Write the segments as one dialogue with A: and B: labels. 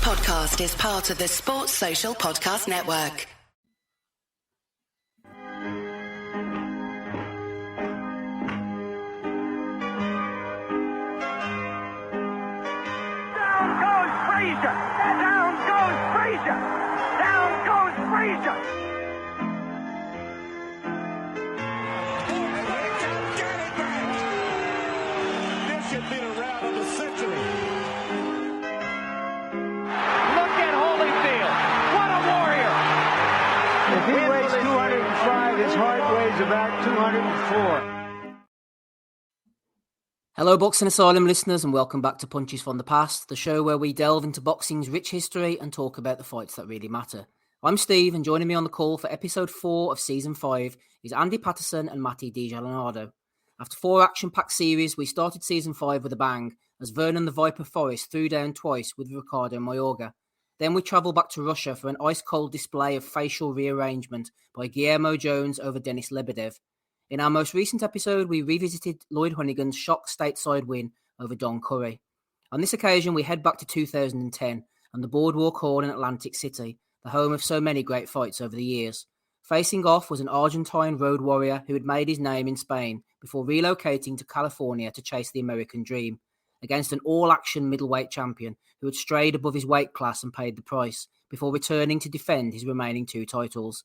A: podcast is part of the Sports Social Podcast Network.
B: Down goes Frazier! Down goes Frazier! Down goes Frazier!
C: This should be the round of the century.
B: Look at Holyfield! What a warrior!
D: If he weighs 205, his heart weighs about 204.
E: Hello, Boxing Asylum listeners, and welcome back to Punches from the Past, the show where we delve into boxing's rich history and talk about the fights that really matter. I'm Steve, and joining me on the call for episode 4 of season 5 is Andy Patterson and Matty DiGianardo. After 4 action-packed series, we started season 5 with a bang, as Vernon the Viper Forrest threw down twice with Ricardo Mayorga. Then we travelled back to Russia for an ice-cold display of facial rearrangement by Guillermo Jones over Denis Lebedev. In our most recent episode, we revisited Lloyd Honeyghan's shock stateside win over Don Curry. On this occasion, we head back to 2010 and the Boardwalk Hall in Atlantic City, the home of so many great fights over the years. Facing off was an Argentine road warrior who had made his name in Spain before relocating to California to chase the American dream, against an all-action middleweight champion who had strayed above his weight class and paid the price before returning to defend his remaining 2 titles.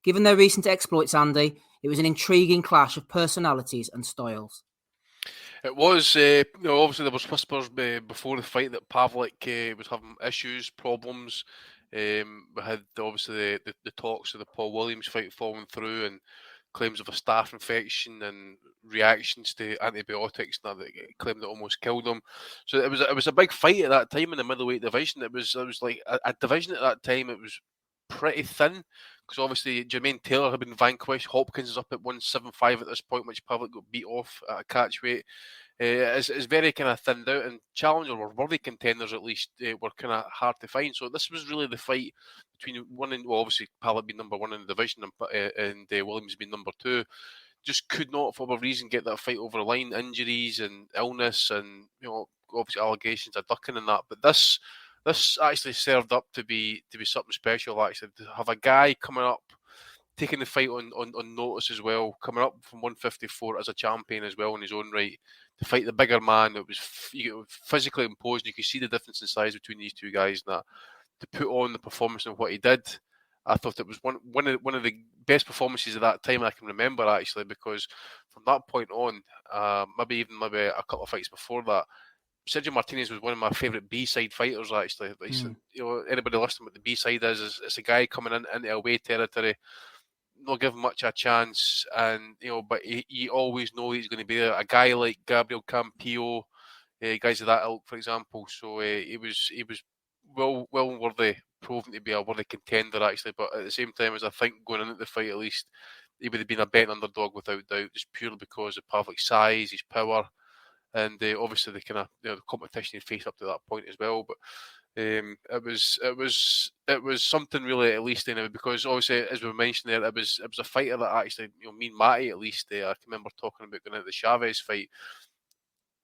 E: Given their recent exploits, Andy, it was an intriguing clash of personalities and styles.
F: It was, obviously there was whispers before the fight that Pavlik was having issues, problems. We had obviously the talks of the Paul Williams fight falling through and claims of a staph infection and reactions to antibiotics that claimed it almost killed him. So it was a big fight at that time in the middleweight division. It was like a division at that time. It was pretty thin because obviously Jermaine Taylor had been vanquished. Hopkins is up at 175 at this point, which Pavlik got beat off at a catch weight. It's very kind of thinned out, and challenger or worthy contenders at least were kind of hard to find. So this was really the fight between obviously Pavlik being number 1 in the division and Williams being number 2. Just could not, for whatever reason, get that fight over the line. Injuries and illness, and obviously allegations of ducking and that. But this actually served up to be something special. Actually, to have a guy coming up, taking the fight on notice as well, coming up from 154 as a champion as well in his own right, to fight the bigger man that was physically imposing. You could see the difference in size between these 2 guys. And that to put on the performance and what he did, I thought it was one of the best performances of that time I can remember, actually, because from that point on, maybe a couple of fights before that, Sergio Martinez was one of my favourite B-side fighters, actually. Anybody listening what the B-side is, it's a guy coming into away territory, not given much a chance, and but you always know he's going to be there. A guy like Gabriel Campillo, guys of that ilk, for example. So he was well worthy, proven to be a worthy contender, actually. But at the same time, as I think going into the fight, at least he would have been a betting underdog without doubt, just purely because of Pavlik's size, his power, and obviously the kind of the competition he faced up to that point as well. But it was something really, at least, because obviously, as we mentioned there, it was a fighter that actually, me and Matty at least, I can remember talking about going into the Chavez fight.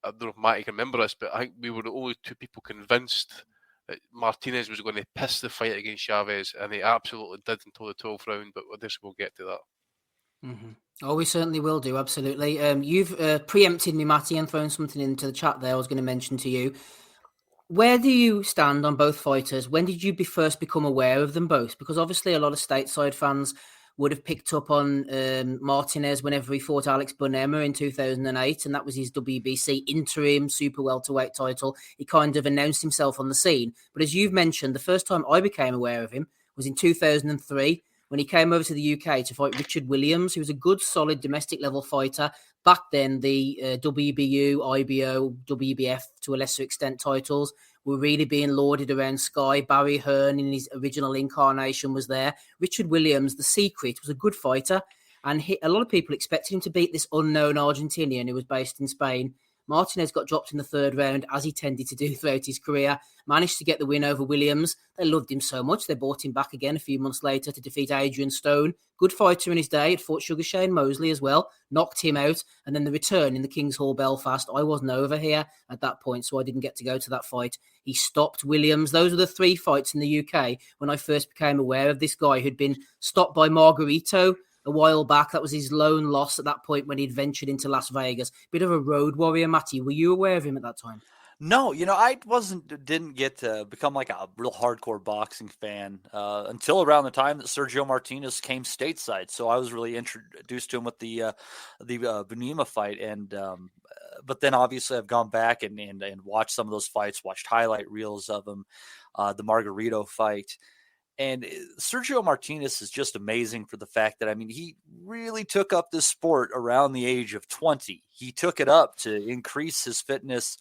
F: I don't know if Matty can remember this, but I think we were the only 2 people convinced that Martinez was going to piss the fight against Chavez, and he absolutely did until the 12th round. But I guess we'll get to that.
E: Mm-hmm. Oh, we certainly will do, absolutely. You've preempted me, Matty, and thrown something into the chat there I was going to mention to you. Where do you stand on both fighters? When did you first become aware of them both? Because obviously a lot of stateside fans would have picked up on Martinez whenever he fought Alex Bonema in 2008, and that was his WBC interim super welterweight title. He kind of announced himself on the scene. But as you've mentioned, the first time I became aware of him was in 2003, when he came over to the UK to fight Richard Williams, who was a good, solid domestic level fighter. Back then, the WBU, IBO, WBF, to a lesser extent, titles were really being lauded around Sky. Barry Hearn, in his original incarnation, was there. Richard Williams, the secret, was a good fighter. And a lot of people expected him to beat this unknown Argentinian who was based in Spain. Martinez got dropped in the third round, as he tended to do throughout his career. Managed to get the win over Williams. They loved him so much, they brought him back again a few months later to defeat Adrian Stone. Good fighter in his day. Had fought Sugar Shane Mosley as well. Knocked him out. And then the return in the King's Hall Belfast. I wasn't over here at that point, so I didn't get to go to that fight. He stopped Williams. Those were the 3 fights in the UK when I first became aware of this guy who'd been stopped by Margarito a while back. That was his lone loss at that point when he'd ventured into Las Vegas. Bit of a road warrior, Matty. Were you aware of him at that time?
G: No, I didn't get to become like a real hardcore boxing fan until around the time that Sergio Martinez came stateside. So I was really introduced to him with the Bunima fight, and but then obviously I've gone back and watched some of those fights, watched highlight reels of them, the Margarito fight. And Sergio Martinez is just amazing for the fact that, he really took up this sport around the age of 20. He took it up to increase his fitness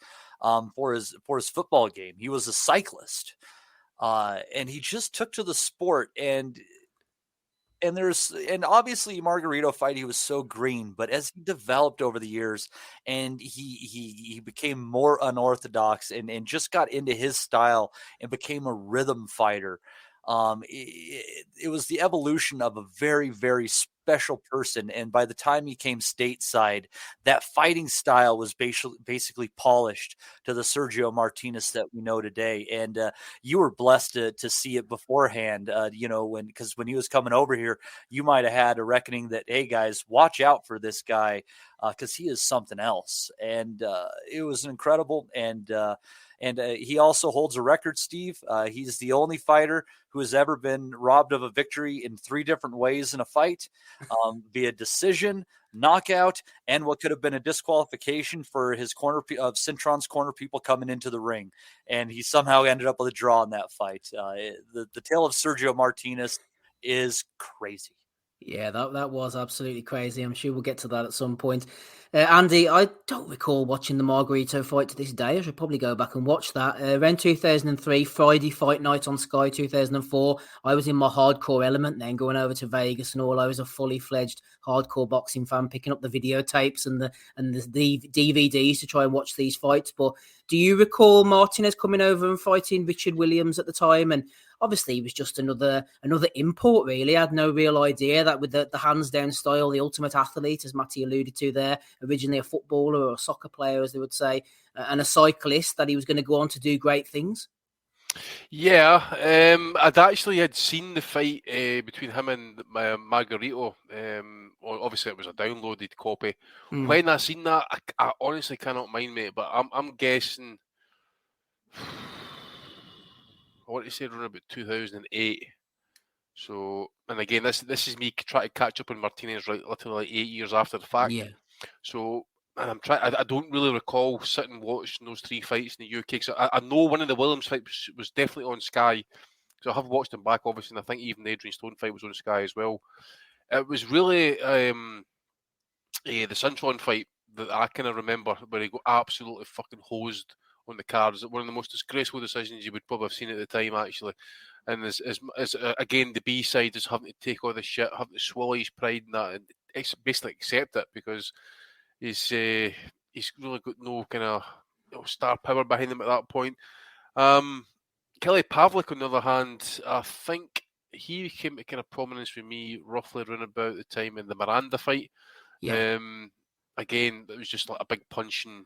G: for his football game. He was a cyclist, and he just took to the sport. And obviously Margarito fight, he was so green, but as he developed over the years and he became more unorthodox and just got into his style and became a rhythm fighter. It was the evolution of a very, very special person. And by the time he came stateside, that fighting style was basically polished to the Sergio Martinez that we know today. And you were blessed to see it beforehand, because when he was coming over here, you might have had a reckoning that, hey, guys, watch out for this guy because he is something else. And it was incredible. And he also holds a record, Steve. He's the only fighter who has ever been robbed of a victory in 3 different ways in a fight, via decision, knockout, and what could have been a disqualification for his Cintron's corner people coming into the ring. And he somehow ended up with a draw in that fight. The tale of Sergio Martinez is crazy.
E: Yeah, that was absolutely crazy. I'm sure we'll get to that at some point. Andy, I don't recall watching the Margarito fight to this day. I should probably go back and watch that. Around 2003, Friday fight night on Sky 2004, I was in my hardcore element then, going over to Vegas and all. I was a fully fledged hardcore boxing fan, picking up the videotapes and the DVDs to try and watch these fights. But do you recall Martinez coming over and fighting Richard Williams at the time? And obviously, he was just another import, really. I had no real idea that with the hands-down style, the ultimate athlete, as Matty alluded to there, originally a footballer or a soccer player, as they would say, and a cyclist, that he was going to go on to do great things.
F: Yeah, I'd actually had seen the fight between him and Margarito. Obviously, it was a downloaded copy. When I seen that, I honestly cannot mind, mate, but I'm guessing... I want to say around about 2008. So, and again, this is me trying to catch up on Martinez literally 8 years after the fact. Yeah. So, and I'm trying. I don't really recall sitting watching those 3 fights in the UK. So I know one of the Williams fights was definitely on Sky. So I have watched them back, obviously, and I think even the Adrian Stone fight was on Sky as well. It was really the Cintron fight that I kind of remember, where he got absolutely fucking hosed on the cards. One of the most disgraceful decisions you would probably have seen at the time, actually. And as again, the B side is having to take all this shit, having to swallow his pride and that, and basically accept it because he's really got no kind of star power behind him at that point. Kelly Pavlik, on the other hand, I think he came to kind of prominence with me roughly around about the time in the Miranda fight. Yeah. Again, it was just like a big punching,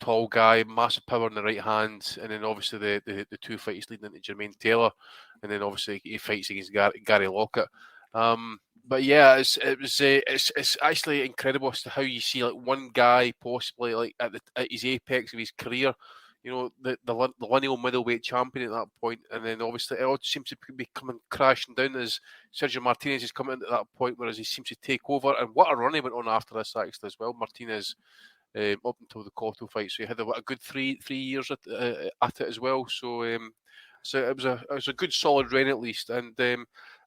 F: tall guy, massive power in the right hand, and then obviously the 2 fights leading into Jermaine Taylor, and then obviously he fights against Gary Lockett. But yeah, it's actually incredible as to how you see like one guy possibly like at his apex of his career, the lineal middleweight champion at that point, and then obviously it all seems to be coming crashing down as Sergio Martinez is coming into that point, whereas he seems to take over. And what a run he went on after this actually as well, Martinez. Up until the Cotto fight, so he had a good three years at it as well. So it was a good solid reign at least, and I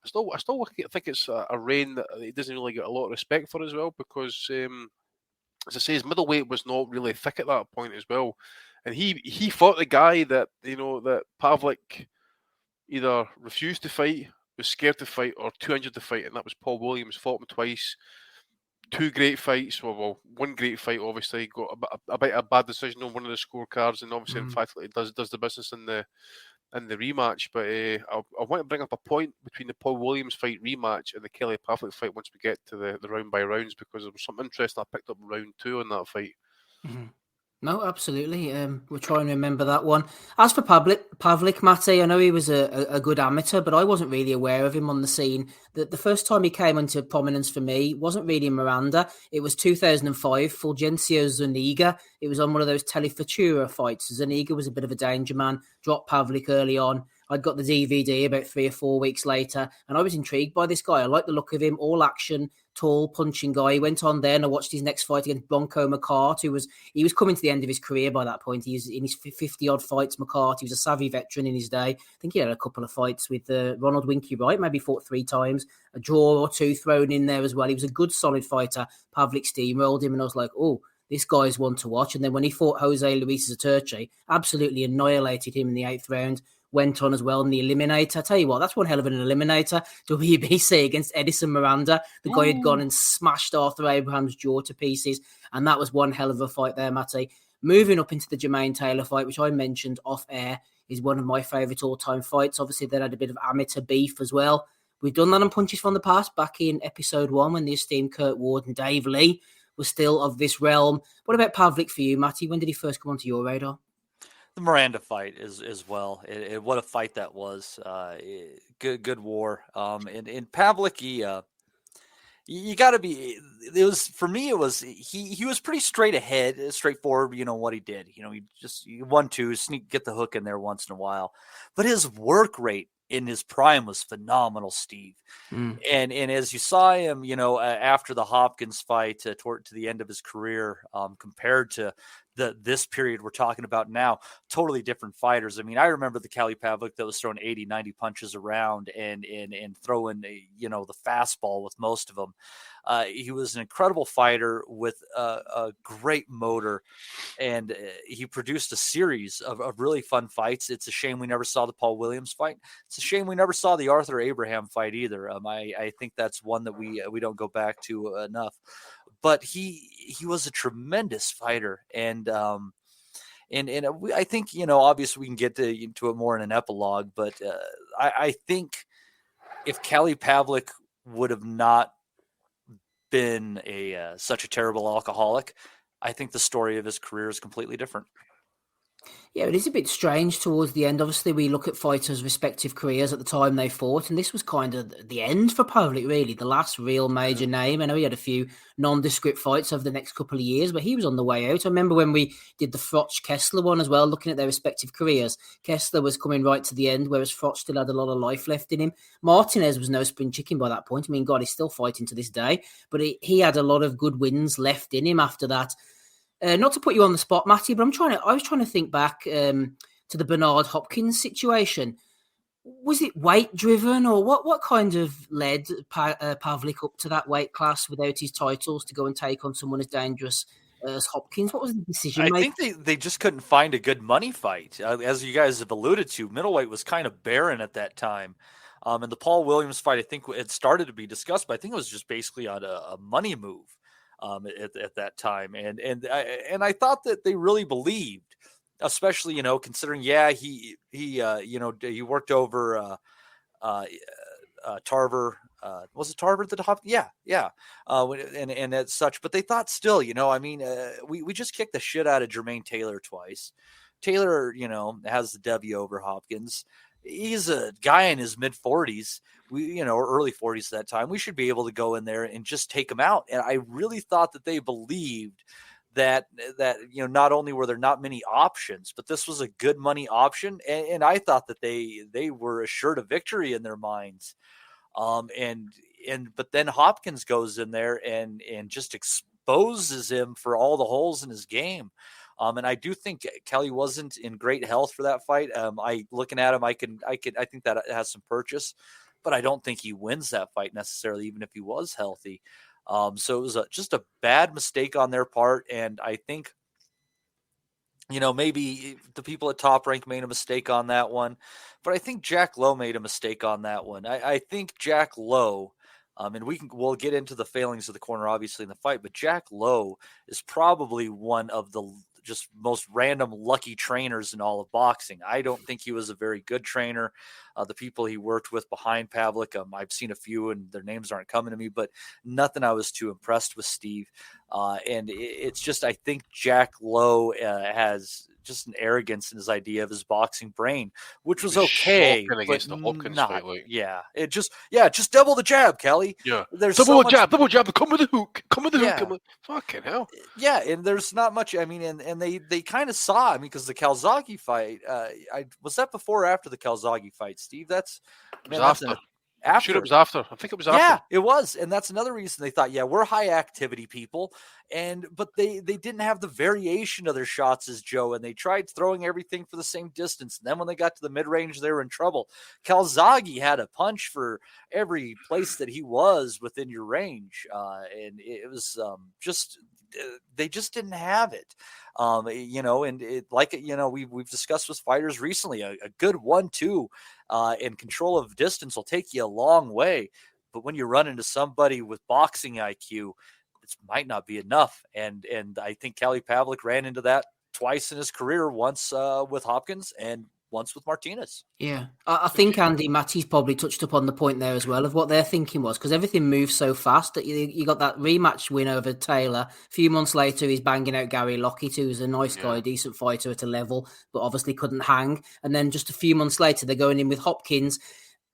F: still think it's a reign that he doesn't really get a lot of respect for as well, because as I say, his middleweight was not really thick at that point as well, and he fought the guy that that Pavlik either refused to fight, was scared to fight, or too injured to fight, and that was Paul Williams. Fought him twice. two great fights. Well, one great fight, obviously, got a bit of a bad decision on one of the scorecards, and obviously, emphatically, does the business in the rematch. But I want to bring up a point between the Paul Williams fight rematch and the Kelly Pavlik fight once we get to the round by rounds, because there was something interesting I picked up round 2 in that fight.
E: No, absolutely. We're trying to remember that one. As for Pavlik, Matty, I know he was a good amateur, but I wasn't really aware of him on the scene. The first time he came into prominence for me wasn't really in Miranda. It was 2005, Fulgencio Zuniga. It was on one of those Telefutura fights. Zuniga was a bit of a danger man, dropped Pavlik early on. I'd got the DVD about 3 or 4 weeks later, and I was intrigued by this guy. I like the look of him, all action, tall, punching guy. He went on there, and I watched his next fight against Bronco McCart, who was coming to the end of his career by that point. He was in his 50-odd fights, McCart. He was a savvy veteran in his day. I think he had a couple of fights with Ronald Winky Wright, maybe fought 3 times, a draw or 2 thrown in there as well. He was a good, solid fighter. Pavlik steamrolled him, and I was like, oh, this guy's one to watch. And then when he fought Jose Luis Zaturchi, absolutely annihilated him in the 8th round. Went on as well in the Eliminator. I tell you what, that's one hell of an Eliminator. WBC against Edison Miranda. The guy had gone and smashed Arthur Abraham's jaw to pieces. And that was one hell of a fight there, Matty. Moving up into the Jermaine Taylor fight, which I mentioned off air, is one of my favourite all-time fights. Obviously, they had a bit of amateur beef as well. We've done that on Punches from the Past back in episode 1 when the esteemed Kurt Ward and Dave Lee was still of this realm. What about Pavlik for you, Matty? When did he first come onto your radar?
G: The Miranda fight as well. What a fight that was. Good war. And Pavlik, you got to be. It was for me. It was he was pretty straight ahead, straightforward. You know what he did. You know, he 1-2 get the hook in there once in a while, but his work rate in his prime was phenomenal, Steve. And as you saw him, after the Hopkins fight to the end of his career, compared to this period we're talking about now, totally different fighters. I mean, I remember the Kelly Pavlik that was throwing 80, 90 punches around and throwing, the fastball with most of them. He was an incredible fighter with a great motor, and he produced a series of really fun fights. It's a shame we never saw the Paul Williams fight. It's a shame we never saw the Arthur Abraham fight either. I think that's one that we don't go back to enough. But he was a tremendous fighter, and I think obviously we can get into it more in an epilogue. But I think if Kelly Pavlik would have not been such a terrible alcoholic, I think the story of his career is completely different.
E: Yeah, it is a bit strange towards the end. Obviously, we look at fighters' respective careers at the time they fought, and this was kind of the end for Pavlik, really, the last real major name. I know he had a few nondescript fights over the next couple of years, but he was on the way out. I remember when we did the Froch-Kessler one as well, looking at their respective careers. Kessler was coming right to the end, whereas Froch still had a lot of life left in him. Martinez was no spring chicken by that point. I mean, God, he's still fighting to this day, but he had a lot of good wins left in him after that. Not to put you on the spot, Matty, but I was trying to think back to the Bernard Hopkins situation. Was it weight driven, or what kind of led Pavlik up to that weight class without his titles to go and take on someone as dangerous as Hopkins? What was the decision?
G: I think they just couldn't find a good money fight. As you guys have alluded to, middleweight was kind of barren at that time. And the Paul Williams fight, I think it started to be discussed, but I think it was just basically on a money move. At that time, and I thought that they really believed, especially considering he worked over Tarver. Was it Tarver that Hopkins? Yeah. And as such, but they thought still, we just kicked the shit out of Jermaine Taylor twice. Taylor, has the W over Hopkins. He's a guy in his mid 40s. Or early 40s at that time. We should be able to go in there and just take him out. And I really thought that they believed that not only were there not many options, but this was a good money option. And I thought that they were assured of victory in their minds. But then Hopkins goes in there and just exposes him for all the holes in his game. And I do think Kelly wasn't in great health for that fight. Looking at him, I think that has some purchase, but I don't think he wins that fight necessarily, even if he was healthy. So it was just a bad mistake on their part. And I think, maybe the people at Top Rank made a mistake on that one, but I think Jack Lowe made a mistake on that one. I think Jack Lowe And we'll get into the failings of the corner, obviously, in the fight, but Jack Lowe is probably one of the just most random lucky trainers in all of boxing. I don't think he was a very good trainer. The people he worked with behind Pavlik, I've seen a few and their names aren't coming to me, but nothing I was too impressed with Steve. And it's just, I think Jack Lowe has just an arrogance in his idea of his boxing brain, which was okay,
F: against
G: but
F: the Hopkins
G: not.
F: fight, like.
G: Just double the jab, Kelly.
F: Yeah,
G: there's
F: double jab. Come with the hook. Come with the hook.
G: Yeah.
F: I'm like, fucking hell.
G: Yeah, and there's not much. I mean, and they kind of saw. I mean, because the Calzaghe fight, was that before or after the Calzaghe fight, Steve?
F: It was after. I'm sure it was after. I think it was after.
G: Yeah, it was, and that's another reason they thought, yeah, we're high activity people, but they didn't have the variation of their shots as Joe, and they tried throwing everything for the same distance. And then when they got to the mid range, they were in trouble. Calzaghe had a punch for every place that he was within your range, and it was just. They just didn't have it, and we've discussed with fighters recently, a good 1-2 in control of distance will take you a long way. But when you run into somebody with boxing IQ, it might not be enough. And I think Kelly Pavlik ran into that twice in his career, once with Hopkins and once with Martinez.
E: Yeah, I think Andy Matty's probably touched upon the point there as well of what their thinking was, because everything moves so fast that you got that rematch win over Taylor. A few months later, he's banging out Gary Lockett, who's a nice guy, a decent fighter at a level, but obviously couldn't hang. And then just a few months later, they're going in with Hopkins,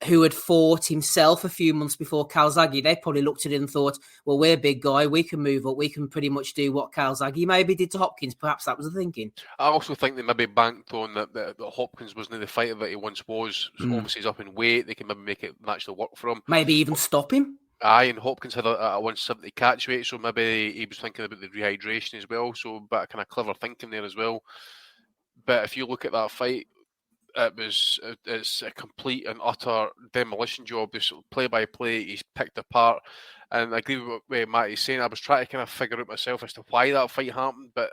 E: who had fought himself a few months before Calzaghe. They probably looked at it and thought, well, we're a big guy. We can move up. We can pretty much do what Calzaghe maybe did to Hopkins. Perhaps that was the thinking.
F: I also think they maybe banked on that Hopkins wasn't the fighter that he once was. So obviously he's up in weight. They can maybe make it actually work for him.
E: Maybe even stop him.
F: Aye, and Hopkins had a 170 catch weight, so maybe he was thinking about the rehydration as well. So a bit of kind of clever thinking there as well. But if you look at that fight, it's a complete and utter demolition job. This play-by-play, he's picked apart. And I agree with what Matty's saying. I was trying to kind of figure out myself as to why that fight happened, but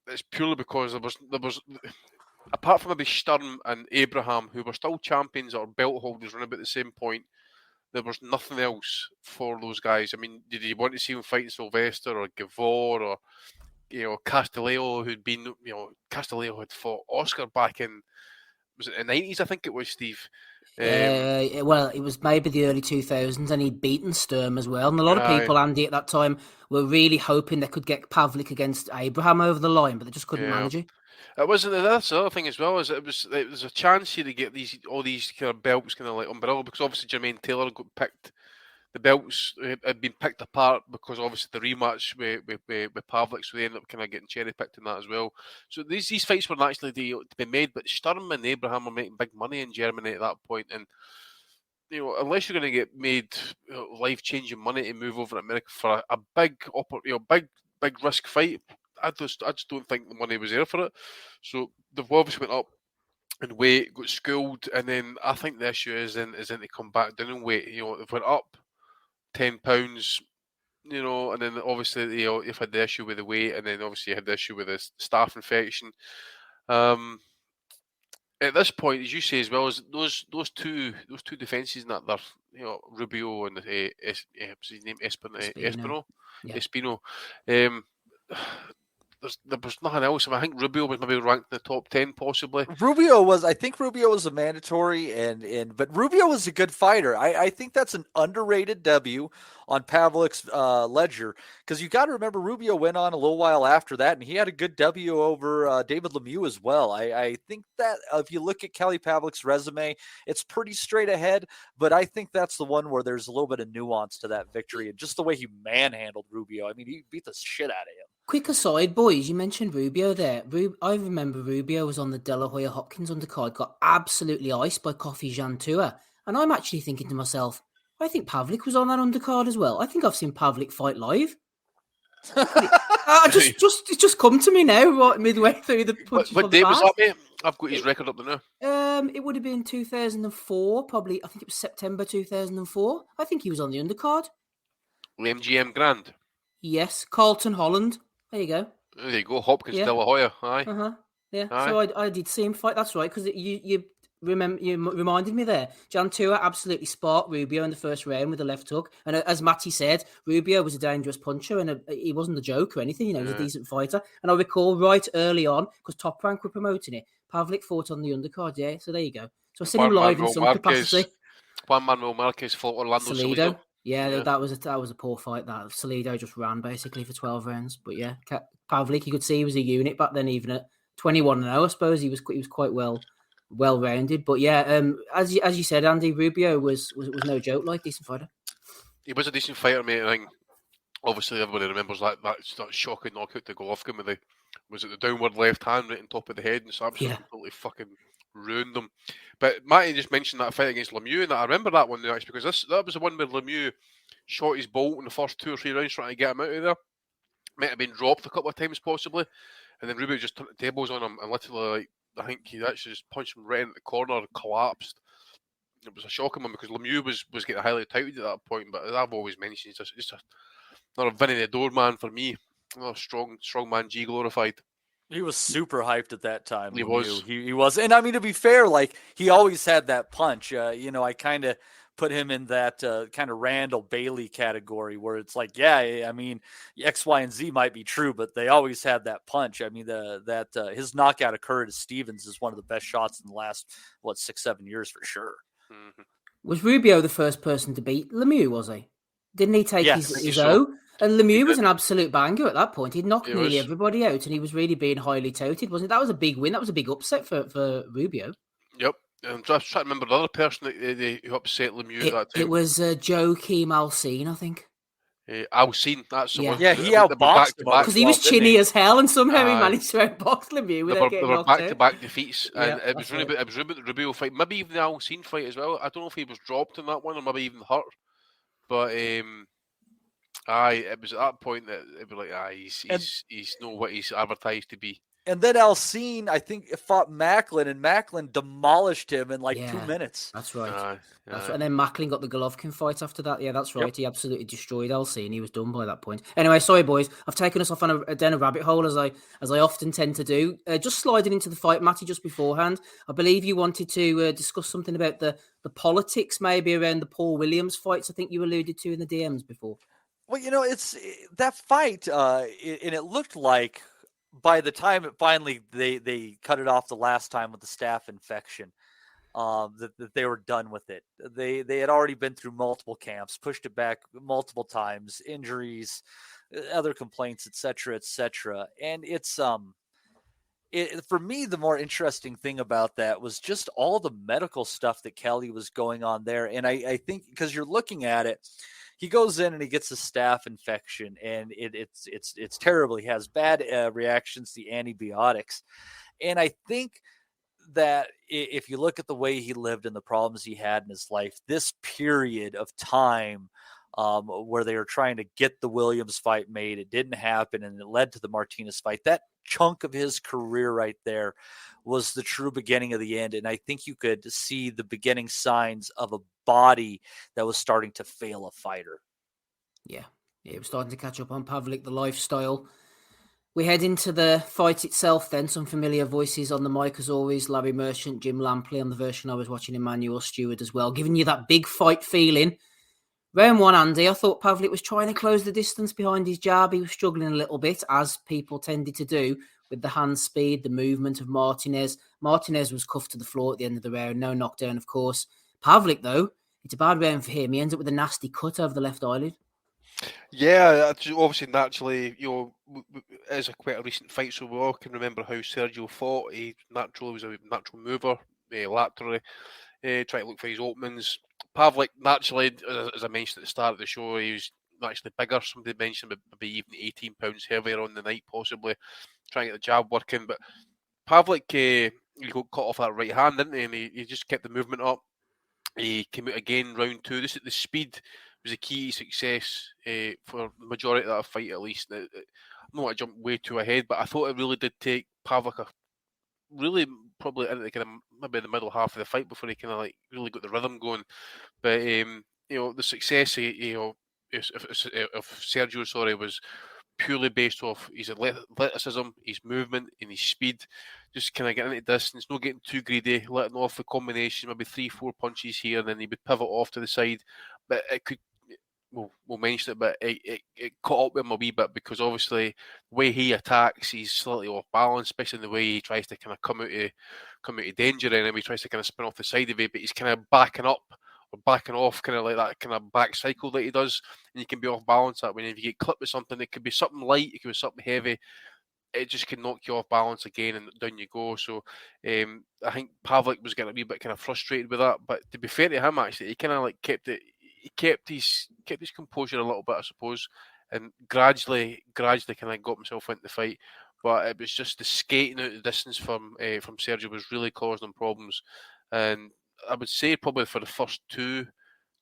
F: it's purely because there was apart from maybe Sturm and Abraham, who were still champions or belt holders around about the same point, there was nothing else for those guys. I mean, did you want to see him fighting Sylvester or Gavor or Castillo, Castillo had fought Oscar back in, was it the 90s? I think it was, Steve.
E: Well, it was maybe the early 2000s, and he'd beaten Sturm as well. And a lot of people, Andy, at that time were really hoping they could get Pavlik against Abraham over the line, but they just couldn't manage it.
F: It wasn't. That's the other thing as well. Is it was a chance here to get all these kind of belts kind of like umbrella, because obviously Jermaine Taylor got picked. The belts had been picked apart because obviously the rematch with Pavlik, so they ended up kind of getting cherry picked in that as well. So these fights weren't actually to be made, but Sturm and Abraham were making big money in Germany at that point, and unless you're going to get made life changing money to move over to America for a big risk fight, I just don't think the money was there for it. So they've obviously went up in weight, got schooled, and then I think the issue is then to come back down in weight. They've went up 10 pounds, and then obviously you've had the issue with the weight, and then obviously you had the issue with the staph infection. At this point, as you say as well, as those two defences in that there, Rubio and what's his name, Espino. There was nothing else. I think Rubio was maybe ranked in the top 10, possibly.
G: I think Rubio was a mandatory, but Rubio was a good fighter. I think that's an underrated W on Pavlik's ledger, because you got to remember Rubio went on a little while after that, and he had a good W over David Lemieux as well. I think that if you look at Kelly Pavlik's resume, it's pretty straight ahead, but I think that's the one where there's a little bit of nuance to that victory, and just the way he manhandled Rubio. I mean, he beat the shit out of him.
E: Quick aside, boys, you mentioned Rubio there. I remember Rubio was on the De La Hoya Hopkins undercard, got absolutely iced by Kofi Jantua. And I'm actually thinking to myself, I think Pavlik was on that undercard as well. I think I've seen Pavlik fight live. It's just come to me now, right, midway through the punches.
F: What date was that, mate? I've got his record up there now.
E: It would have been 2004, probably. I think it was September 2004. I think he was on the undercard.
F: MGM Grand.
E: Yes, Carlton Holland. There you go.
F: There you go, Hopkins, De La Hoya. Aye.
E: Yeah.
F: Aye.
E: So I did see him fight. That's right, because you reminded me there. Jan Tua absolutely sparked Rubio in the first round with a left hook. And as Matty said, Rubio was a dangerous puncher and he wasn't a joke or anything. He was a decent fighter. And I recall right early on, because Top Rank were promoting it, Pavlik fought on the undercard. Yeah, so there you go. So I've seen him live in some capacity.
F: Juan Manuel Marquez fought Orlando Salido.
E: Yeah, that was a poor fight. That Salido just ran basically for 12 rounds. But yeah, Pavlik, you could see he was a unit back then. Even at 21-0, I suppose he was quite well rounded. But yeah, as you said, Andy, Rubio was no joke. Like, decent fighter.
F: He was a decent fighter, mate. I think obviously everybody remembers that shocking knockout to Golovkin with the downward left hand right on top of the head, and so absolutely fucking ruined them. But Matty just mentioned that fight against Lemieux, and I remember that one actually because that was the one where Lemieux shot his bolt in the first 2 or 3 rounds trying to get him out of there. Might have been dropped a couple of times possibly, and then Rubio just turned the tables on him and literally, I think he actually just punched him right in the corner, collapsed. It was a shocking one because Lemieux was getting highly touted at that point, but as I've always mentioned, he's just another Vinny the Door man for me. Another strong man G glorified.
G: He was super hyped at that time.
F: He was.
G: He was. And I mean, to be fair, like, he always had that punch. I kind of put him in that kind of Randall Bailey category where it's like, yeah, I mean, X, Y, and Z might be true, but they always had that punch. I mean, his knockout of Curtis Stevens is one of the best shots in the last, 6-7 years for sure.
F: Mm-hmm.
E: Was Rubio the first person to beat Lemieux, was he? Didn't he take his O? And Lemieux was an absolute banger at that point. He'd knocked nearly everybody out, and he was really being highly touted, wasn't it? That was a big win. That was a big upset for Rubio.
F: Yep. I'm just trying to remember the other person who upset Lemieux at that time.
E: It was Joaquim Alcine, I think.
F: Alcine, that's the one.
G: Yeah, he outboxed him.
E: Because he was chinny as hell, and somehow he managed to outbox Lemieux without getting knocked out.
F: There were back-to-back defeats, and it was really about the Rubio fight, maybe even the Alcine fight as well. I don't know if he was dropped in that one or maybe even hurt, but it was at that point that it was like, he's not what he's advertised to be.
G: And then Alcine, I think, fought Macklin, and Macklin demolished him in 2 minutes.
E: That's right. And then Macklin got the Golovkin fight after that. Yeah, that's right. Yep. He absolutely destroyed Alcine. He was done by that point. Anyway, sorry, boys. I've taken us off on down a rabbit hole, as I often tend to do. Just sliding into the fight, Matty, just beforehand. I believe you wanted to discuss something about the politics maybe around the Paul Williams fights. I think you alluded to in the DMs before.
G: Well, it's that fight, and it looked like by the time it finally they cut it off the last time with the staph infection, that they were done with it. They had already been through multiple camps, pushed it back multiple times, injuries, other complaints, etc., etc. And it's for me, the more interesting thing about that was just all the medical stuff that Kelly was going on there. And I think because you're looking at it, he goes in and he gets a staph infection, and it's terrible. He has bad reactions to antibiotics. And I think that if you look at the way he lived and the problems he had in his life, this period of time where they were trying to get the Williams fight made, it didn't happen, and it led to the Martinez fight. That chunk of his career right there was the true beginning of the end. And I think you could see the beginning signs of a body that was starting to fail a fighter. Yeah,
E: it was starting to catch up on Pavlik, the lifestyle. We head into the fight itself then. Some familiar voices on the mic as always. Larry Merchant, Jim Lampley on the version I was watching, Emmanuel Stewart as well, giving you that big fight feeling. Round one, Andy, I thought Pavlik was trying to close the distance behind his jab. He was struggling a little bit, as people tended to do, with the hand speed, the movement of Martinez. Martinez was cuffed to the floor at the end of the round. No knockdown, of course. Pavlik, though, it's a bad round for him. He ends up with a nasty cut over the left eyelid.
F: Yeah, obviously, naturally, it's quite a recent fight, so we all can remember how Sergio fought. He naturally was a natural mover, laterally, trying to look for his openings. Pavlik, naturally, as I mentioned at the start of the show, he was actually bigger. Somebody mentioned maybe even 18 pounds heavier on the night, possibly, trying to get the jab working. But Pavlik, he got caught off that right hand, didn't he? And he just kept the movement up. He came out again, round two. The speed was a key to success for the majority of that fight, at least. I don't want to jump way too ahead, but I thought it really did take Pavlik really probably into the maybe the middle half of the fight before he kind of really got the rhythm going. But the success of Sergio, was purely based off his athleticism, his movement, and his speed. just kind of getting into distance, not getting too greedy, letting off the combination, maybe 3-4 punches here, and then he would pivot off to the side. But it could, we'll mention it, but it caught up with him a wee bit, because obviously the way he attacks, he's slightly off balance, especially in the way he tries to kind of come out of danger, and then he tries to kind of spin off the side of it, but he's kind of backing up or backing off, kind of like that kind of back cycle that he does, and you can be off balance that way. And if you get clipped with something, it could be something light, it could be something heavy, it just can knock you off balance again, and down you go. So I think Pavlik was getting a wee bit kind of frustrated with that, but to be fair to him, actually, he kind of like kept his composure a little bit, I suppose, and gradually kind of got himself into the fight. But it was just the skating out the distance from Sergio was really causing him problems. And I would say probably for the first two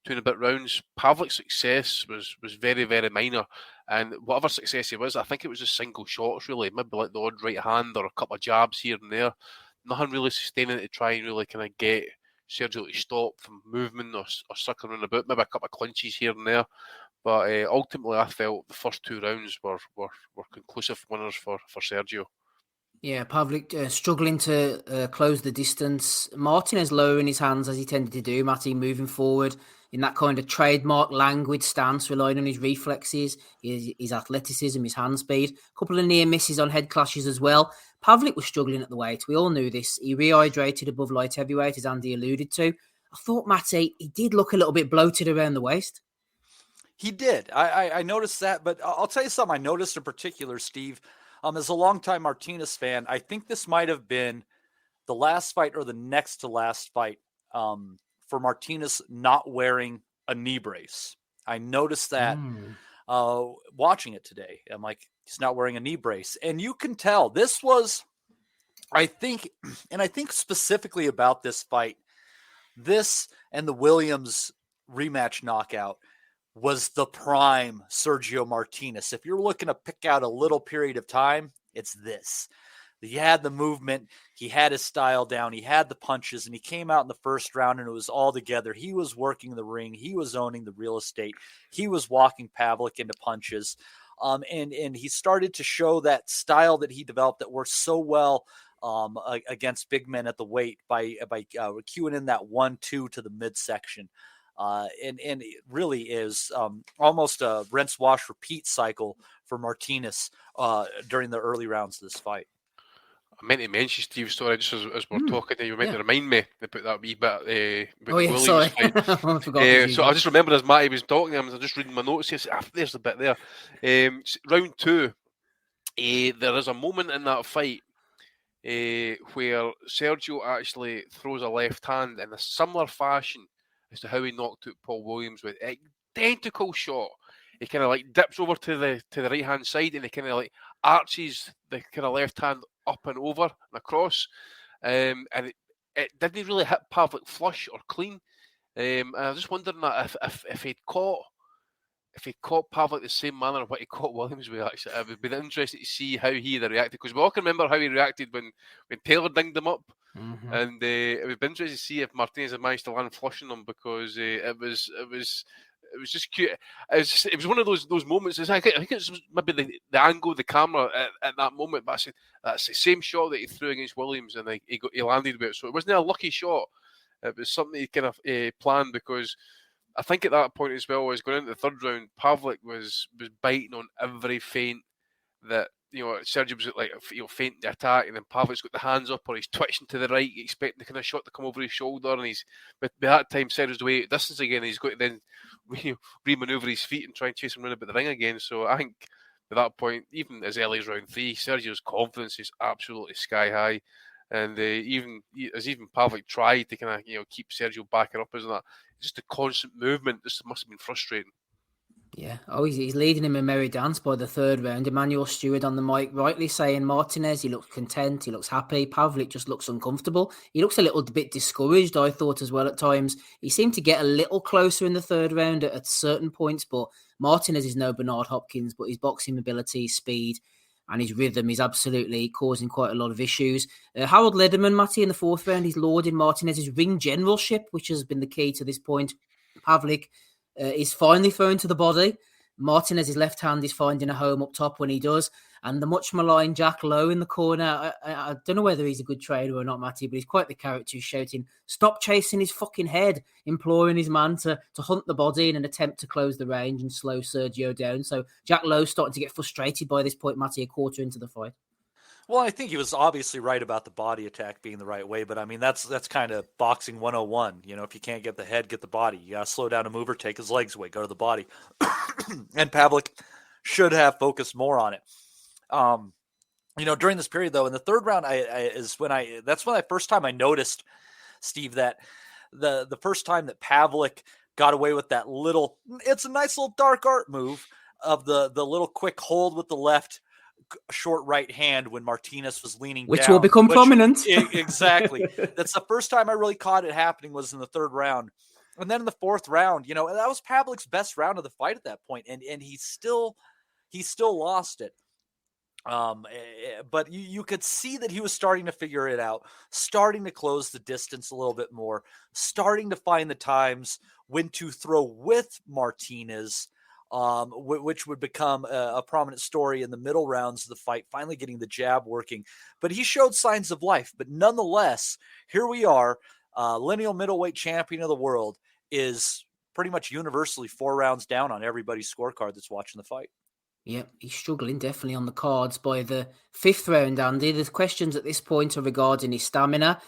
F: and a bit rounds, Pavlik's success was very, very minor. And whatever success he was, I think it was just single shots, really. Maybe like the odd right hand or a couple of jabs here and there. Nothing really sustaining to try and really kind of get Sergio to stop from movement or circling around about. Maybe a couple of clinches here and there. But ultimately, I felt the first 2 rounds were conclusive winners for Sergio.
E: Yeah, Pavlik struggling to close the distance. Martinez lowering his hands as he tended to do. Matty moving forward in that kind of trademark languid stance, relying on his reflexes, his athleticism, his hand speed. A couple of near misses on head clashes as well. Pavlik was struggling at the weight. We all knew this. He rehydrated above light heavyweight, as Andy alluded to. I thought, Matty, he did look a little bit bloated around the waist.
G: He did. I noticed that, but I'll tell you something I noticed in particular, Steve. As a longtime Martinez fan, I think this might have been the last fight or the next to last fight for Martinez not wearing a knee brace. I noticed that watching it today. I'm like, he's not wearing a knee brace. And you can tell this was, I think specifically about this fight, this and the Williams rematch knockout was the prime Sergio Martinez. If you're looking to pick out a little period of time, it's this. He had the movement, he had his style down, he had the punches, and he came out in the first round and it was all together. He was working the ring, he was owning the real estate, he was walking Pavlik into punches, and he started to show that style that he developed that works so well against big men at the weight by cueing in that 1-2 to the midsection. And it really is almost a rinse, wash, repeat cycle for Martinez during the early rounds of this fight.
F: I meant to mention, Steve, sorry, just as we're talking, you meant to remind me to put that wee bit about the Williams
E: sorry.
F: fight. So I just remembered as Matty was talking, I was just reading my notes here, there's the bit there. Round 2, there is a moment in that fight where Sergio actually throws a left hand in a similar fashion as to how he knocked out Paul Williams with identical shot. He kind of like dips over to the right hand side and he kind of like arches the kind of left hand up and over and across, and it didn't really hit Pavlik flush or clean. And I was just wondering that if he'd caught Pavlik the same manner of what he caught Williams with, actually, it would be interesting to see how he had reacted, because we all can remember how he reacted when Taylor dinged him up. Mm-hmm. And it would be interesting to see if Martinez had managed to land flushing them, because it was just cute. It was one of those moments. I think it's maybe the angle of the camera at that moment. But that's the same shot that he threw against Williams, and he landed with it. So it wasn't a lucky shot. It was something he kind of planned, because I think at that point as well, as going into the third round, Pavlik was biting on every feint that, Sergio was like, feinting the attack, and then Pavlik's got the hands up, or he's twitching to the right, expecting the kind of shot to come over his shoulder, and by that time Sergio's away at distance again, and he's got to then re-manoeuvre his feet and try and chase him around about the ring again. So I think at that point, even as early as round 3, Sergio's confidence is absolutely sky high, and even Pavlik tried to kind of keep Sergio backing up, isn't that? Just the constant movement, this must have been frustrating.
E: Yeah. He's leading him a merry dance by the third round. Emmanuel Stewart on the mic rightly saying Martinez, he looks content, he looks happy. Pavlik just looks uncomfortable. He looks a little bit discouraged, I thought, as well at times. He seemed to get a little closer in the third round at certain points, but Martinez is no Bernard Hopkins, but his boxing ability, his speed and his rhythm is absolutely causing quite a lot of issues. Harold Lederman, Matty, in the fourth round, he's lauding Martinez's ring generalship, which has been the key to this point. Pavlik is finally thrown to the body. Martinez's left hand is finding a home up top when he does. And the much maligned Jack Lowe in the corner, I don't know whether he's a good trainer or not, Matty, but he's quite the character who's shouting, "Stop chasing his fucking head," imploring his man to hunt the body in an attempt to close the range and slow Sergio down. So Jack Lowe's starting to get frustrated by this point, Matty, a quarter into the fight.
G: Well, I think he was obviously right about the body attack being the right way, but I mean, that's kind of boxing 101. You know, if you can't get the head, get the body. You got to slow down a mover, take his legs away, go to the body. And Pavlik should have focused more on it. You know, during this period though, in the third round, that's when I first time I noticed, Steve, that the first time that Pavlik got away with that little, it's a nice little dark art move of the little quick hold with the left short right hand when Martinez was leaning
E: which
G: down.
E: Will become prominent.
G: Exactly. That's the first time I really caught it happening, was in the third round. And then in the fourth round, you know, that was Pavlik's best round of the fight at that point. And he still lost it. But you could see that he was starting to figure it out, starting to close the distance a little bit more, starting to find the times when to throw with Martinez, which would become a prominent story in the middle rounds of the fight, finally getting the jab working. But he showed signs of life. But nonetheless, here we are, lineal middleweight champion of the world is pretty much universally 4 rounds down on everybody's scorecard that's watching the fight.
E: Yeah, he's struggling definitely on the cards by the 5th round, Andy. The questions at this point are regarding his stamina.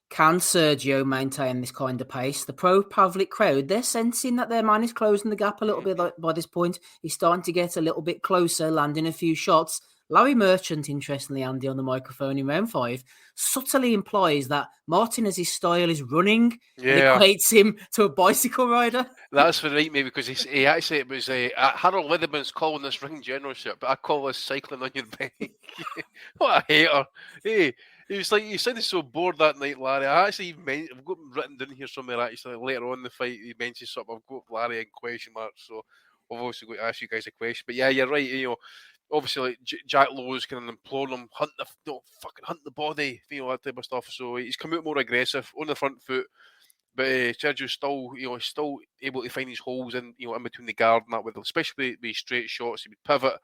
E: Can Sergio maintain this kind of pace? The pro-Pavlik crowd, they're sensing that their man is closing the gap a little bit by this point. He's starting to get a little bit closer, landing a few shots. Larry Merchant, interestingly, Andy, on the microphone in round 5, subtly implies that Martinez's style is running and equates him to a bicycle rider.
F: That's right, mate, because he actually, it was Harold Witherman's calling this ring generalship, but I call this cycling on your bike. What a hater. Hey, he was like, he sounded so bored that night, Larry. I've got him written down here somewhere, actually, later on in the fight, he mentioned something. I've got Larry in question marks, so I've obviously got to ask you guys a question. But yeah, you're right, you know, obviously, like Jack Lowe's kind of imploring him, hunt the body, you know, that type of stuff. So he's come out more aggressive on the front foot. But Sergio's still able to find his holes in between the guard and that, especially with straight shots. He would pivot,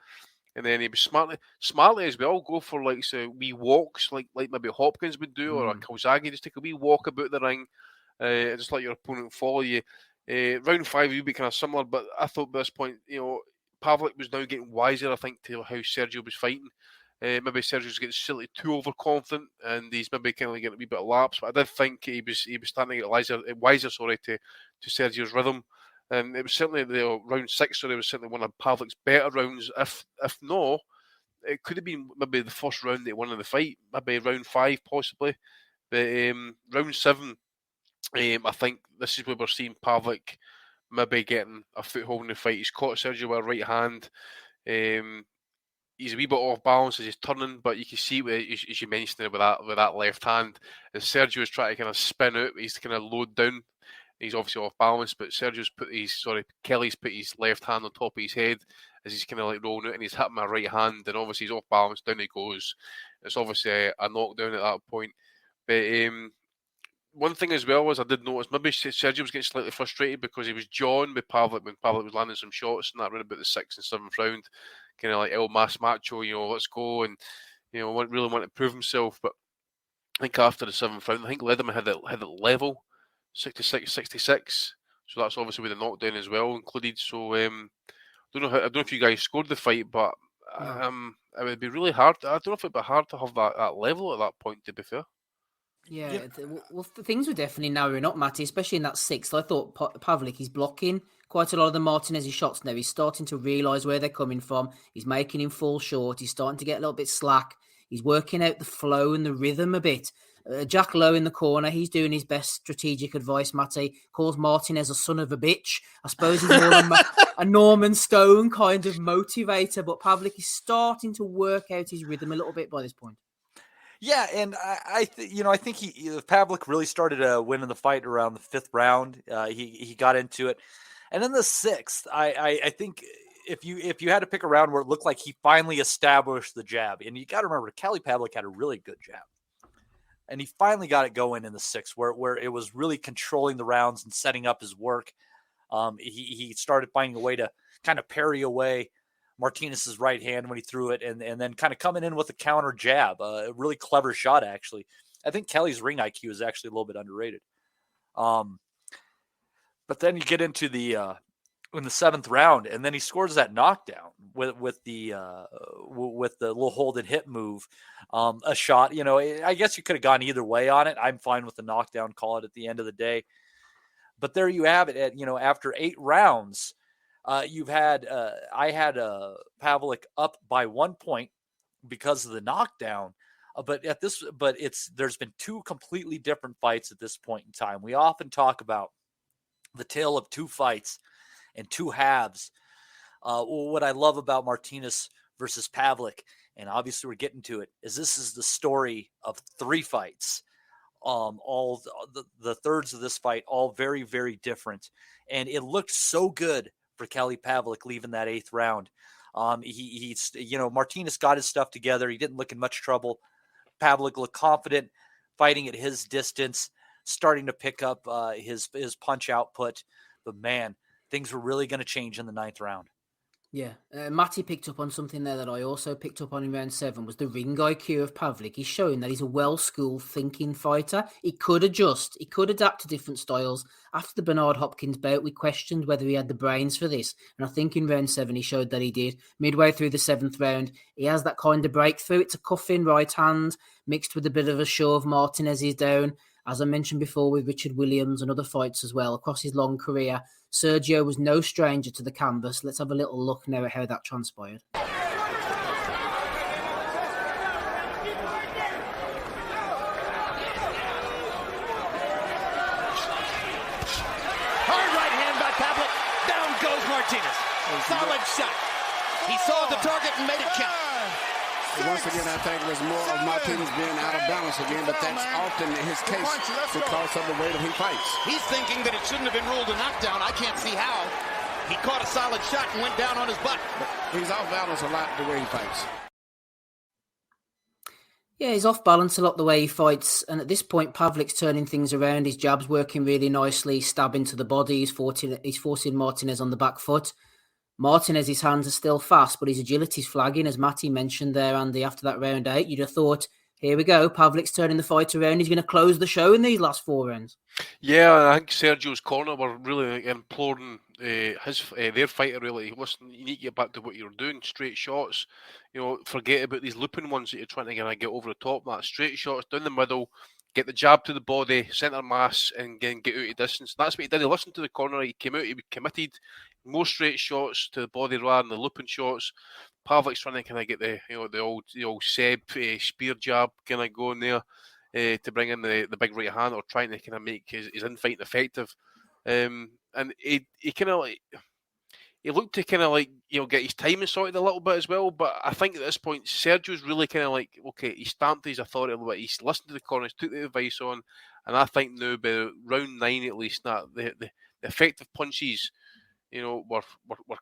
F: and then he would smartly as well go for like wee walks, like maybe Hopkins would do, or a Calzaghe, just take a wee walk about the ring, and just let your opponent follow you. Round 5 would be kind of similar, but I thought at this point, you know, Pavlik was now getting wiser, I think, to how Sergio was fighting. Maybe Sergio's getting slightly too overconfident, and he's maybe kind of getting a wee bit of lapse. But I did think he was starting to get wiser to Sergio's rhythm. And it was certainly round 6. So it was certainly one of Pavlik's better rounds. If no, it could have been maybe the first round they won in the fight, maybe round 5 possibly. But round 7, I think this is where we're seeing Pavlik maybe getting a foothold in the fight. He's caught Sergio with a right hand. He's a wee bit off balance as he's turning, but you can see, as you mentioned, with that left hand, as Sergio's trying to kind of spin out, he's kind of load down. He's obviously off balance, but Kelly's put his left hand on top of his head as he's kind of like rolling out, and he's hitting my right hand, and obviously he's off balance, down he goes. It's obviously a knockdown at that point. But one thing as well was I did notice maybe Sergio was getting slightly frustrated because he was jawing with Pavlik when Pavlik was landing some shots and that around about the 6th and 7th round, kind of like El Mas Macho, you know, let's go, and you know, really want to prove himself. But I think after the 7th round, I think Lederman had it level 66. So that's obviously with the knockdown as well included. So I don't know if you guys scored the fight, but it would be really hard. I don't know if it'd be hard to have that level at that point, to be fair.
E: Yeah, well, things were definitely narrowing up, Matty, especially in that 6th. I thought Pavlik is blocking quite a lot of the Martinez shots now. He's starting to realise where they're coming from. He's making him fall short. He's starting to get a little bit slack. He's working out the flow and the rhythm a bit. Jack Lowe in the corner, he's doing his best strategic advice, Matty. Calls Martinez a son of a bitch. I suppose he's more a Norman Stone kind of motivator, but Pavlik is starting to work out his rhythm a little bit by this point.
G: Yeah, and I think Pavlik really started winning the fight around the 5th round. He got into it, and in the 6th, I think if you had to pick a round where it looked like he finally established the jab, and you got to remember, Kelly Pavlik had a really good jab, and he finally got it going in the 6th, where it was really controlling the rounds and setting up his work. He started finding a way to kind of parry away Martinez's right hand when he threw it, and then kind of coming in with a counter jab. A really clever shot, actually. I think Kelly's ring IQ is actually a little bit underrated. But then you get into in the 7th round, and then he scores that knockdown with the little hold and hit move, a shot. I guess you could have gone either way on it. I'm fine with the knockdown, call it at the end of the day. But there you have it. After 8 rounds, I had Pavlik up by 1 point because of the knockdown. There's been 2 completely different fights at this point in time. We often talk about the tale of 2 fights and 2 halves. What I love about Martinez versus Pavlik, and obviously we're getting to it, is this is the story of 3 fights. All the thirds of this fight, all very, very different. And it looked so good for Kelly Pavlik leaving that 8th round. Martinez got his stuff together. He didn't look in much trouble. Pavlik looked confident, fighting at his distance, starting to pick up his punch output. But man, things were really going to change in the 9th round.
E: Yeah, Matty picked up on something there that I also picked up on in round 7 was the ring IQ of Pavlik. He's showing that he's a well-schooled thinking fighter. He could adjust. He could adapt to different styles. After the Bernard Hopkins bout, we questioned whether he had the brains for this. And I think in round 7, he showed that he did. Midway through the 7th round, he has that kind of breakthrough. It's a cuff-in right hand mixed with a bit of a shove. Martinez is down. As I mentioned before with Richard Williams and other fights as well across his long career, Sergio was no stranger to the canvas. Let's have a little look now at how that transpired.
B: Hard right hand by Pavlik. Down goes Martinez. Solid shot. He saw the target and made it count.
H: Once again, I think it was more of Martinez being out of balance again, but that's often his case because of the way that he fights.
C: He's thinking that it shouldn't have been ruled a knockdown. I can't see how. He caught a solid shot and went down on his butt.
H: But he's off balance a lot the way he fights.
E: Yeah, he's off balance a lot the way he fights. And at this point, Pavlik's turning things around. His jab's working really nicely, stabbing to the body. He's forcing Martinez on the back foot. Martinez's hands are still fast, but his agility's flagging, as Matty mentioned there, Andy, after that round 8. You'd have thought, here we go, Pavlik's turning the fight around. He's going to close the show in these last 4 rounds.
F: Yeah, I think Sergio's corner were really imploring their fighter, really. Listen, you need to get back to what you're doing, straight shots. Forget about these looping ones that you're trying to get over the top. That straight shots down the middle, get the jab to the body, centre mass, and get out of distance. That's what he did. He listened to the corner. He came out. He committed more straight shots to the body rather than the looping shots. Pavlik's trying to kind of get the old Seb spear jab kind of going there to bring in the big right hand, or trying to kind of make his infighting effective. And he kind of he looked to kind of get his timing sorted a little bit as well. But I think at this point, Sergio's really kind of okay, he stamped his authority a little bit. He's listened to the corners, took the advice on, and I think now by round 9 at least, that the effective punches, were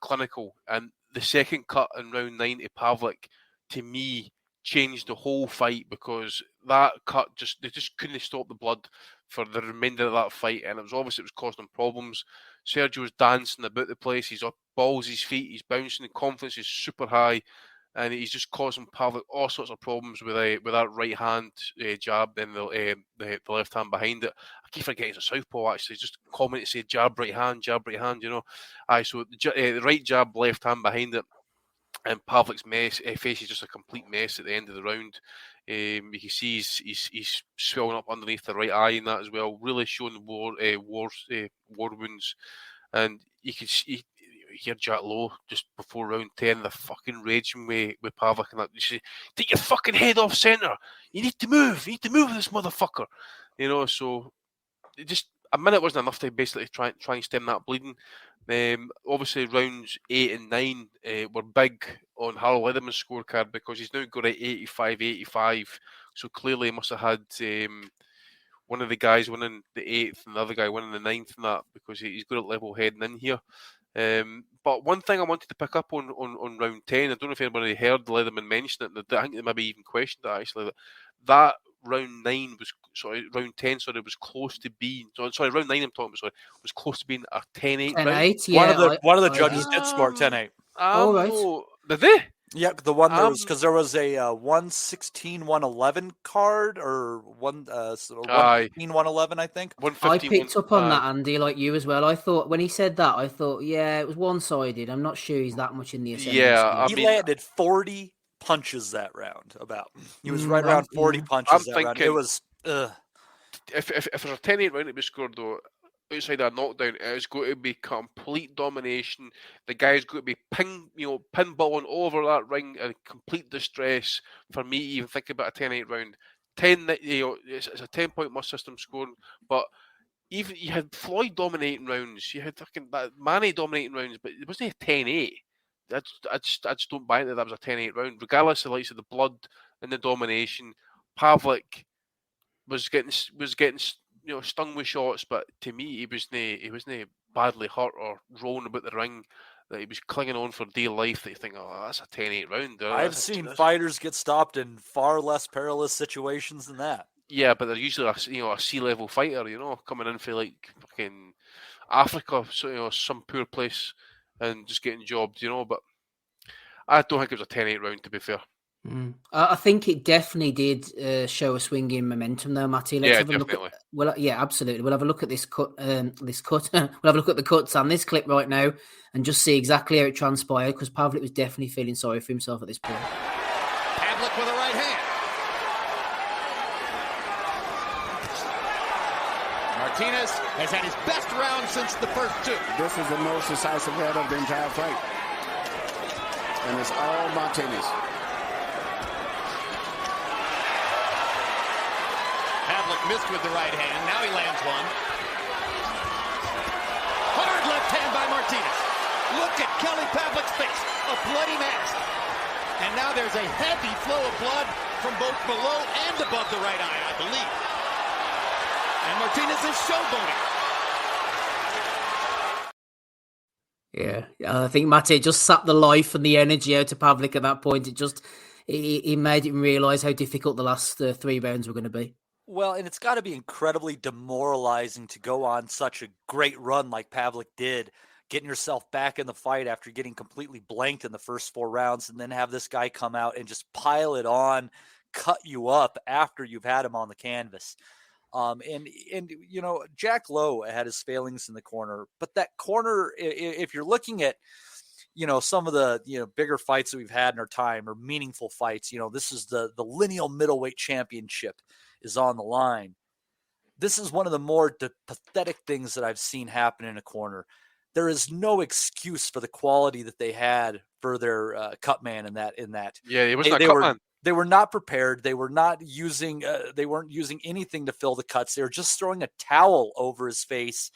F: clinical. And the second cut in round 9 to Pavlik, to me, changed the whole fight, because that cut they just couldn't stop the blood for the remainder of that fight, and it was causing them problems. Sergio's dancing about the place. He's up, balls his feet, he's bouncing, the confidence is super high, and he's just causing Pavlik all sorts of problems with that right hand jab and the left hand behind it. I keep forgetting it's a southpaw, actually. Just comment to say jab right hand, so the right jab, left hand behind it, and Pavlik's face is just a complete mess at the end of the round. You can see he's swelling up underneath the right eye in that as well, really showing war wounds. And you can hear Jack Lowe just before round 10, the fucking raging with Pavlik, and that, you say, take your fucking head off centre. You need to move with this motherfucker. So it just, a minute wasn't enough to basically try and stem that bleeding. Obviously, rounds 8 and 9 were big on Harold Lederman's scorecard, because he's now got at 85-85. So clearly, he must have had one of the guys winning the 8th and the other guy winning the 9th, and that, because he's got a level heading in here. But one thing I wanted to pick up on round 10, I don't know if anybody heard Leatherman mention it, I think they maybe even questioned it, actually, that round 10 was close to being, round 9 I'm talking about, was close to being a 10-8 round.
E: 10-8, yeah.
G: One of the judges did score 10-8.
E: All right.
F: Did they?
G: Yeah, the one there was because there was a 116, 111 card or 115, 111, I think.
E: I picked up on that, Andy, like you as well. I thought when he said that, I thought, yeah, it was one-sided. I'm not sure he's that much in the ascendancy.
F: Yeah,
G: he landed 40 punches that round. He was right around 40 punches that round. It was.
F: If there's a 10-8 round to be scored though, outside a knockdown, it's going to be complete domination. The guy's going to be pinballing over that ring in complete distress for me to even think about a 10-8 round. 10, it's a 10-point must system scoring, but even you had Floyd dominating rounds, you had fucking Manny dominating rounds, but it wasn't a 10-8. I just don't buy that was a 10-8 round, regardless of the blood and the domination. Pavlik was getting stung with shots, but to me he wasn't badly hurt or rolling about the ring. That he was clinging on for dear life. That you think, oh, that's a 10-8 round.
G: I've seen fighters get stopped in far less perilous situations than that.
F: Yeah, but they're usually a sea-level fighter, coming in for fucking Africa, some poor place, and just getting jobbed, But I don't think it was a 10-8 round, to be fair.
E: I think it definitely did show a swing in momentum, though, Matty. Let's have a
F: definitely.
E: Look yeah, absolutely. We'll have a look at this cut. We'll have a look at the cuts on this clip right now, and just see exactly how it transpired. Because Pavlik was definitely feeling sorry for himself at this point.
B: Pavlik with a right hand. Martinez has had his best round since the first two.
H: This is the most decisive round of the entire fight. And it's all Martinez.
B: Pavlik missed with the right hand. Now he lands one. Hard left hand by Martinez. Look at Kelly Pavlik's face. A bloody mask. And now there's a heavy flow of blood from both below and above the right eye, I believe. And Martinez is showboating.
E: Yeah, I think Matty just sapped the life and the energy out of Pavlik at that point. He made him realise how difficult the last 3 rounds were going to be.
G: Well, and it's got to be incredibly demoralizing to go on such a great run like Pavlik did, getting yourself back in the fight after getting completely blanked in the first 4 rounds, and then have this guy come out and just pile it on, cut you up after you've had him on the canvas. And Jack Lowe had his failings in the corner, but that corner, if you're looking at, some of the, bigger fights that we've had in our time or meaningful fights, this is the lineal middleweight championship is on the line. This is one of the more pathetic things that I've seen happen in a corner. There is no excuse for the quality that they had for their cut man in that.
F: Yeah, it wasn't a cut man.
G: They were not prepared. They were not using. They weren't using anything to fill the cuts. They were just throwing a towel over his face.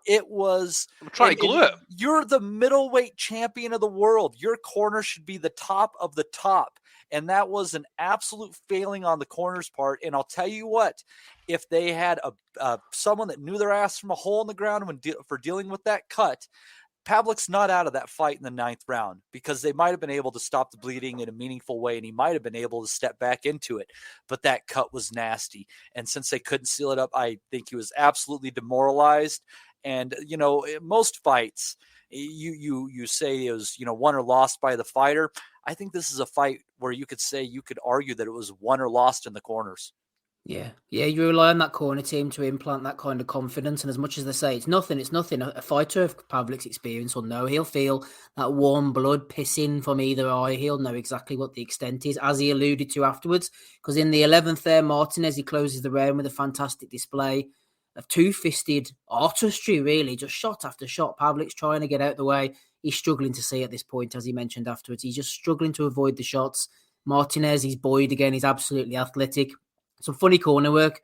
G: It was.
F: I'm trying to glue it.
G: You're the middleweight champion of the world. Your corner should be the top of the top, and that was an absolute failing on the corner's part. And I'll tell you what, if they had someone that knew their ass from a hole in the ground for dealing with that cut, Pavlik's not out of that fight in the 9th round, because they might have been able to stop the bleeding in a meaningful way, and he might have been able to step back into it. But that cut was nasty. And since they couldn't seal it up, I think he was absolutely demoralized. And, most fights, you say it was, won or lost by the fighter. I think this is a fight where you could argue that it was won or lost in the corners.
E: Yeah, you rely on that corner team to implant that kind of confidence. And as much as they say it's nothing. A fighter of Pavlik's experience will know. He'll feel that warm blood pissing from either eye. He'll know exactly what the extent is, as he alluded to afterwards. Because in the 11th there, Martinez, he closes the round with a fantastic display of two-fisted artistry, really, just shot after shot. Pavlik's trying to get out the way. He's struggling to see at this point, as he mentioned afterwards. He's just struggling to avoid the shots. Martinez, he's buoyed again. He's absolutely athletic. Some funny corner work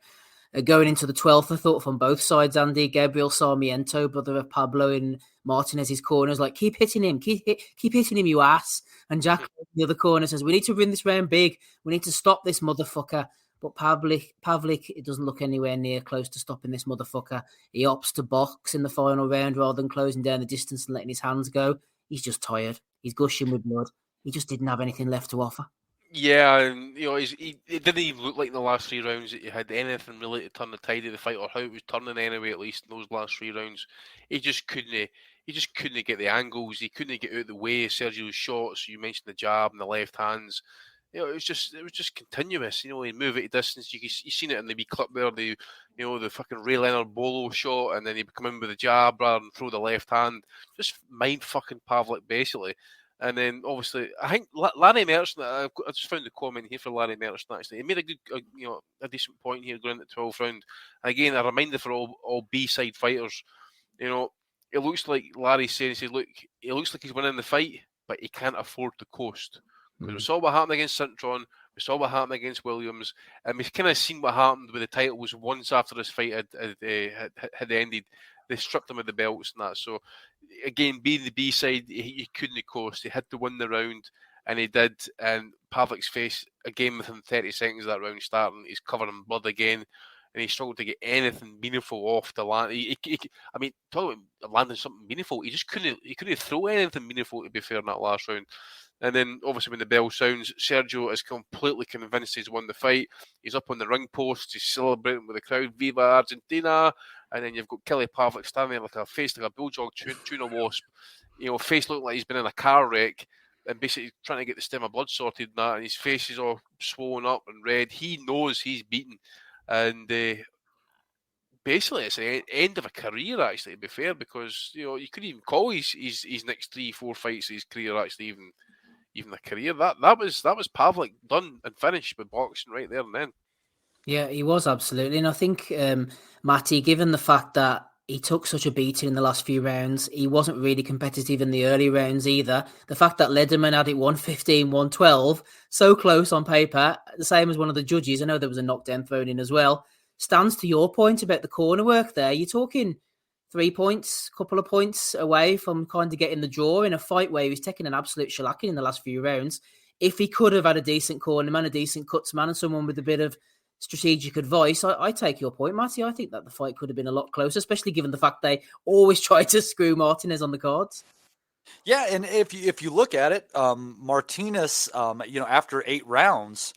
E: going into the 12th, I thought, from both sides. Andy, Gabriel Sarmiento, brother of Pablo, in Martinez's corners, like, keep hitting him, keep hitting him, you ass. And Jack in the other corner says, we need to win this round big. We need to stop this motherfucker. But Pavlik, it doesn't look anywhere near close to stopping this motherfucker. He opts to box in the final round rather than closing down the distance and letting his hands go. He's just tired. He's gushing with blood. He just didn't have anything left to offer.
F: Yeah, and it didn't even look like in the last 3 rounds that you had anything really to turn the tide of the fight, or how it was turning anyway. At least in those last 3 rounds, he just couldn't. He just couldn't get the angles. He couldn't get out of the way of Sergio's shots. You mentioned the jab and the left hands. It was just continuous. He move at a distance. You seen it in the wee clip there. The fucking Ray Leonard Bolo shot, and then he come in with the jab rather than throw the left hand. Just mind fucking Pavlik basically. And then obviously, I think Larry Merchant. I just found the comment here for Larry Merchant. Actually, he made a decent point here going into the 12th round. And again, a reminder for all B-side fighters. It looks like Larry's saying, he says, look, it looks like he's winning the fight, but he can't afford to coast. Because we saw what happened against Cintron, we saw what happened against Williams, and we've kind of seen what happened with the titles once after this fight had ended. They stripped him of the belts and that. So, again, being the B-side, he couldn't coast. He had to win the round, and he did. And Pavlik's face, again, within 30 seconds of that round starting, he's covered in blood again, and he struggled to get anything meaningful off the land. I mean, talking about landing something meaningful, he couldn't throw anything meaningful, to be fair, in that last round. And then, obviously, when the bell sounds, Sergio is completely convinced he's won the fight. He's up on the ring post. He's celebrating with the crowd. Viva Argentina! And then you've got Kelly Pavlik standing there like a bulldog tuna wasp. Face looking like he's been in a car wreck and basically trying to get the stem of blood sorted and that. And his face is all swollen up and red. He knows he's beaten. And basically, it's the end of a career, actually, to be fair, because, you couldn't even call his next 3-4 fights of his career actually even a career. That was Pavlik done and finished with boxing right there and then.
E: Yeah, he was absolutely. And I think, Matty, given the fact that he took such a beating in the last few rounds, he wasn't really competitive in the early rounds either. The fact that Lederman had it 115, 112, so close on paper, the same as one of the judges, I know there was a knockdown thrown in as well, stands to your point about the corner work there. You're talking 3 points, couple of points away from kind of getting the draw in a fight where he was taking an absolute shellacking in the last few rounds. If he could have had a decent cornerman, a decent cutsman, and someone with a bit of strategic advice, I take your point, Matty. I think that the fight could have been a lot closer, especially given the fact they always try to screw Martinez on the cards.
G: Yeah, and if you look at it, Martinez, after 8 rounds,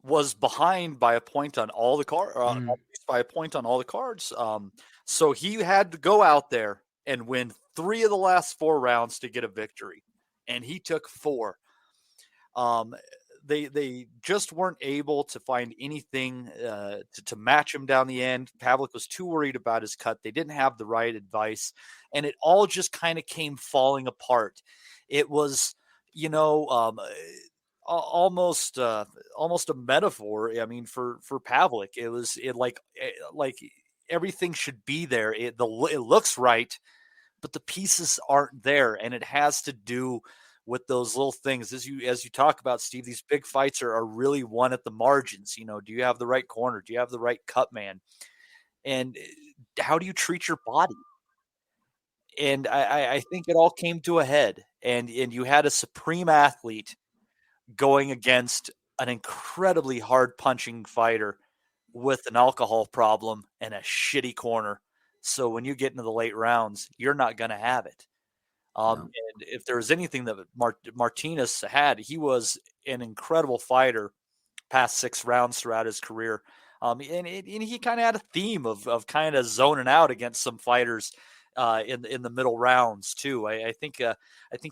G: was behind by a point on all the by a point on all the cards. So he had to go out there and win 3 of the last 4 rounds to get a victory, and he took 4. They just weren't able to find anything to match him down the end. Pavlik was too worried about his cut. They didn't have the right advice, and it all just kind of came falling apart. It was, almost a metaphor. I mean, for Pavlik, it like everything should be there. It looks right, but the pieces aren't there, and it has to do with those little things. As you talk about, Steve, these big fights are really won at the margins. Do you have the right corner? Do you have the right cut man? And how do you treat your body? And I think it all came to a head. And you had a supreme athlete going against an incredibly hard punching fighter with an alcohol problem and a shitty corner. So when you get into the late rounds, you're not going to have it. And if there was anything that Martinez had, he was an incredible fighter past 6 rounds throughout his career. And he kind of had a theme of kind of zoning out against some fighters in the middle rounds too. I think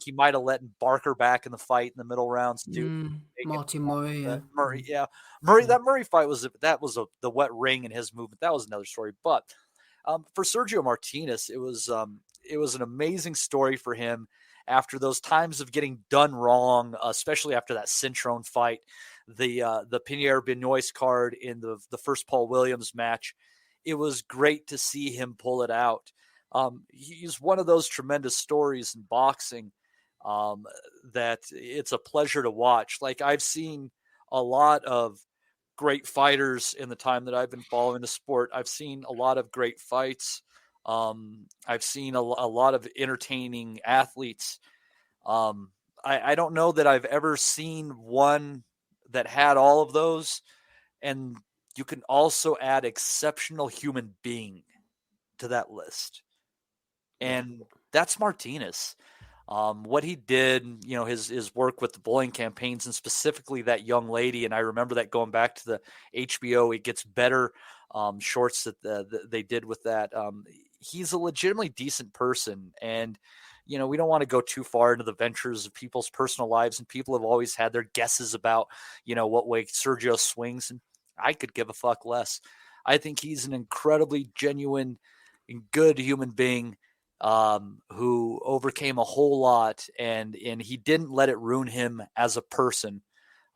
G: he might have let Barker back in the fight in the middle rounds too.
E: Martin Murray, yeah.
G: Murray, yeah. That Murray fight was the wet ring in his movement. That was another story. But for Sergio Martinez, it was an amazing story for him after those times of getting done wrong, especially after that Cintron fight, the Pinheiro Benoist card in the first Paul Williams match. It was great to see him pull it out. He's one of those tremendous stories in boxing that it's a pleasure to watch. Like, I've seen a lot of great fighters in the time that I've been following the sport. I've seen a lot of great fights. I've seen a lot of entertaining athletes. I don't know that I've ever seen one that had all of those. And you can also add exceptional human being to that list. And that's Martinez. What he did, his work with the bullying campaigns and specifically that young lady. And I remember that going back to the HBO, It Gets Better shorts that they did with that. He's a legitimately decent person. And, we don't want to go too far into the ventures of people's personal lives, and people have always had their guesses about, what way Sergio swings. And I could give a fuck less. I think he's an incredibly genuine and good human being who overcame a whole lot, and he didn't let it ruin him as a person.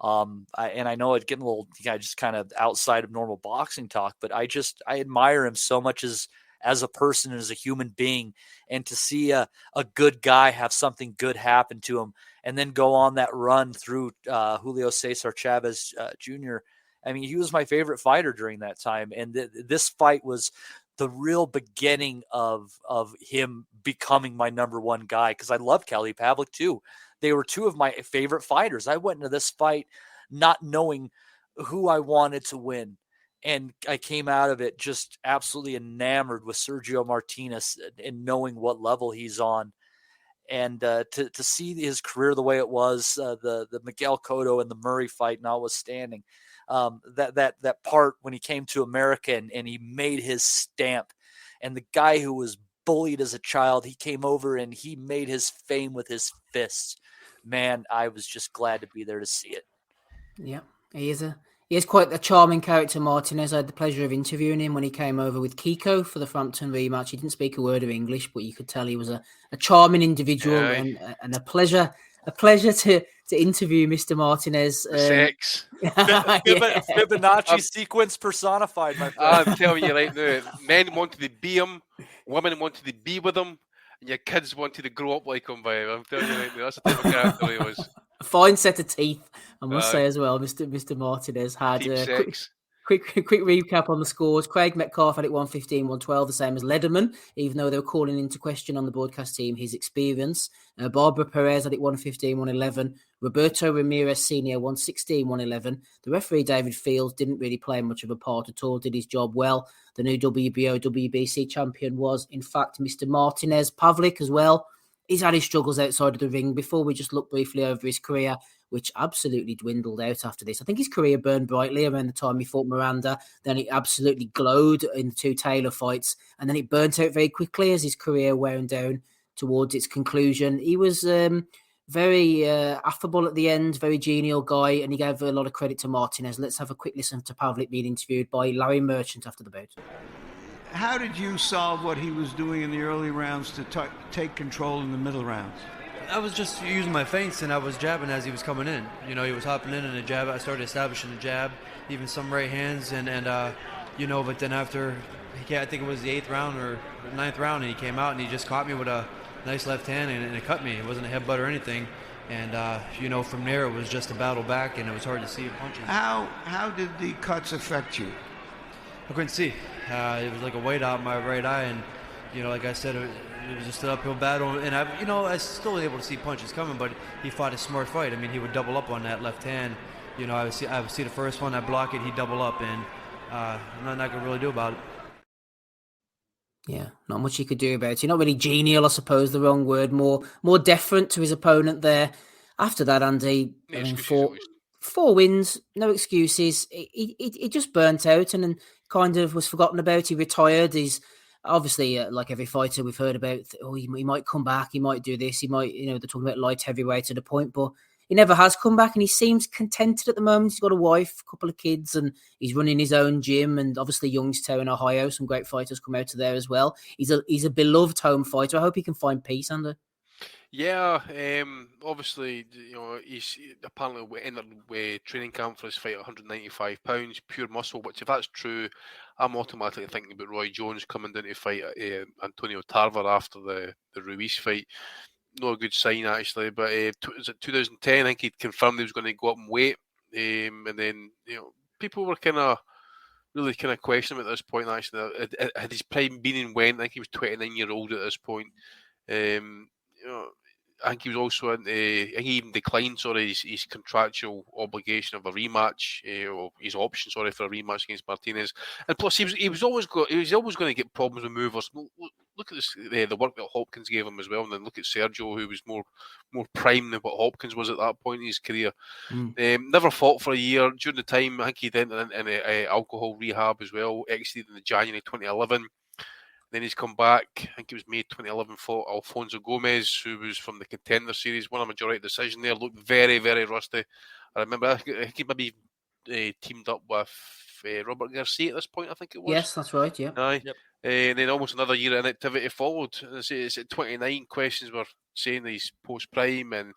G: I know it's getting a little just kind of outside of normal boxing talk, but I admire him so much as a person and as a human being, and to see a good guy have something good happen to him and then go on that run through Julio Cesar Chavez Jr. I mean, he was my favorite fighter during that time. And this fight was the real beginning of him becoming my number one guy, because I love Kelly Pavlik too. They were two of my favorite fighters. I went into this fight not knowing who I wanted to win. And I came out of it just absolutely enamored with Sergio Martinez and knowing what level he's on. And to see his career the way it was, the Miguel Cotto and the Murray fight notwithstanding, that part when he came to America and he made his stamp, and the guy who was bullied as a child, he came over and he made his fame with his fists. Man, I was just glad to be there to see it.
E: Yeah, he is quite a charming character, Martinez. I had the pleasure of interviewing him when he came over with Kiko for the Frampton rematch. He didn't speak a word of English, but you could tell he was a charming individual and a pleasure to interview Mr. Martinez.
F: Sex.
G: Fibonacci sequence personified, my friend.
F: I'm telling you right now, men wanted to be him, women wanted to be with him, and your kids wanted to grow up like him. I'm telling you right now, that's the type of character he was.
E: A fine set of teeth, I must say as well. Mr. Martinez had quick recap on the scores. Craig Metcalf had it 115, 112, the same as Lederman, even though they were calling into question on the broadcast team his experience. Barbara Perez had it 115, 111. Roberto Ramirez Sr. 116, 111. The referee, David Fields, didn't really play much of a part at all, did his job well. The new WBO, WBC champion was, in fact, Mr. Martinez. Pavlik as well. He's had his struggles outside of the ring. Before we just look briefly over his career, which absolutely dwindled out after this. I think his career burned brightly around the time he fought Miranda. Then it absolutely glowed in the two Taylor fights. And then it burnt out very quickly as his career wound down towards its conclusion. He was very affable at the end, very genial guy, and he gave a lot of credit to Martinez. Let's have a quick listen to Pavlik being interviewed by Larry Merchant after the bout.
D: How did you solve what he was doing in the early rounds to take control in the middle rounds?
I: I was just using my feints, and I was jabbing as he was coming in. He was hopping in and a jab. I started establishing a jab, even some right hands, and but then after, I think it was the 8th round or 9th round, and he came out and he just caught me with a nice left hand, and it cut me. It wasn't a headbutt or anything. And, from there, it was just a battle back, and it was hard to see punches.
D: How did the cuts affect you?
I: I couldn't see. It was like a white out in my right eye, and, like I said, it was just an uphill battle. And, I was still able to see punches coming, but he fought a smart fight. I mean, he would double up on that left hand. I would see the first one, I block it, he'd double up, and nothing I could really do about it.
E: Yeah, not much he could do about it. Not really genial, I suppose, the wrong word. More deferent to his opponent there. After that, Andy, four wins, no excuses. He just burnt out and then kind of was forgotten about. He retired. He's obviously, like every fighter we've heard about, he might come back, he might do this, he might, they're talking about light heavyweight to the point, but he never has come back, and he seems contented at the moment. He's got a wife, a couple of kids, and he's running his own gym, and obviously Youngstown, Ohio, some great fighters come out of there as well. He's a beloved home fighter. I hope he can find peace, Andy.
F: Yeah, obviously, he's apparently entered training camp for his fight at 195 pounds, pure muscle, which if that's true, I'm automatically thinking about Roy Jones coming down to fight Antonio Tarver after the Ruiz fight. Not a good sign, actually, but was it 2010? I think he'd confirmed he was going to go up in weight, and then people were really questioning him at this point. Actually, had his prime been and went, I think he was 29-year-old at this point. I think he was also I think he even declined his contractual obligation of a rematch, or his option, for a rematch against Martinez. And plus, he was always going to get problems with movers. Look at this, the work that Hopkins gave him as well, and then look at Sergio, who was more prime than what Hopkins was at that point in his career. Never fought for a year. During the time, I think he'd entered in alcohol rehab as well. Exited in January 2011. Then he's come back. I think it was May 2011, fought Alfonso Gomez, who was from the Contender Series, won a majority decision there. Looked very, very rusty. I remember, I think he maybe teamed up with Robert Garcia at this point, I think it was.
E: Yes, that's right, yeah.
F: Aye. Yep. And then almost another year of inactivity followed. It's at 29. Questions were saying that he's post-prime, and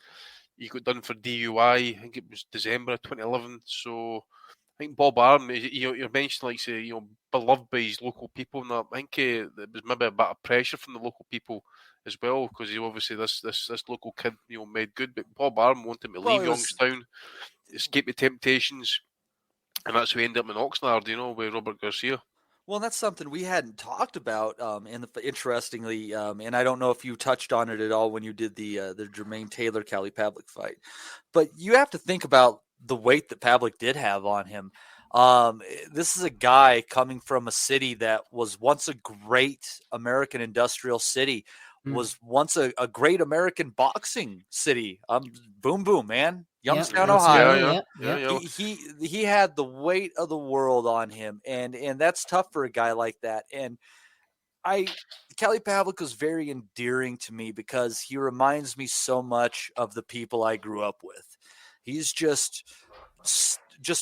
F: he got done for DUI. I think it was December of 2011. So I think Bob Arum, you're mentioning, beloved by his local people, and I think there was maybe a bit of pressure from the local people as well, because he obviously this local kid made good, but Bob Arum wanted him to leave Youngstown, escape the temptations, and that's who ended up in Oxnard, with Robert Garcia.
G: Well, that's something we hadn't talked about, interestingly, and I don't know if you touched on it at all when you did the Jermaine Taylor-Kelly Pavlik fight, but you have to think about the weight that Pavlik did have on him. This is a guy coming from a city that was once a great American industrial city, was once a great American boxing city. Boom, boom, man. Youngstown, Ohio.
F: Yeah.
G: He had the weight of the world on him, and that's tough for a guy like that. And Kelly Pavlik was very endearing to me because he reminds me so much of the people I grew up with. He's just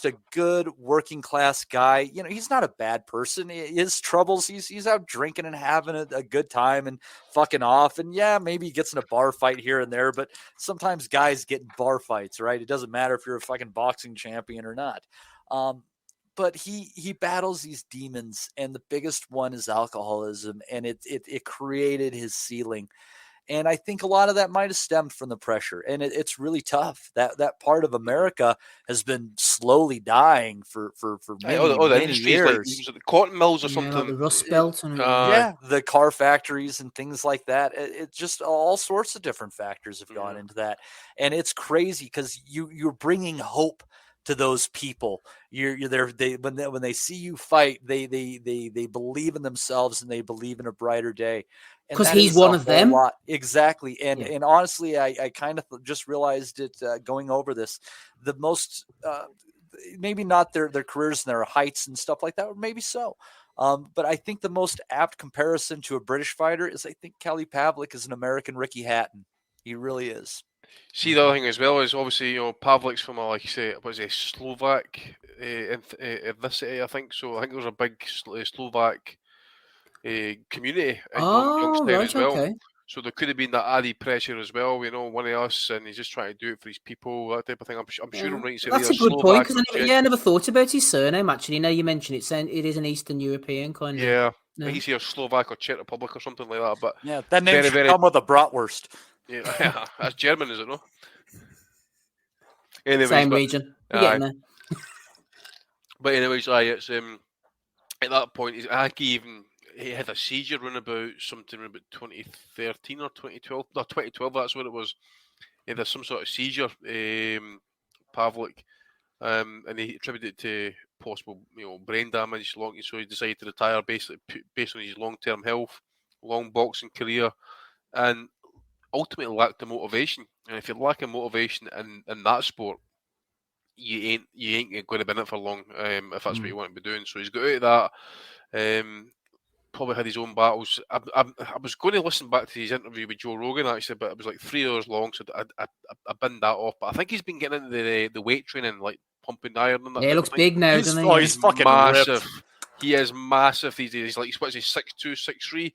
G: a good working class guy. He's not a bad person. His troubles, he's out drinking and having a good time and fucking off. And yeah, maybe he gets in a bar fight here and there, but sometimes guys get in bar fights, right? It doesn't matter if you're a fucking boxing champion or not. But he battles these demons, and the biggest one is alcoholism, and it created his ceiling. And I think a lot of that might have stemmed from the pressure. And it's really tough. That part of America has been slowly dying for many years.
F: Like the cotton mills or something.
E: Like the Rust Belt.
G: The car factories and things like that. It's just all sorts of different factors have gone into that. And it's crazy because you're bringing hope to those people. You're there. When they see you fight, they believe in themselves and they believe in a brighter day.
E: Because he's one of them.
G: Exactly. And honestly, I kind of just realized it going over this. The most, maybe not their careers and their heights and stuff like that, or maybe so. But I think the most apt comparison to a British fighter is I think Kelly Pavlik is an American Ricky Hatton. He really is.
F: See, the other thing as well is obviously, Pavlik's from like you say, was a Slovak ethnicity, I think. So I think there's a big Slovak community in Youngstown as well. Okay. So there could have been that added pressure as well, one of us, and he's just trying to do it for his people, that type of thing. I'm sure I'm right to say
E: that's a good point, because I never thought about his surname, actually. Now you mention it, it is an Eastern European kind of.
F: Yeah. I think he's here Slovak or Czech Republic or something like that. But
G: yeah, that name should come with a bratwurst.
F: Yeah, that's German, is it, no? Anyways,
E: same region. We're getting there.
F: But anyways, it's at that point, I think he had a seizure around about 2013 or 2012. No, 2012, that's what it was. He had some sort of seizure, Pavlik, and he attributed it to possible, brain damage. So he decided to retire based on his long-term health, long boxing career, and ultimately lacked the motivation. And if you're lacking motivation in that sport, you ain't going to be in it for long, if that's what you want to be doing. So he's got out of that. Probably had his own battles. I was going to listen back to his interview with Joe Rogan, actually, but it was like 3 hours long, so I binned that off. But I think he's been getting into the weight training, like pumping iron and that.
E: Yeah, he looks big now, doesn't he?
G: He's fucking
F: massive.
G: Ripped.
F: He is massive these days. He's like, what is he, 6'2", 6'3"?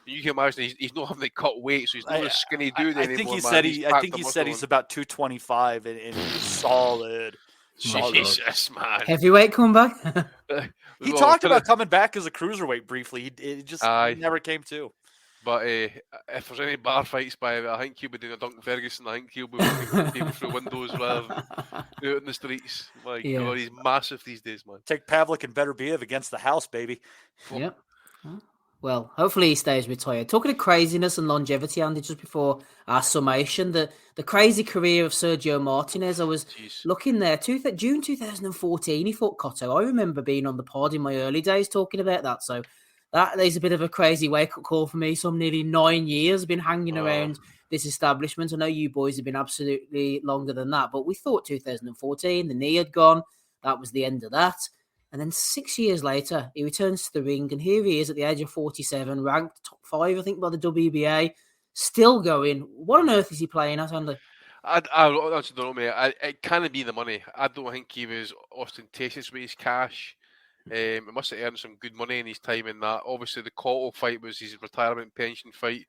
F: You can imagine he's not having to cut weight, so he's not a skinny dude anymore.
G: I think he said he's about 225 and he's solid.
F: Jesus, man.
E: Heavyweight comeback.
G: He talked about coming back as a cruiserweight briefly. It just never came to.
F: But if there's any bar fights I think he'll be doing a Duncan Ferguson. I think he'll be walking people through windows rather than out in the streets. God, he's massive these days, man.
G: Take Pavlik and Beterbiev against the house, baby.
E: Yep. Well, hopefully he stays retired. Talking of craziness and longevity, Andy, just before our summation, the crazy career of Sergio Martinez, I was looking there, June 2014, he fought Cotto. I remember being on the pod in my early days talking about that. So that is a bit of a crazy wake-up call for me. Some nearly 9 years I've been hanging around this establishment. I know you boys have been absolutely longer than that, but we thought 2014, the knee had gone. That was the end of that. And then 6 years later, he returns to the ring, and here he is at the age of 47, ranked top 5, I think, by the WBA, still going. What on earth is he playing at, Andy?
F: I honestly don't know, mate. It can't be the money. I don't think he was ostentatious with his cash. He must have earned some good money in his time in that. Obviously, the Cotto fight was his retirement pension fight.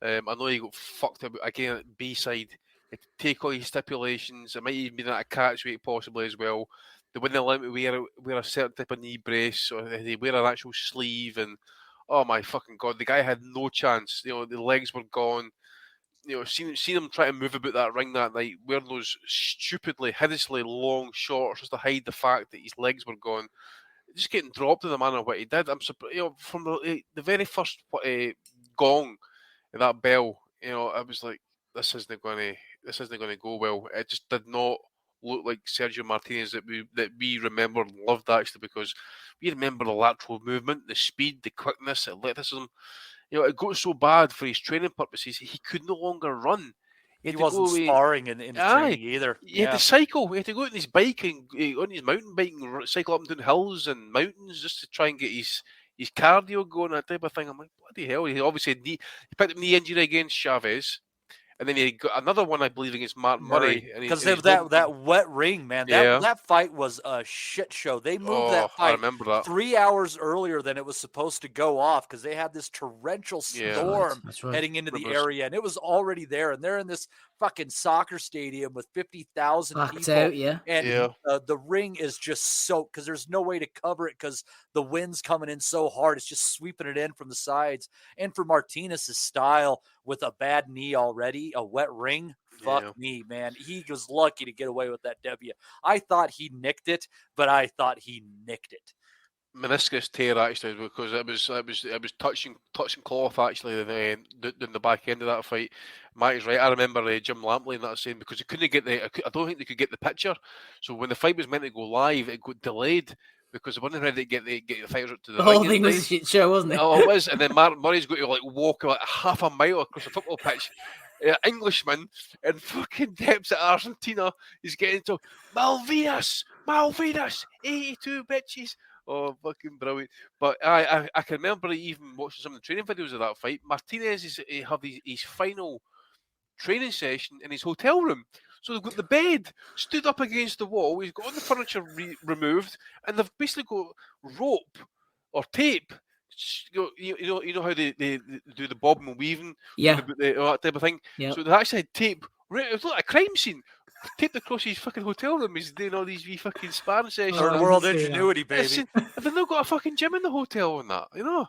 F: I know he got fucked up again at B-side. He had to take all his stipulations. It might even be at a catch weight possibly as well. They wouldn't allow him to wear a certain type of knee brace, or they wear an actual sleeve, and oh my fucking god, the guy had no chance. You know, the legs were gone. You know, seen him try to move about that ring that night, wearing those stupidly, hideously long shorts just to hide the fact that his legs were gone. Just getting dropped in the manner of what he did. I'm surprised. You know, from the very first gong, that bell. You know, I was like, this isn't going to go well. It just did not look like Sergio Martinez that we remember and loved, actually, because we remember the lateral movement, the speed, the quickness, athleticism. You know, it got so bad for his training purposes, he could no longer run.
G: He wasn't sparring in his training either.
F: He had to cycle. He had to go on his bike and on his mountain bike and cycle up and down hills and mountains just to try and get his cardio going, that type of thing. I'm like, bloody hell. He obviously he picked up knee injury against Chavez. And then he got another one, I believe, against Murray.
G: Because they have that wet ring, man. That fight was a shit show. They moved that fight
F: I remember that.
G: 3 hours earlier than it was supposed to go off because they had this torrential storm heading into the area, and it was already there. And they're in this fucking soccer stadium with 50,000 people. And the ring is just soaked because there's no way to cover it because the wind's coming in so hard. It's just sweeping it in from the sides. And for Martinez's style, with a bad knee already, a wet ring, fuck me, man. He was lucky to get away with that W. I thought he nicked it, but I thought he nicked it.
F: Meniscus tear, actually, because it was touching cloth, actually, in the back end of that fight. Matty's right. I remember Jim Lampley in that saying, because they couldn't get I don't think they could get the picture. So when the fight was meant to go live, it got delayed because they weren't ready to get the fighters up to the
E: whole thing was a shit show, wasn't it?
F: Oh, it was. And then Murray's got to walk half a mile across the football pitch. Englishman in fucking depths at Argentina. He's getting to Malvinas, 82 bitches. Oh, fucking brilliant. But I can remember even watching some of the training videos of that fight. Martinez have his final training session in his hotel room. So they've got the bed stood up against the wall. He's got all the furniture removed, and they've basically got rope or tape. You know how they do the bobbing and weaving, that type of thing. Yeah. So they actually had tape. It was like a crime scene. Taped across his fucking hotel room. He's doing all these wee fucking sparring sessions.
G: Third world ingenuity, baby.
F: They've not got a fucking gym in the hotel and that, you know.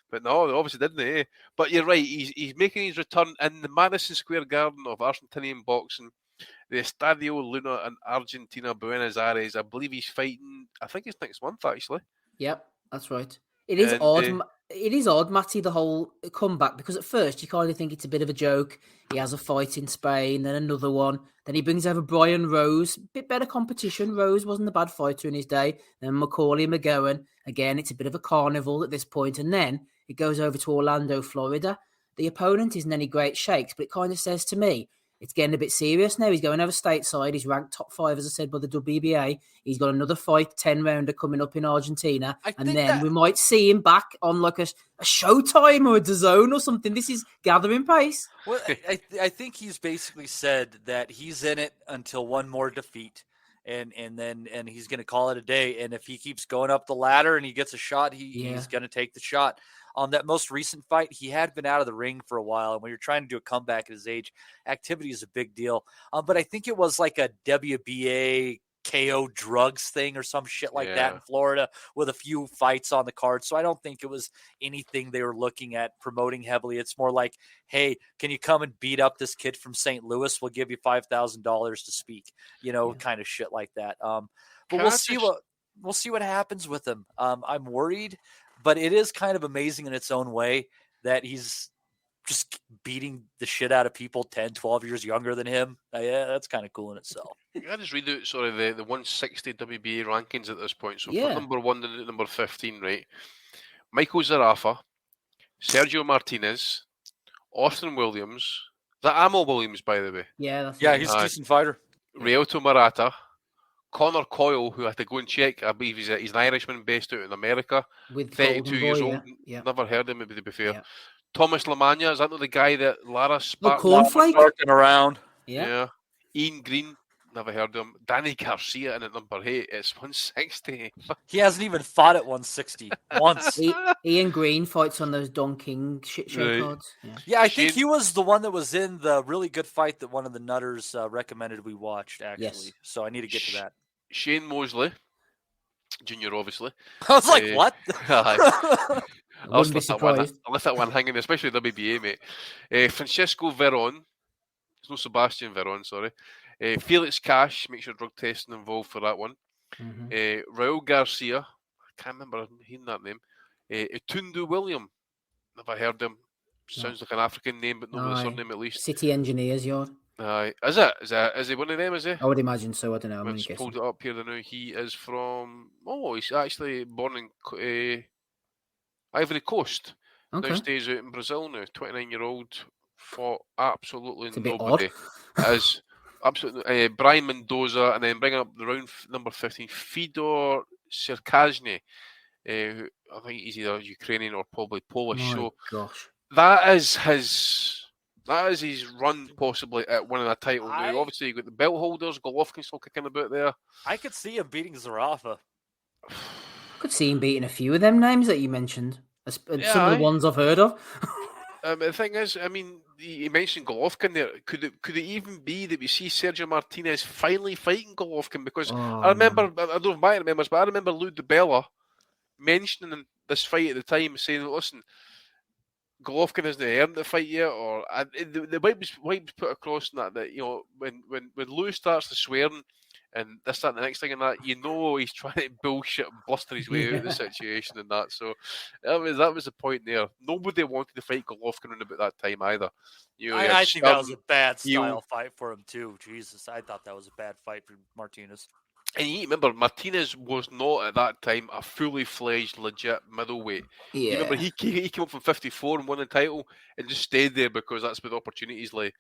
F: But no, they obviously didn't, eh? But you're right. He's making his return in the Madison Square Garden of Argentinian boxing, the Estadio Luna in Argentina, Buenos Aires. I believe he's fighting. I think it's next month, actually.
E: Yep, that's right. It is odd. It is odd, Matty, the whole comeback, because at first you kind of think it's a bit of a joke. He has a fight in Spain, then another one. Then he brings over Brian Rose. Bit better competition. Rose wasn't a bad fighter in his day. Then Macaulay McGowan. Again, it's a bit of a carnival at this point. And then it goes over to Orlando, Florida. The opponent isn't any great shakes, but it kind of says to me, it's getting a bit serious now. He's going over stateside. He's ranked top 5, as I said, by the WBA. He's got another fight, 10-rounder coming up in Argentina. And then we might see him back on like a Showtime or a DAZN or something. This is gathering pace.
G: Well, I think he's basically said that he's in it until one more defeat. And he's going to call it a day. And if he keeps going up the ladder and he gets a shot, he's going to take the shot. On that most recent fight, he had been out of the ring for a while. And when you're trying to do a comeback at his age, activity is a big deal. But I think it was like a WBA KO drugs thing or some shit like that in Florida with a few fights on the card. So I don't think it was anything they were looking at promoting heavily. It's more like, hey, can you come and beat up this kid from St. Louis? We'll give you $5,000 to speak, kind of shit like that. But we'll see what happens with him. I'm worried. but it is kind of amazing in its own way that he's just beating the shit out of people 10, 12 years younger than him. Yeah, that's kind of cool in itself.
F: I just read out the 160 WBA rankings at this point. So
E: Yeah.
F: for number 1 to number 15, right? Michael Zarafa, Sergio Martinez, Austin Williams. Is that Amo Williams, by the way?
E: Yeah,
G: he's a decent fighter.
F: Ryota Murata, Connor Coyle, who I had to go and check. I believe he's an Irishman based out in America.
E: With
F: 32 years old.
E: Yeah.
F: Never heard of him, to be fair.
E: Yeah.
F: Thomas Lamagna, is that not the guy that Lara spat
E: Cornflake?
G: Around?
E: Yeah.
F: Ian Green, never heard of him. Danny Garcia in at number 8. It's 160.
G: He hasn't even fought at 160 once.
E: Ian Green fights on those Don King shit show cards.
G: Yeah, I think he was the one that was in the really good fight that one of the Nutters recommended we watched, actually.
E: Yes.
G: So I need to get to that.
F: Shane Mosley, Junior, obviously.
G: I was like, what?
E: I wouldn't be surprised.
F: I left that one hanging, especially WBA, mate. Francisco Veron. There's no Sebastian Veron, sorry. Felix Cash, make sure drug testing involved for that one. Raul Garcia, I can't remember hearing that name. Etundu William, never heard him. Sounds like an African name, but not with a surname at least.
E: City Engineers, yard.
F: Is it? Is he one of them, is he?
E: I would imagine so, I don't know.
F: I've pulled it up here now. He is from... he's actually born in Ivory Coast.
E: Okay.
F: Now stays out in Brazil now. 29-year-old, fought absolutely
E: It's a bit
F: nobody. As absolutely Brian Mendoza, and then bringing up the round number 15, Fedor Serkazny. I think he's either Ukrainian or probably Polish.
E: My gosh.
F: That is his run possibly at winning a title. Now, obviously, you've got the belt holders, Golovkin still kicking about there.
G: I could see him beating Zarafa.
E: Could see him beating a few of them names that you mentioned. Some of the ones I've heard of.
F: The thing is, I mean, you mentioned Golovkin there. Could it even be that we see Sergio Martinez finally fighting Golovkin? Because I remember, I don't know if Mike remembers, but I remember Lou DiBella mentioning this fight at the time, saying, listen, Golovkin hasn't earned the fight yet, or the wipe was put across in that you know when Lou starts to swearing and this, that, and the next thing and that, you know he's trying to bullshit and bluster his way out of the situation and that. So that was the point there. Nobody wanted to fight Golovkin around about that time either. You know,
G: I think that was a bad style fight for him too. Jesus, I thought that was a bad fight for Martinez.
F: And you remember, Martinez was not at that time a fully fledged, legit middleweight. Yeah. You remember, he came up from 54 and won the title and just stayed there because that's where the opportunities lay.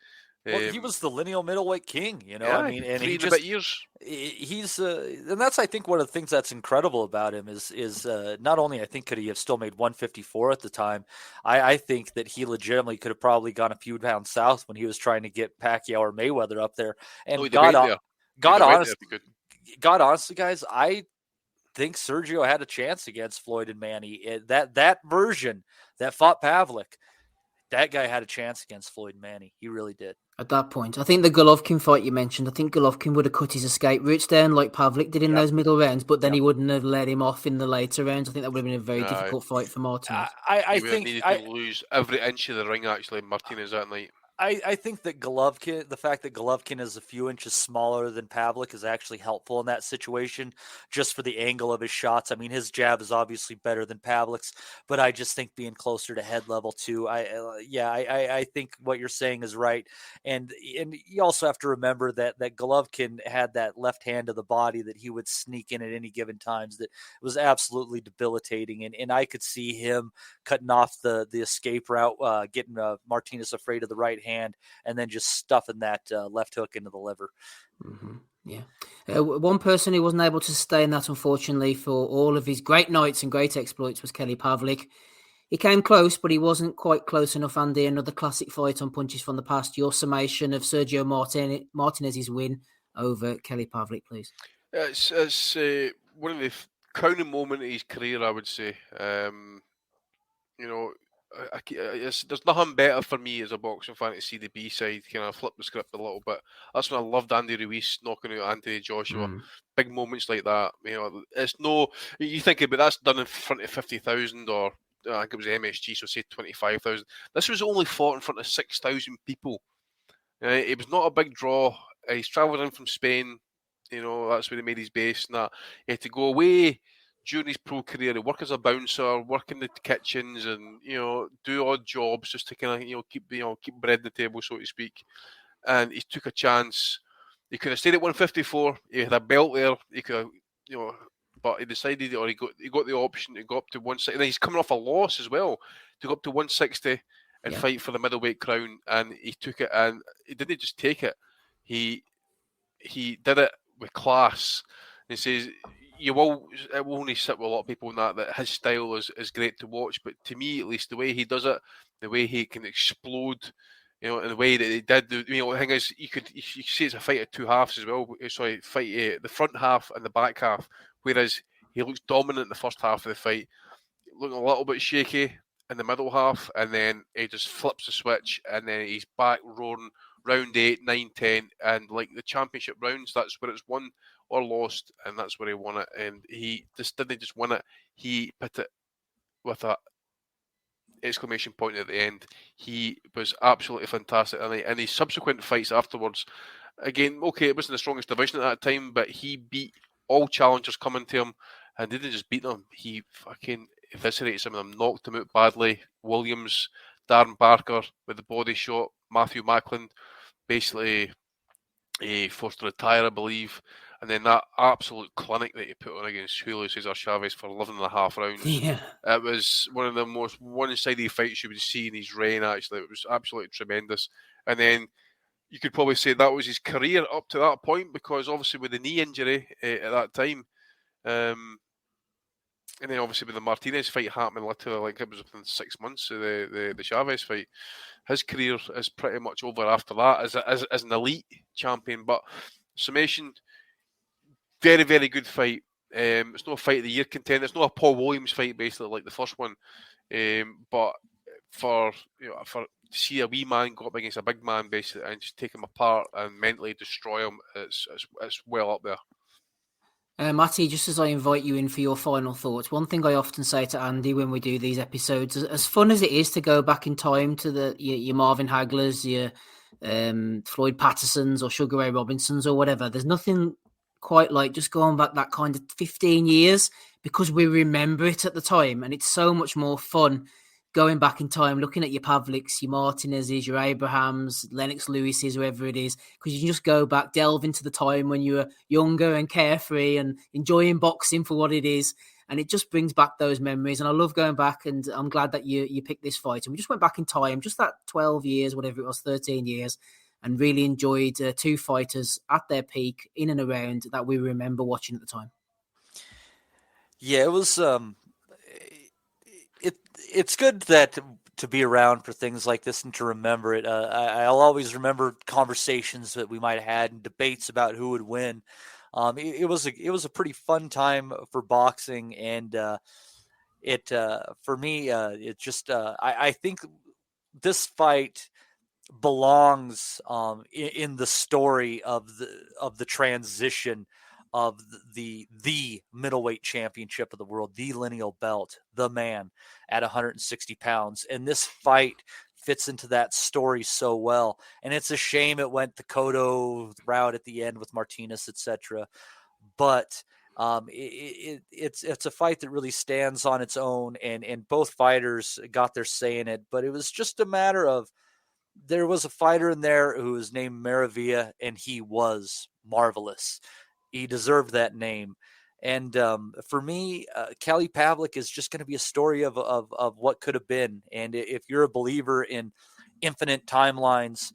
G: Well, he was the lineal middleweight king, you know.
F: Yeah,
G: I mean, and
F: he just years.
G: He's and that's, I think, one of the things that's incredible about him is not only I think could he have still made 154 at the time. I think that he legitimately could have probably gone a few pounds south when he was trying to get Pacquiao or Mayweather up there. And God honestly, guys, I think Sergio had a chance against Floyd and Manny. That version that fought Pavlik, that guy had a chance against Floyd and Manny. He really did. At
E: that point, I think the Golovkin fight you mentioned, I think Golovkin would have cut his escape routes down like Pavlik did in those middle rounds, but then he wouldn't have let him off in the later rounds. I think that would have been a very difficult fight for Martinez.
F: I think needed to lose every inch of the ring, actually, Martinez that night.
G: I think that the fact that Golovkin is a few inches smaller than Pavlik is actually helpful in that situation, just for the angle of his shots. I mean, his jab is obviously better than Pavlik's, but I just think being closer to head level too. I think what you're saying is right, and you also have to remember that Golovkin had that left hand of the body that he would sneak in at any given times that was absolutely debilitating, and I could see him cutting off the escape route, getting Martinez afraid of the right hand, and then just stuffing that left hook into the liver.
E: Mm-hmm. Yeah. One person who wasn't able to sustain that, unfortunately, for all of his great nights and great exploits was Kelly Pavlik. He came close, but he wasn't quite close enough, Andy. Another classic fight on Punches from the Past. Your summation of Sergio Martinez's win over Kelly Pavlik, please.
F: It's one of the crowning moments of his career, I would say. You know, there's nothing better for me as a boxing fan to see the B-side, kind of flip the script a little bit. That's when I loved Andy Ruiz knocking out Anthony Joshua. Big moments like that. You know, it's no, you think about that's done in front of 50,000 or I think it was MSG, so say 25,000. This was only fought in front of 6,000 people. It was not a big draw. He's travelled in from Spain. You know, that's where he made his base and that. He had to go away during his pro career, he'd work as a bouncer, work in the kitchens, and do odd jobs just to kind of keep bread on the table, so to speak. And he took a chance. He could have stayed at 154. He had a belt there. He could have, but he decided, or he got the option to go up to 160. And he's coming off a loss as well, to go up to 160 and fight for the middleweight crown. And he took it, and he didn't just take it. He did it with class. He says, it will only sit with a lot of people in that his style is great to watch. But to me, at least, the way he does it, the way he can explode, in the way that he did. The thing is, you could see it's a fight at two halves as well. Sorry, fight the front half and the back half. Whereas he looks dominant in the first half of the fight, looking a little bit shaky in the middle half, and then he just flips the switch, and then he's back roaring. Round 8, 9, 10, and like the championship rounds, that's where it's won or lost, and that's where he won it. And he just didn't just win it; he put it with a exclamation point at the end. He was absolutely fantastic, and his subsequent fights afterwards. Again, okay, it wasn't the strongest division at that time, but he beat all challengers coming to him, and didn't just beat them; he fucking eviscerated some of them, knocked them out badly. Williams, Darren Barker with the body shot, Matthew Macklin basically forced to retire, I believe. And then that absolute clinic that he put on against Julio Cesar Chavez for 11.5 rounds.
E: Yeah.
F: It was one of the most one-sided fights you would see in his reign, actually. It was absolutely tremendous. And then you could probably say that was his career up to that point, because obviously with the knee injury at that time, and then obviously with the Martinez fight happening literally, like it was within 6 months of the Chavez fight, his career is pretty much over after that as an elite champion. But summation, very, very good fight. It's not a fight of the year contender. It's not a Paul Williams fight, basically, like the first one. But to see a wee man go up against a big man, basically, and just take him apart and mentally destroy him, it's well up there.
E: Matty, just as I invite you in for your final thoughts, one thing I often say to Andy when we do these episodes, as fun as it is to go back in time to your Marvin Haglers, your Floyd Pattersons or Sugar Ray Robinsons or whatever, there's nothing quite like just going back that kind of 15 years, because we remember it at the time, and it's so much more fun going back in time, looking at your Pavliks, your Martinez's, your Abrahams, Lennox Lewis's, whoever it is, because you can just go back, delve into the time when you were younger and carefree and enjoying boxing for what it is. And it just brings back those memories. And I love going back, and I'm glad that you picked this fight. And we just went back in time, just that 12 years, whatever it was, 13 years, and really enjoyed two fighters at their peak in and around that we remember watching at the time.
G: Yeah, it was... It's good to be around for things like this and to remember it. I'll always remember conversations that we might have had and debates about who would win. It was a pretty fun time for boxing, and for me, it just I think this fight belongs in the story of the transition of the middleweight championship of the world, the lineal belt, the man at 160 pounds. And this fight fits into that story so well. And it's a shame it went the Cotto route at the end with Martinez, etc. But it's a fight that really stands on its own, and both fighters got their say in it. But it was just a matter of, there was a fighter in there who was named Maravilla, and he was marvelous. He deserved that name. And for me, Kelly Pavlik is just going to be a story of what could have been. And if you're a believer in infinite timelines,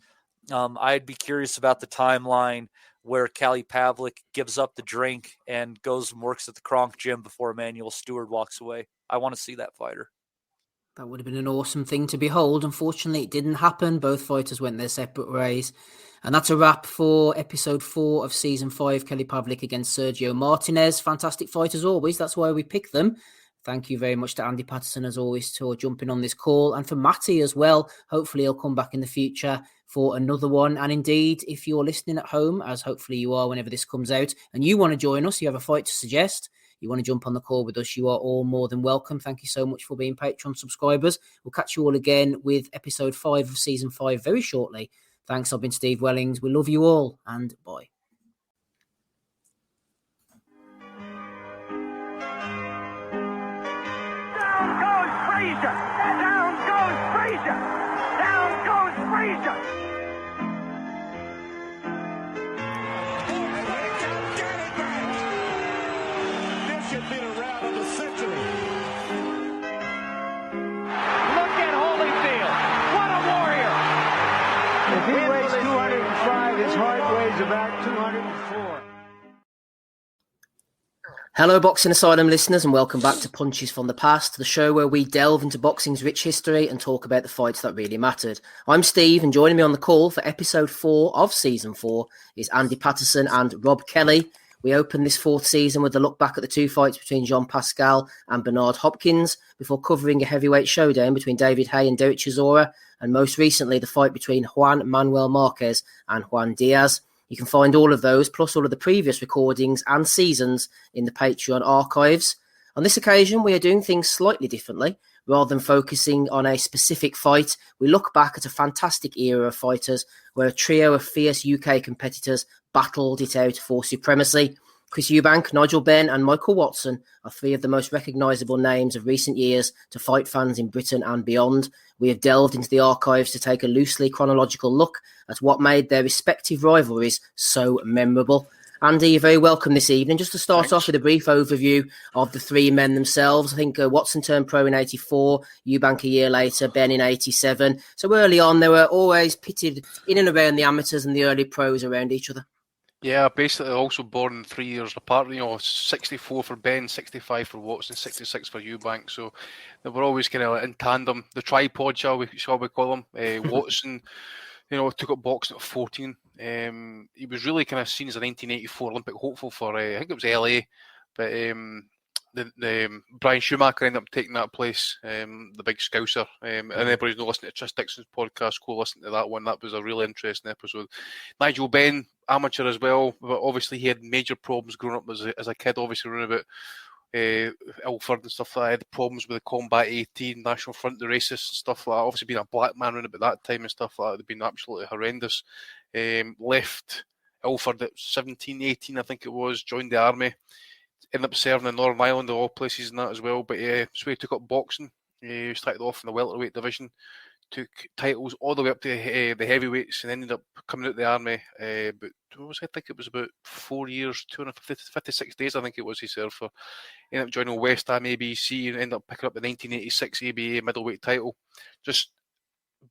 G: I'd be curious about the timeline where Kelly Pavlik gives up the drink and goes and works at the Kronk gym before Emmanuel Stewart walks away. I want to see that fighter.
E: That would have been an awesome thing to behold. Unfortunately, it didn't happen. Both fighters went their separate ways. And that's a wrap for episode 4 of season 5, Kelly Pavlik against Sergio Martinez. Fantastic fight as always. That's why we pick them. Thank you very much to Andy Patterson, as always, for jumping on this call, and for Matty as well. Hopefully he'll come back in the future for another one. And indeed, if you're listening at home, as hopefully you are whenever this comes out, and you want to join us, you have a fight to suggest, you want to jump on the call with us, you are all more than welcome. Thank you so much for being Patreon subscribers. We'll catch you all again with episode 5 of season 5 very shortly. Thanks, I've been Steve Wellings. We love you all, and bye.
D: If he weighs 205, his heart weighs about 204.
E: Hello, Boxing Asylum listeners, and welcome back to Punches from the Past, the show where we delve into boxing's rich history and talk about the fights that really mattered. I'm Steve, and joining me on the call for episode 4 of season 4 is Andy Patterson and Rob Kelly. We opened this 4th season with a look back at the 2 fights between Jean Pascal and Bernard Hopkins, before covering a heavyweight showdown between David Haye and Derek Chisora, and most recently the fight between Juan Manuel Marquez and Juan Diaz. You can find all of those, plus all of the previous recordings and seasons, in the Patreon archives. On this occasion, we are doing things slightly differently. Rather than focusing on a specific fight, we look back at a fantastic era of fighters where a trio of fierce UK competitors battled it out for supremacy. Chris Eubank, Nigel Benn and Michael Watson are 3 of the most recognisable names of recent years to fight fans in Britain and beyond. We have delved into the archives to take a loosely chronological look at what made their respective rivalries so memorable. Andy, you're very welcome this evening. Just to start off with a brief overview of the 3 men themselves. I think Watson turned pro in 84, Eubank a year later, Benn in 87. So early on, they were always pitted in and around the amateurs and the early pros around each other.
F: Yeah, basically also born 3 years apart, 64 for Benn, 65 for Watson, 66 for Eubank. So they were always kind of in tandem. The tripod, shall we call them. Watson, took up boxing at 14. He was really kind of seen as a 1984 Olympic hopeful for, I think it was LA. But the Brian Schumacher ended up taking that place, the big Scouser. And anybody's not listening to Tris Dixon's podcast, go listen to that one. That was a really interesting episode. Nigel Benn, amateur as well, but obviously he had major problems growing up as a kid, obviously running about Ilford and stuff like that. I had problems with the Combat 18, National Front, the racists and stuff like that. Obviously being a black man running about that time and stuff like that, they've been absolutely horrendous. Left Ilford at 17, 18, I think it was, joined the army, ended up serving in Northern Ireland of all places and that as well. But so he took up boxing. He started off in the welterweight division, took titles all the way up to the heavyweights, and ended up coming out of the army. But I think it was about 4 years, 256 days. I think it was he served for. Ended up joining West Ham ABC and ended up picking up the 1986 ABA middleweight title. Just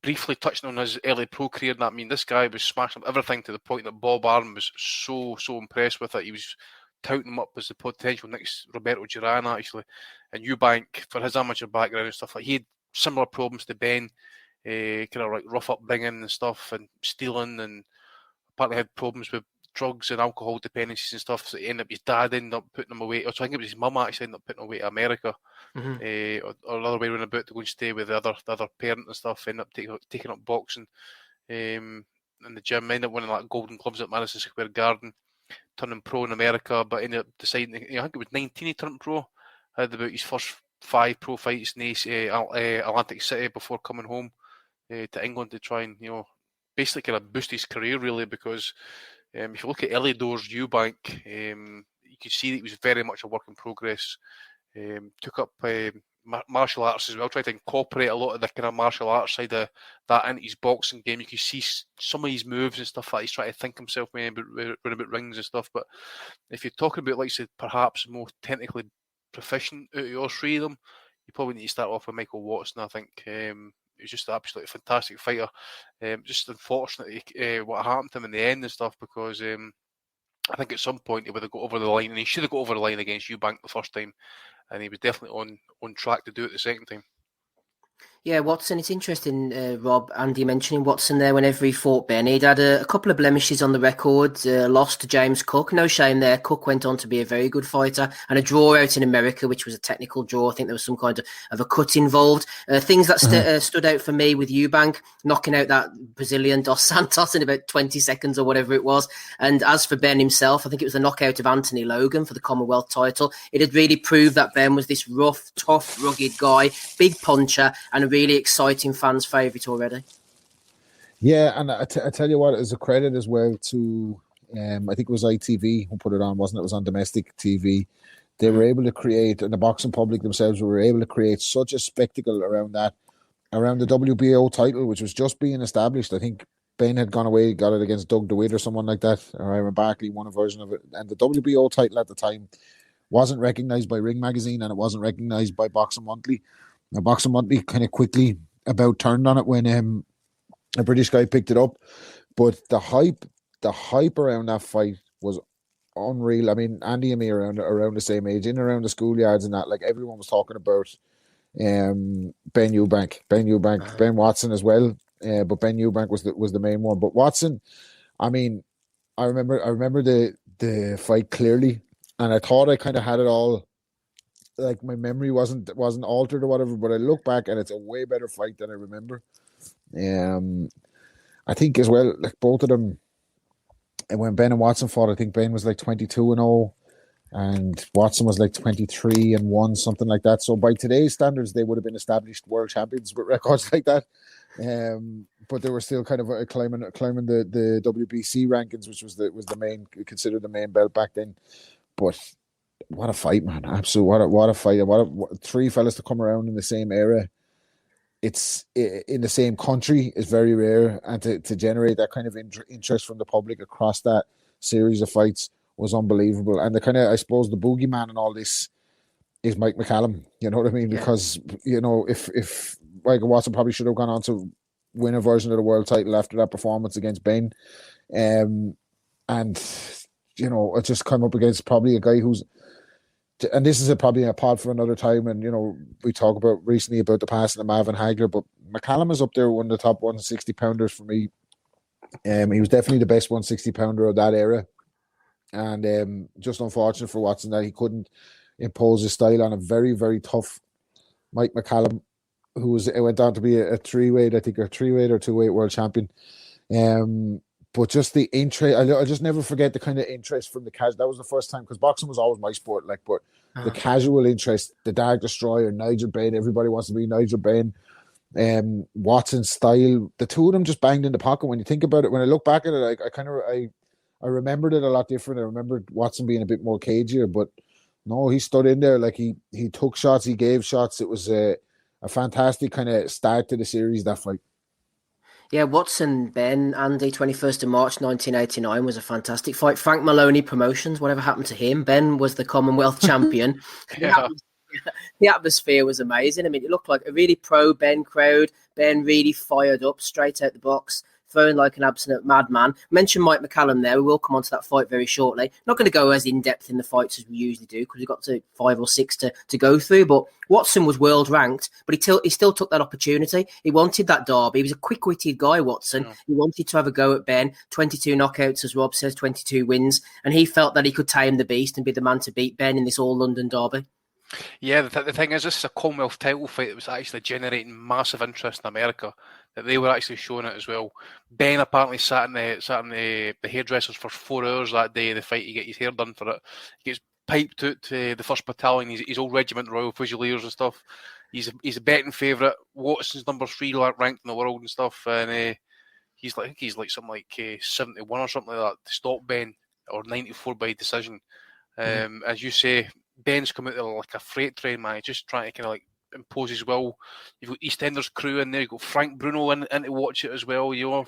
F: briefly touching on his early pro career, and I mean, this guy was smashing up everything to the point that Bob Arum was so impressed with it. He was touting him up as the potential next Roberto Duran, actually. And Eubank, for his amateur background and stuff, like he had similar problems to Benn. Kind of like rough upbringing and stuff, and stealing, and apparently had problems with drugs and alcohol dependencies and stuff. So his dad ended up putting him away. Or so I think it was his mum actually ended up putting him away to America, or another way around about to go and stay with the other parent and stuff. Ended up taking up boxing in the gym. Ended up winning like Golden Gloves at Madison Square Garden, turning pro in America, but ended up deciding. I think it was 19 he turned pro. Had about his first 5 pro fights in Atlantic City before coming home to England to try and basically kind of boost his career, really, because if you look at early doors Eubank, you can see that he was very much a work in progress. Took up martial arts as well, tried to incorporate a lot of the kind of martial arts side of that into his boxing game. You can see some of his moves and stuff like he's trying to think himself maybe about rings and stuff. But if you're talking about, like I said, perhaps more technically proficient out of all 3 of them, you probably need to start off with Michael Watson. I think he was just an absolutely fantastic fighter. Just unfortunately what happened to him in the end and stuff, because I think at some point he would have got over the line, and he should have got over the line against Eubank the first time, and he was definitely on track to do it the second time.
E: Yeah, Watson, it's interesting, Rob, Andy mentioning Watson there whenever he fought Benn. He'd had a couple of blemishes on the record, lost to James Cook. No shame there. Cook went on to be a very good fighter, and a draw out in America, which was a technical draw. I think there was some kind of a cut involved. Things that stood out for me with Eubank, knocking out that Brazilian Dos Santos in about 20 seconds or whatever it was. And as for Benn himself, I think it was the knockout of Anthony Logan for the Commonwealth title. It had really proved that Benn was this rough, tough, rugged guy, big puncher, and a really exciting fans' favourite already.
J: Yeah, and I tell you what, as a credit as well to, I think it was ITV who put it on, wasn't it? It was on domestic TV. They were able to create, and the boxing public themselves were able to create such a spectacle around that, around the WBO title, which was just being established. I think Benn had gone away, got it against Doug DeWitt or someone like that, or Aaron Barkley won a version of it. And the WBO title at the time wasn't recognised by Ring Magazine, and it wasn't recognised by Boxing Monthly. Now, Boxing Monthly kind of quickly about turned on it when A British guy picked it up, but the hype around that fight was unreal. I mean, Andy and me around the same age, in and around the schoolyards and that, like everyone was talking about Ben Eubank, Ben Watson as well. But Ben Eubank was the main one. But Watson, I mean, I remember the fight clearly, and I thought I kind of had it all. Like my memory wasn't altered or whatever, but I look back and it's a way better fight than I remember. I think as well, like both of them, and when Ben and Watson fought, I think Ben was like 22-0, and Watson was like 23-1, something like that. So by today's standards, they would have been established world champions with records like that. But they were still kind of climbing the WBC rankings, which was the main, considered the main belt back then. But what a fight, man! Absolutely, what a fight! What three fellas to come around in the same era. It's in the same country is very rare, and to generate that kind of interest from the public across that series of fights was unbelievable. And the kind of, I suppose, the boogeyman and all this is Mike McCallum. You know what I mean? Yeah. Because if Michael Watson probably should have gone on to win a version of the world title after that performance against Benn, and it just come up against probably a guy who's. And this is probably a pod for another time. And, we talk about recently about the passing of Marvin Hagler, but McCallum is up there, one of the top 160 pounders for me. He was definitely the best 160 pounder of that era. And just unfortunate for Watson that he couldn't impose his style on a very, very tough Mike McCallum, who went on to be a three-weight, I think, or three-weight or two-weight world champion. But just the interest, I just never forget the kind of interest from the casual. That was the first time, because boxing was always my sport, but the casual interest, the Dark Destroyer, Nigel Benn, everybody wants to be Nigel Benn, Watson's style, the two of them just banged in the pocket. When you think about it, when I look back at it, I remembered it a lot different. I remembered Watson being a bit more cagier, but no, he stood in there, like he took shots, he gave shots. It was a fantastic kind of start to the series, that fight.
E: Yeah, Watson, Ben, Andy, 21st of March 1989 was a fantastic fight. Frank Maloney Promotions, whatever happened to him? Ben was the Commonwealth champion.
F: Yeah.
E: The atmosphere was amazing. I mean, it looked like a really pro-Ben crowd. Ben really fired up, straight out the box, throwing like an absolute madman. Mention Mike McCallum there. We will come on to that fight very shortly. Not going to go as in-depth in the fights as we usually do, because we've got to 5 or 6 to go through. But Watson was world ranked, but he still took that opportunity. He wanted that derby. He was a quick-witted guy, Watson. Yeah. He wanted to have a go at Ben. 22 knockouts, as Rob says, 22 wins. And he felt that he could tame the beast and be the man to beat Ben in this all-London derby.
F: Yeah, the thing is, this is a Commonwealth title fight that was actually generating massive interest in America, that they were actually showing it as well. Ben apparently sat in the hairdressers for 4 hours that day of the fight. He get his hair done for it. He gets piped out to the 1st Battalion, his old regiment, Royal Fusiliers and stuff. He's a betting favourite. Watson's number 3 ranked in the world and stuff, and he's like 71 or something like that to stop Ben, or 94 by decision. As you say, Ben's come out there like a freight train, man. He's just trying to kind of like impose his will. You've got EastEnders crew in there. You've got Frank Bruno in to watch it as well. You've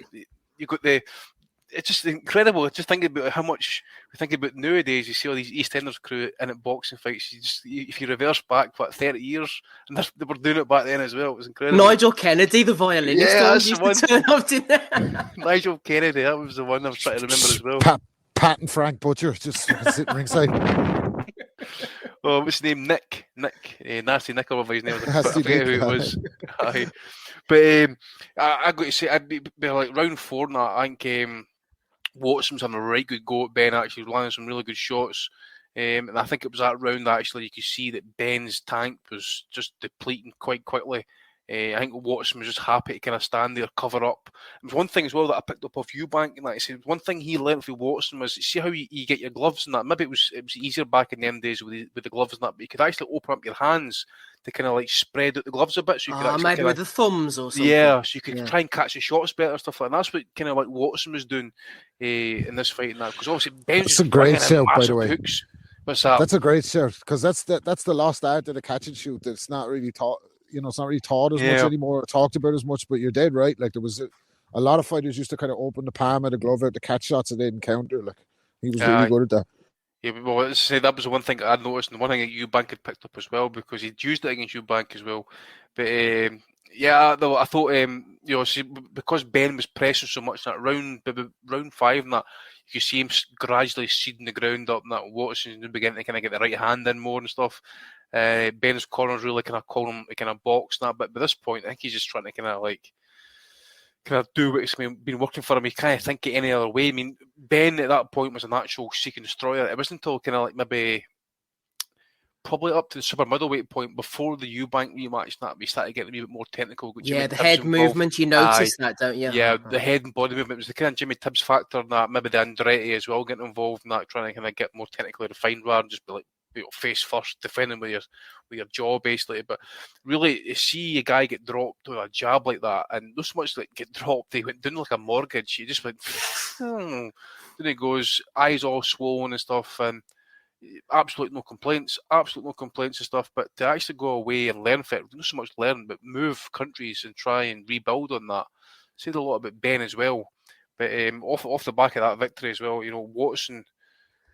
F: got it's just incredible. Just think about how much we think about nowadays. You see all these EastEnders crew in at boxing fights. If you reverse back 30 years, and they were doing it back then as well. It was incredible.
E: Nigel Kennedy, the violinist,
F: that's
E: used
F: the one.
E: to turn up, didn't they?
F: Nigel Kennedy, that was the one I was trying to remember as well.
J: Pat and Frank Butcher just sitting ringside.
F: Oh, what's his name? Nick. Nasty Nick, or whatever his name was. I forget who it was. But I got to say, I'd be like round 4 now. I think Watson's having a right good go at Ben, actually landing some really good shots. And I think it was that round that actually you could see that Ben's tank was just depleting quite quickly. I think Watson was just happy to kind of stand there, cover up. It was one thing as well that I picked up off Eubank, and like I said, one thing he learned from Watson was, see how you get your gloves and that. Maybe it was easier back in them days with the gloves and that, but you could actually open up your hands to kind of like spread out the gloves a bit. So you could actually
E: maybe with the thumbs or something.
F: Yeah, so you could try and catch the shots better, stuff like that. And that's what kind of like Watson was doing in this fight and that. Because obviously Ben's
J: just a great shout, by the way.
F: Hooks. What's that?
J: That's a great shout, because that's the lost art of the catch and shoot. It's not really taught. It's not really taught as much anymore, talked about as much, but you're dead right. Like, there was a lot of fighters used to kind of open the palm of the glove out to catch shots and they'd encounter. Like, he was really good at that.
F: Yeah, well, let's say that was the one thing I'd noticed, and the one thing that Eubank had picked up as well, because he'd used it against Eubank as well. But Yeah, though I thought because Benn was pressing so much that round 5 and that you could see him gradually seeding the ground up and that Watson beginning to kind of get the right hand in more and stuff. Benn's corners really kind of calling him kind of box and that, but by this point I think he's just trying to kind of do what's been working for him. He can't think it any other way. I mean, Benn at that point was an actual seeking destroyer. It wasn't until kind of like maybe probably up to the super middleweight point before the Eubank rematch that we started getting a wee bit more technical.
E: Yeah, the head movement, you notice that, don't you?
F: Yeah, the head and body movement was the kind of Jimmy Tibbs factor and that, maybe the Andretti as well getting involved in that, trying to kind of get more technically refined rather than just be like, face first, defending with your jaw basically. But really, you see a guy get dropped with a jab like that, and not so much like get dropped, he went down like a mortgage. He just went, then he goes, eyes all swollen and stuff, and absolute no complaints and stuff. But to actually go away and learn from it, not so much learn, but move countries and try and rebuild on that, said a lot about Benn as well. But off the back of that victory as well, Watson.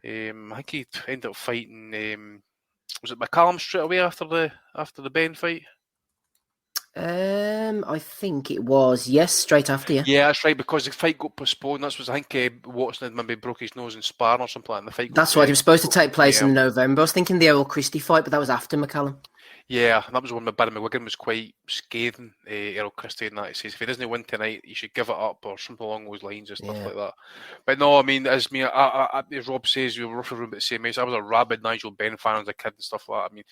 F: I think he ended up fighting. Was it McCallum straight away after the Benn fight?
E: I think it was. Yes, straight after.
F: Yeah, that's right. Because the fight got postponed. I think Watson had maybe broke his nose in sparring or something. And the fight.
E: That's right. It was supposed to take place in November. I was thinking the Errol Christie fight, but that was after McCallum.
F: Yeah, that was when Barry McGuigan was quite scathing Errol Christie and that. He says if he doesn't win tonight, he should give it up or something along those lines and stuff like that. But no, I mean, as Rob says, we were roughly around the same age. I was a rabid Nigel Benn fan as a kid and stuff like that.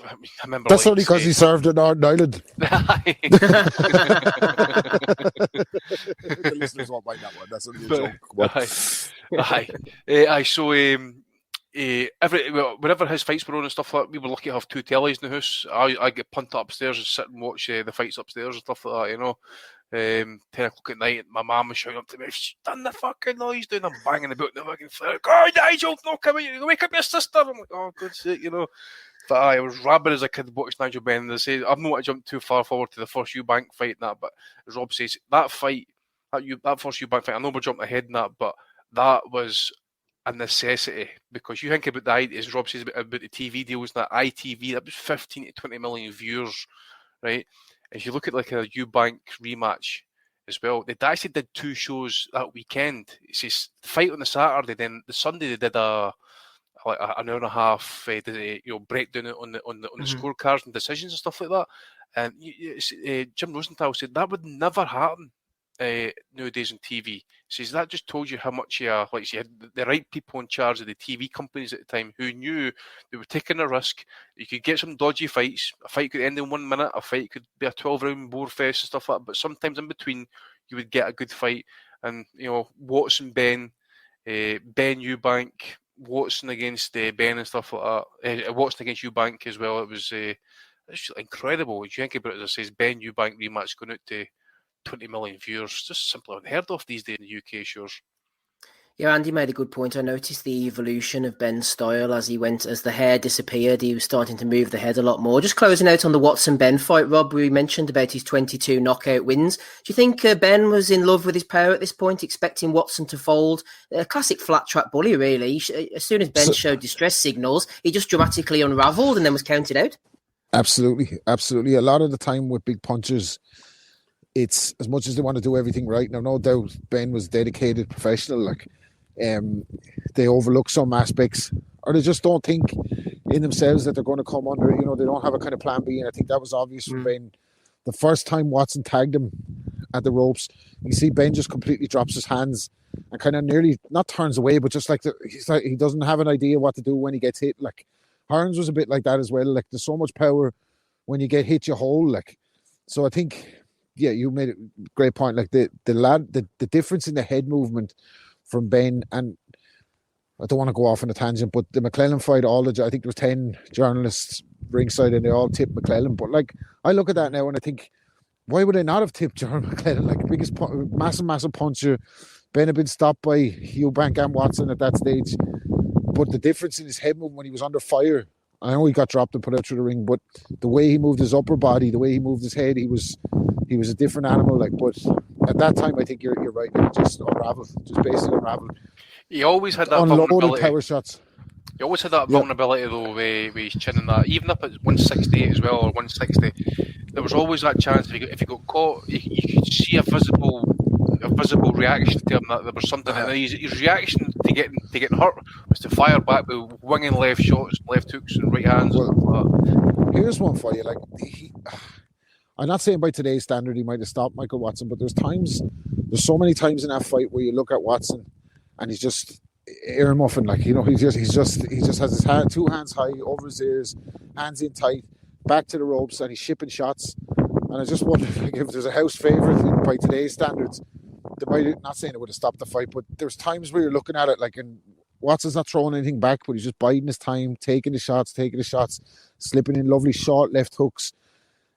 F: I remember.
J: That's only because he served in Northern Ireland. The listeners won't mind that one. That's only a joke.
F: So whenever his fights were on and stuff like that, we were lucky to have 2 tellies in the house. I get punted upstairs and sit and watch the fights upstairs and stuff like that, 10 o'clock at night, my mum was shouting up to me, "She's done the fucking noise doing." I'm banging about the fucking floor. "Oh, Nigel, no, come here, wake up your sister." I'm like, "Oh, good sake, But I was rabid as a kid watching Nigel Benn. And they say I've not jumped too far forward to the first Eubank fight and that, but as Rob says, that first Eubank fight, I know we're jumping ahead in that, but that was a necessity, because you think about the idea, as Rob says about the TV deals, that ITV, that was 15 to 20 million viewers, right? If you look at like a Eubank rematch as well, they actually did 2 shows that weekend. It says the fight on the Saturday, then the Sunday they did an hour and a half breakdown on the scorecards and decisions and stuff like that. And Jim Rosenthal said that would never happen nowadays on TV. He says that just told you how much you had the right people in charge of the TV companies at the time who knew they were taking a risk. You could get some dodgy fights. A fight could end in 1 minute. A fight could be a 12-round bore fest and stuff like that. But sometimes in between, you would get a good fight. And Watson, Benn, Eubank, Watson against Benn and stuff like that. Watson against Eubank as well. It was it's incredible. You think about it, as I says, Benn Eubank rematch going out to 20 million viewers. Just simply unheard of these days in the UK shows.
E: Yeah, Andy made a good point. I noticed the evolution of Benn's style as the hair disappeared. He was starting to move the head a lot more. Just closing out on the Watson-Benn fight, Rob, we mentioned about his 22 knockout wins. Do you think Benn was in love with his power at this point, expecting Watson to fold? A classic flat-track bully, really. As soon as Benn showed distress signals, he just dramatically unravelled and then was counted out.
J: Absolutely. A lot of the time with big punchers, it's as much as they want to do everything right. Now, no doubt Benn was dedicated professional. They overlook some aspects, or they just don't think in themselves that they're going to come under. They don't have a kind of plan B, and I think that was obvious from Benn. The first time Watson tagged him at the ropes, you see Benn just completely drops his hands and kind of nearly not turns away, but just he's like he doesn't have an idea what to do when he gets hit. Like Hearns was a bit like that as well. Like there's so much power when you get hit, you hold. So I think. Yeah, you made a great point. Like the difference in the head movement from Benn, and I don't want to go off on a tangent, but the McClellan fight, I think there was 10 journalists ringside and they all tipped McClellan. But I look at that now and I think, why would I not have tipped John McClellan? Biggest massive puncher. Benn had been stopped by Eubank and Watson at that stage. But the difference in his head movement when he was under fire, I know he got dropped and put out through the ring, but the way he moved his upper body, the way he moved his head, he was a different animal. But at that time, I think you're right. He just unraveled, just basically unraveled.
F: He always had that
J: unloaded power shots.
F: He always had that vulnerability though, with his chin and that. Even up at 168 as well, or 160, there was always that chance if he got caught, you could see a visible reaction to him that there was something. And his reaction to getting hurt was to fire back with winging left shots, left hooks, and right hands.
J: Here's one for you. Like I'm not saying by today's standard he might have stopped Michael Watson, but there's so many times in that fight where you look at Watson and he's just ear muffin, like, you know, he just has his two hands high over his ears, hands in tight, back to the ropes, and he's shipping shots. And I just wonder, like, if there's a house favourite by today's standards, they might, not saying it would have stopped the fight, but there's times where you're looking at it like, and Watson's not throwing anything back, but he's just biding his time, taking the shots, slipping in lovely short left hooks,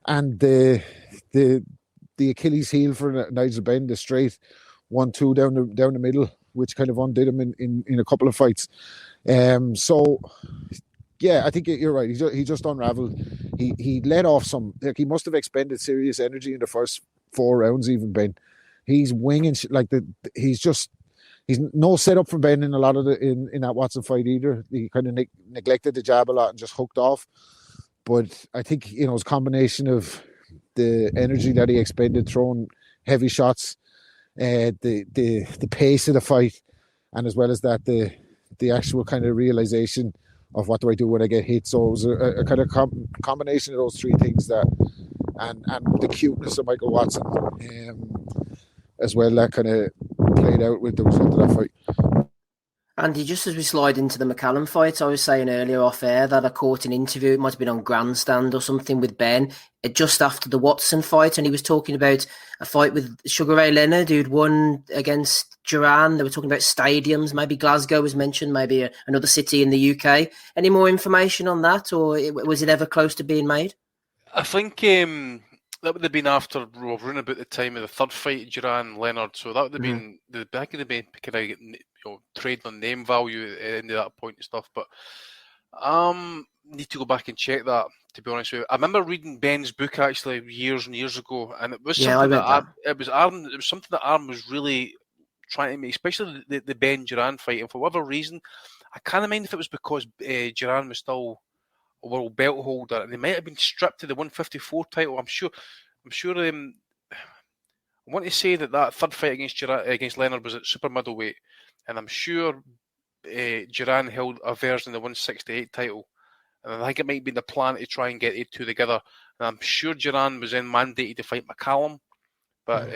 J: and the Achilles heel for Nigel Benn, the straight 1-2 down the middle, which kind of undid him in a couple of fights. So yeah, I think you're right. He just unraveled. He let off some. Like, he must have expended serious energy in the first 4 rounds. Even Ben, he's winging he's no setup for Ben in a lot of in that Watson fight either. He kind of neglected the jab a lot and just hooked off. But I think, you know, it's a combination of the energy that he expended throwing heavy shots, the pace of the fight, and as well as that the actual kind of realization of what do I do when I get hit. So it was a kind of combination of those 3 things, that and the cuteness of Michael Watson as well, that kind of played out with the result of that fight.
E: Andy, just as we slide into the McCallum fight, I was saying earlier off air that I caught an interview, it might have been on Grandstand or something, with Ben just after the Watson fight, and he was talking about a fight with Sugar Ray Leonard, who'd won against Duran. They were talking about stadiums, maybe Glasgow was mentioned, maybe another city in the UK. Any more information on that, or was it ever close to being made?
F: I think that would have been after around about the time of the third fight, Duran Leonard. So that would have been that could have been kind of trading on name value at the end of that point and stuff. But need to go back and check that, to be honest with you. I remember reading Ben's book actually years and years ago, and it was something it was something that Aaron was really trying to make, especially the Ben Duran fight. And for whatever reason, I can't mind if it was because Duran was still a world belt holder, and they might have been stripped of the 154 title. I'm sure. I want to say that third fight against Leonard was at super middleweight, and I'm sure Duran held a version of the 168 title, and I think it might have been the plan to try and get the two together. And I'm sure Duran was then mandated to fight McCallum, but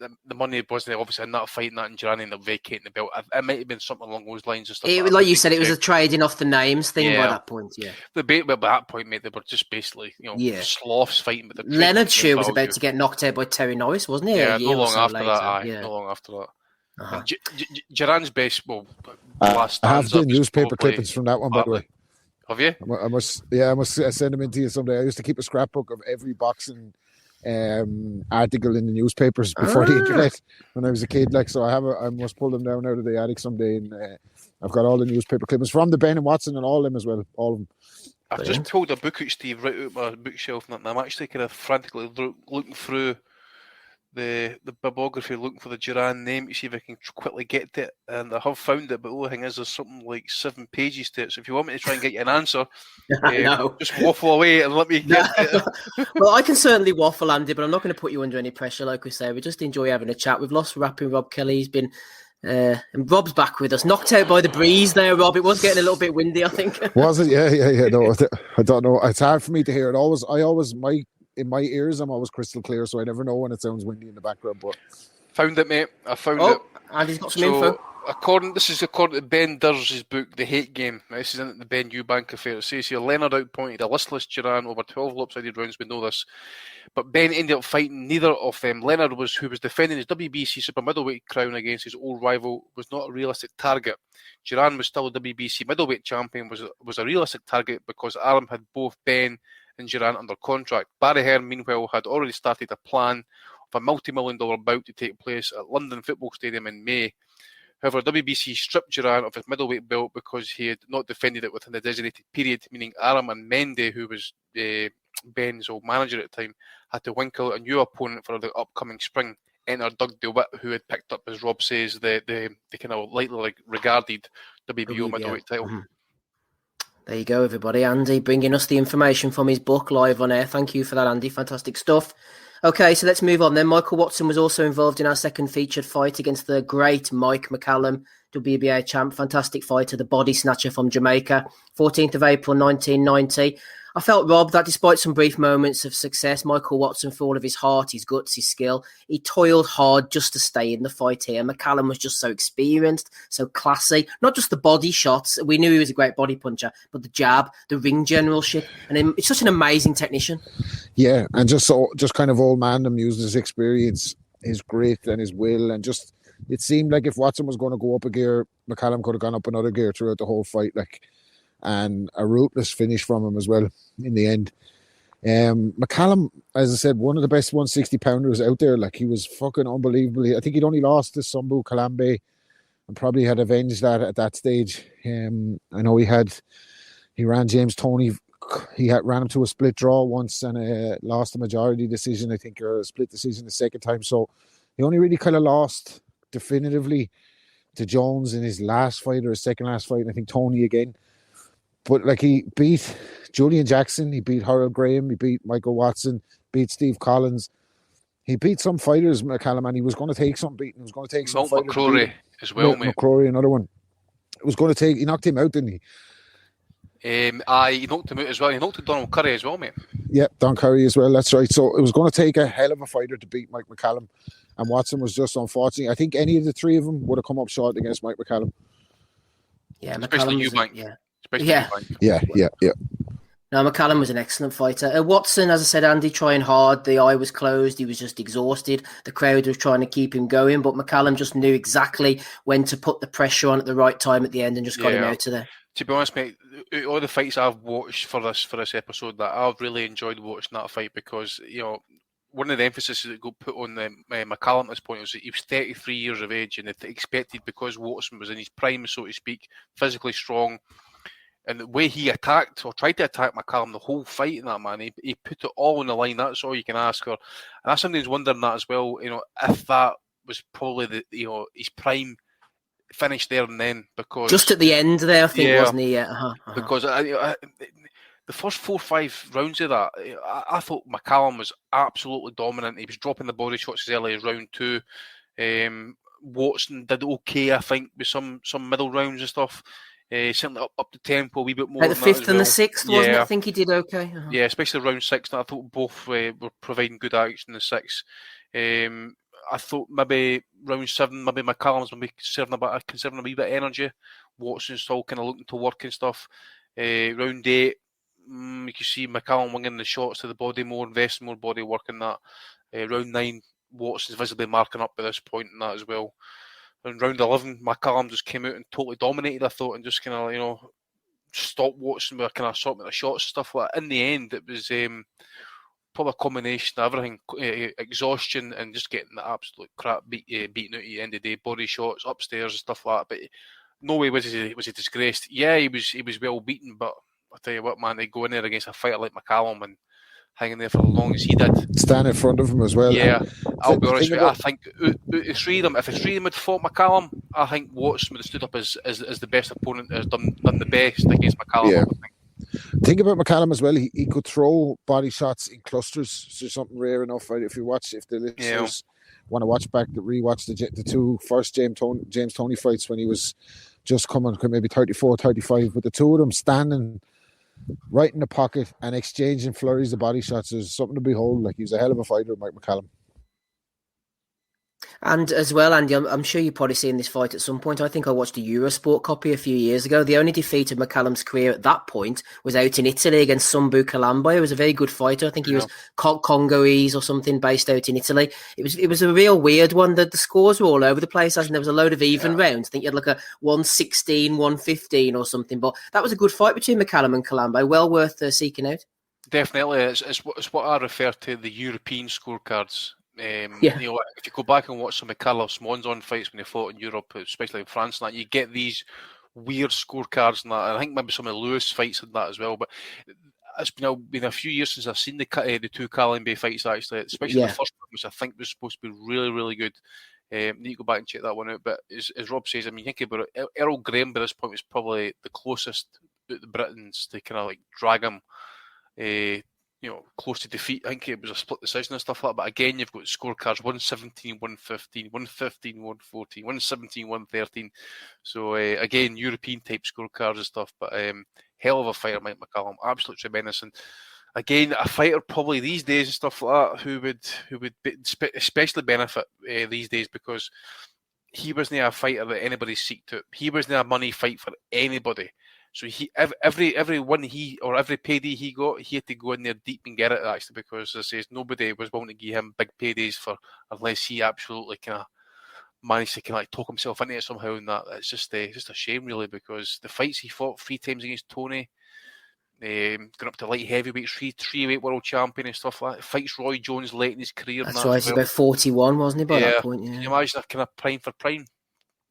F: the money wasn't obviously in that fight, and Duran ended up vacating the belt. It might have been something along those lines. And stuff
E: like you said, it was a trading off the names thing by that point. Yeah,
F: by that point, mate, they were just basically sloths fighting with the.
E: Leonard sure was about to get knocked out by Terry Norris, wasn't he?
F: Yeah, no long after that. No long after that. Duran's best.
J: I have the newspaper clippings from that one, by the way.
F: Have you?
J: I must send them into you someday. I used to keep a scrapbook of every boxing article in the newspapers before the internet when I was a kid. Like, so I must pull them down out of the attic someday, and I've got all the newspaper clippings from the Ben and Watson and all of them as well. All of them.
F: I've just pulled a book out, Steve, right out my bookshelf, and I'm actually kind of frantically looking through the bibliography, looking for the Duran name to see if I can quickly get to it, and I have found it, but the only thing is there's something like 7 pages to it, so if you want me to try and get you an answer, just waffle away and let me get it.
E: Well, I can certainly waffle, Andy, but I'm not going to put you under any pressure, like we say. We just enjoy having a chat. We've lost rapping Rob Kelly. He's been and Rob's back with us, knocked out by the breeze there, Rob. It was getting a little bit windy, I think.
J: Was it? Yeah. No, I don't know. It's hard for me to hear it. In my ears, I'm always crystal clear, so I never know when it sounds windy in the background. But
F: found it, mate. I found it.
E: And he's got some info.
F: According to Ben Dur's book, The Hate Game. Now, this is in the Ben Eubank affair. It says here, Leonard outpointed a listless Duran over 12 lopsided rounds. We know this. But Ben ended up fighting neither of them. Leonard, who was defending his WBC super middleweight crown against his old rival, was not a realistic target. Duran was still a WBC middleweight champion, was a realistic target because Aram had both Ben and Duran under contract. Barry Hearn, meanwhile, had already started a plan of a multi-million-dollar bout to take place at London Football Stadium in May. However, WBC stripped Duran of his middleweight belt because he had not defended it within the designated period, meaning Aram and Mendy, who was Ben's old manager at the time, had to wink out a new opponent for the upcoming spring. Enter Doug DeWitt, who had picked up, as Rob says, the kind of lightly regarded WBO middleweight title.
E: There you go, everybody. Andy bringing us the information from his book live on air. Thank you for that, Andy. Fantastic stuff. Okay, so let's move on then. Michael Watson was also involved in our second featured fight against the great Mike McCallum, WBA champ. Fantastic fighter, the body snatcher from Jamaica. 14th of April 1990. I felt, Rob, that despite some brief moments of success, Michael Watson, for all of his heart, his guts, his skill, he toiled hard just to stay in the fight here. McCallum was just so experienced, so classy. Not just the body shots. We knew he was a great body puncher, but the jab, the ring generalship, and it's such an amazing technician.
J: Yeah, and just kind of old man him, using his experience, his grit and his will, and just it seemed like if Watson was going to go up a gear, McCallum could have gone up another gear throughout the whole fight, and a ruthless finish from him as well in the end. McCallum, as I said, one of the best 160-pounders out there. He was fucking unbelievable. I think he'd only lost to Sambu Kalambe and probably had avenged that at that stage. I know he ran James Toney. He ran him to a split draw once and lost a majority decision, I think, or a split decision the second time. So he only really kind of lost definitively to Jones in his last fight or his second last fight, and I think Toney again. But he beat Julian Jackson, he beat Harold Graham, he beat Michael Watson, beat Steve Collins. He beat some fighters, McCallum, and he was going to take some beating. He was going to take some fighters.
F: McCrory as well, mate.
J: McCrory, another one. He knocked him out, didn't he?
F: He knocked him out as well. He knocked out Donald Curry as well, mate.
J: Yeah, Don Curry as well, that's right. So it was going to take a hell of a fighter to beat Mike McCallum, and Watson was just unfortunate. I think any of the three of them would have come up short against Mike McCallum.
E: Yeah,
F: especially Eubank.
E: Yeah. No, McCallum was an excellent fighter. Watson, as I said, Andy, trying hard. The eye was closed. He was just exhausted. The crowd was trying to keep him going, but McCallum just knew exactly when to put the pressure on at the right time at the end and just got him out of there.
F: To be honest, mate, all the fights I've watched for this episode, that I've really enjoyed watching that fight because, one of the emphasis that got put on McCallum at this point was that he was 33 years of age and expected, because Watson was in his prime, so to speak, physically strong. And the way he attacked or tried to attack McCallum the whole fight in that, man, he put it all on the line. That's all you can ask for. And I sometimes wondering that as well, if that was probably his prime finish there and then, because
E: just at the end there, I think, wasn't he? Yeah.
F: Because the first 4 or 5 rounds of that, I thought McCallum was absolutely dominant. He was dropping the body shots as early as round 2. Watson did okay, I think, with some middle rounds and stuff. Certainly up the tempo a wee bit more.
E: Like the 5th and the 6th, wasn't it? I think he did okay.
F: Yeah, especially round 6. I thought both were providing good action in the 6. I thought maybe round 7, maybe McCallum's maybe conserving a wee bit of energy. Watson's still kind of looking to work and stuff. Round 8, you can see McCallum winging the shots to the body more, investing more body work in that. Round 9, Watson's visibly marking up by this point in that as well. In round 11, McCallum just came out and totally dominated, I thought, and just kind of, stopped Watson with a kind of assortment of shots and stuff like that. In the end, it was probably a combination of everything, exhaustion and just getting the absolute crap beaten out at the end of the day, body shots upstairs and stuff like that. But no way was he disgraced. Yeah, he was well beaten, but I'll tell you what, man, they go in there against a fighter like McCallum and hanging there for as long as he did.
J: Stand in front of him as well.
F: Yeah, I'll be honest with you. I think the three of them, if the three of them had fought McCallum, I think Watson would have stood up as the best opponent, has done the best against McCallum.
J: Yeah. Think about McCallum as well. He could throw body shots in clusters. So something rare enough, right? If the listeners want to watch back, rewatch the 2 first James Toney fights when he was just coming, maybe 34, 35, but the 2 of them standing right in the pocket and exchanging flurries of body shots is something to behold. He was a hell of a fighter, Mike McCallum.
E: And as well, Andy, I'm sure you've probably seen this fight at some point. I think I watched a Eurosport copy a few years ago. The only defeat of McCallum's career at that point was out in Italy against Sambu Kalambe. He was a very good fighter. I think he was Congolese or something, based out in Italy. It was a real weird one. The scores were all over the place, and there was a load of even rounds. I think you had a 116, 115 or something. But that was a good fight between McCallum and Kalambe. Well worth seeking out.
F: Definitely. It's what I refer to the European scorecards. If you go back and watch some of Carlos Monzon fights when he fought in Europe, especially in France, and that, you get these weird scorecards and that. And I think maybe some of the Lewis fights and that as well. But it's been a few years since I've seen the 2 Kalambe fights, actually, especially the first one, which I think was supposed to be really, really good. Need to go back and check that one out. But as Rob says, I mean, think about it, Errol Graham by this point was probably the closest the Britons to kind of like drag him, close to defeat. I think it was a split decision and stuff like that. But again, you've got scorecards 117, 115, 115, 114, 117, 113. So again, European type scorecards and stuff. But hell of a fighter, Mike McCallum, absolutely tremendous. And again, a fighter probably these days and stuff like that who would especially benefit these days, because he wasn't a fighter that anybody seeked out. He wasn't a money fight for anybody. So every win every payday he got, he had to go in there deep and get it, actually, because as I say, nobody was willing to give him big paydays unless he absolutely kind of managed to kind of like talk himself into it somehow. And that it's just a shame, really, because the fights he fought 3 times against Tony, going up to light heavyweight, three-weight world champion and stuff like that. Fights Roy Jones late in his career.
E: That's right, he's about 41, wasn't he, by that point? Yeah.
F: Can you imagine that kind of prime for prime?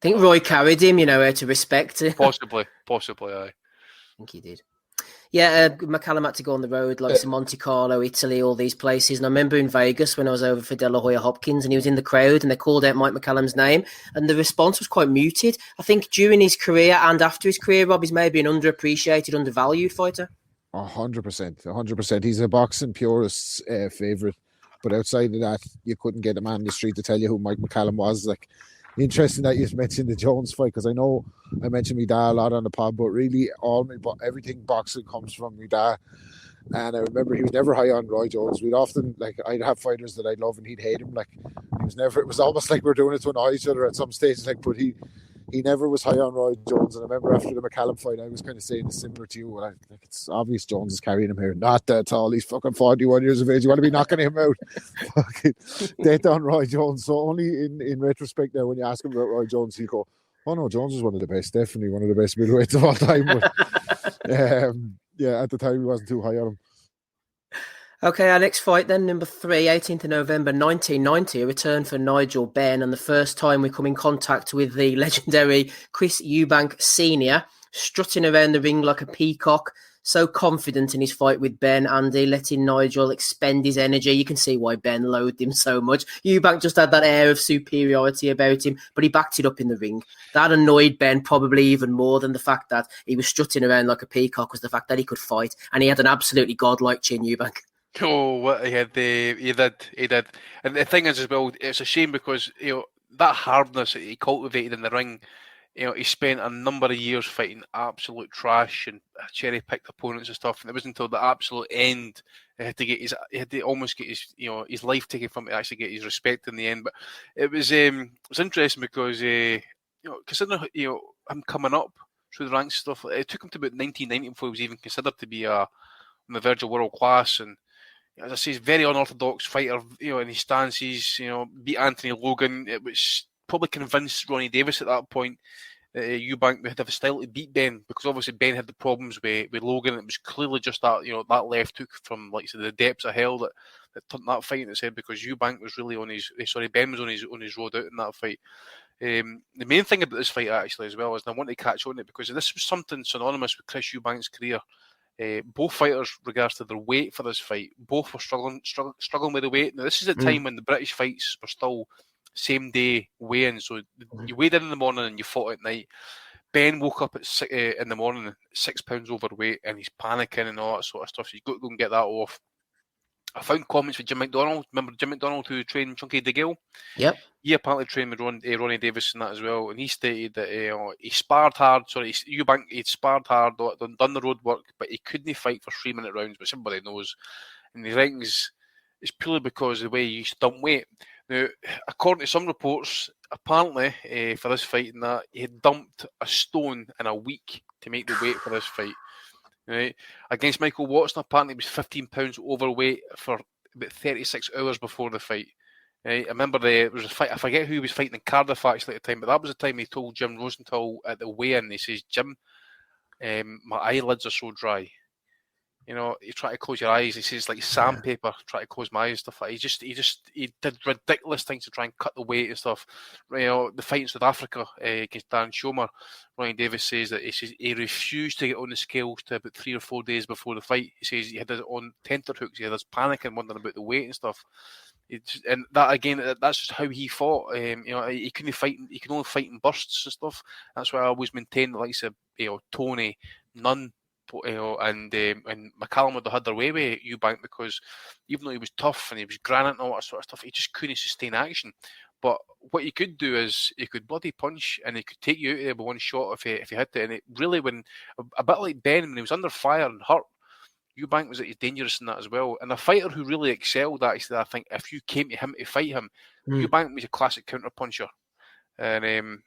E: I think Roy carried him, how to respect it.
F: Possibly, aye.
E: I think he did. Yeah, McCallum had to go on the road, like Monte Carlo, Italy, all these places. And I remember in Vegas when I was over for De La Hoya Hopkins, and he was in the crowd and they called out Mike McCallum's name, and the response was quite muted. I think during his career and after his career, Rob, he's maybe an underappreciated, undervalued fighter.
J: 100%. He's a boxing purist's favourite. But outside of that, you couldn't get a man in the street to tell you who Mike McCallum was. Like, interesting that you mentioned the Jones fight, because I know I mentioned my dad a lot on the pod, but really everything boxing comes from my dad. And I remember he was never high on Roy Jones. We'd often, I'd have fighters that I'd love and he'd hate him. It was almost like we're doing it to annoy each other at some stages. But he never was high on Roy Jones. And I remember after the McCallum fight, I was kind of saying similar to you. It's obvious Jones is carrying him here. Not that at all. He's fucking 41 years of age. You want to be knocking him out. Fucking dead on Roy Jones. So only in retrospect now, when you ask him about Roy Jones, he'll go, oh no, Jones is one of the best. Definitely one of the best middleweights of all time. But at the time, he wasn't too high on him.
E: Okay, our next fight then, number 3, 18th of November 1990, a return for Nigel Benn, and the first time we come in contact with the legendary Chris Eubank Sr., strutting around the ring like a peacock, so confident in his fight with Benn, Andy, letting Nigel expend his energy. You can see why Benn loathed him so much. Eubank just had that air of superiority about him, but he backed it up in the ring. That annoyed Benn probably even more than the fact that he was strutting around like a peacock, was the fact that he could fight, and he had an absolutely godlike chin, Eubank.
F: Oh, what he did. And the thing is, as well, it's a shame because that hardness that he cultivated in the ring. He spent a number of years fighting absolute trash and cherry-picked opponents and stuff. And it wasn't until the absolute end he had to almost get his life taken from him to actually get his respect in the end. But it was interesting because considering him coming up through the ranks and stuff, it took him to about 1990 before he was even considered to be on the verge of world class. And as I say, he's a very unorthodox fighter, in his stances, beat Anthony Logan. It was probably convinced Ronnie Davis at that point that Eubank would have a style to beat Benn, because obviously Benn had the problems with Logan. It was clearly just that, that left hook from the depths of hell that turned that fight in its head, because Eubank was really Benn was on his road out in that fight. The main thing about this fight actually as well is, and I want to catch on it because this was something synonymous with Chris Eubank's career. Both fighters, regards to their weight for this fight, both were struggling with the weight. Now, this is a time when the British fights were still same day weigh-in, so you weighed in the morning and you fought at night. Benn woke up in the morning 6 pounds overweight and he's panicking and all that sort of stuff, so you've got to go and get that off. I found comments with Jim McDonald. Remember Jim McDonald, who trained Chunky DeGale?
E: Yep.
F: He apparently trained with Ronnie Davis and that as well, and he stated that he sparred hard. Eubank, he'd sparred hard, done the road work, but he couldn't fight for 3-minute rounds, which everybody knows. And he reckons it's purely because of the way he used to dump weight. Now, according to some reports, apparently for this fight, and that he had dumped a stone in a week to make the weight for this fight. Right. Against Michael Watson, apparently he was 15 pounds overweight for about 36 hours before the fight. Right. I remember there was a fight, I forget who he was fighting in Cardiff actually at the time, but that was the time he told Jim Rosenthal at the weigh-in, he says, Jim, my eyelids are so dry. You try to close your eyes. He says like sandpaper. Try to close my eyes and stuff like that. He did ridiculous things to try and cut the weight and stuff. The fight in South Africa against Dan Schomer, Ronnie Davis says that he refused to get on the scales to about 3 or 4 days before the fight. He says he had his on tenterhooks. He had his panicking, wondering about the weight and stuff. And that again, that's just how he fought. He couldn't fight. He could only fight in bursts and stuff. That's why I always maintained, like I said, Tony, none and McCallum would have had their way with Eubank, because even though he was tough and he was granite and all that sort of stuff, he just couldn't sustain action. But what he could do is he could bloody punch, and he could take you out there with one shot if he hit it. And it really, when a bit like Benn, when he was under fire and hurt, Eubank was dangerous in that as well. And a fighter who really excelled, actually, I think, if you came to him to fight him, Eubank was a classic counter puncher. And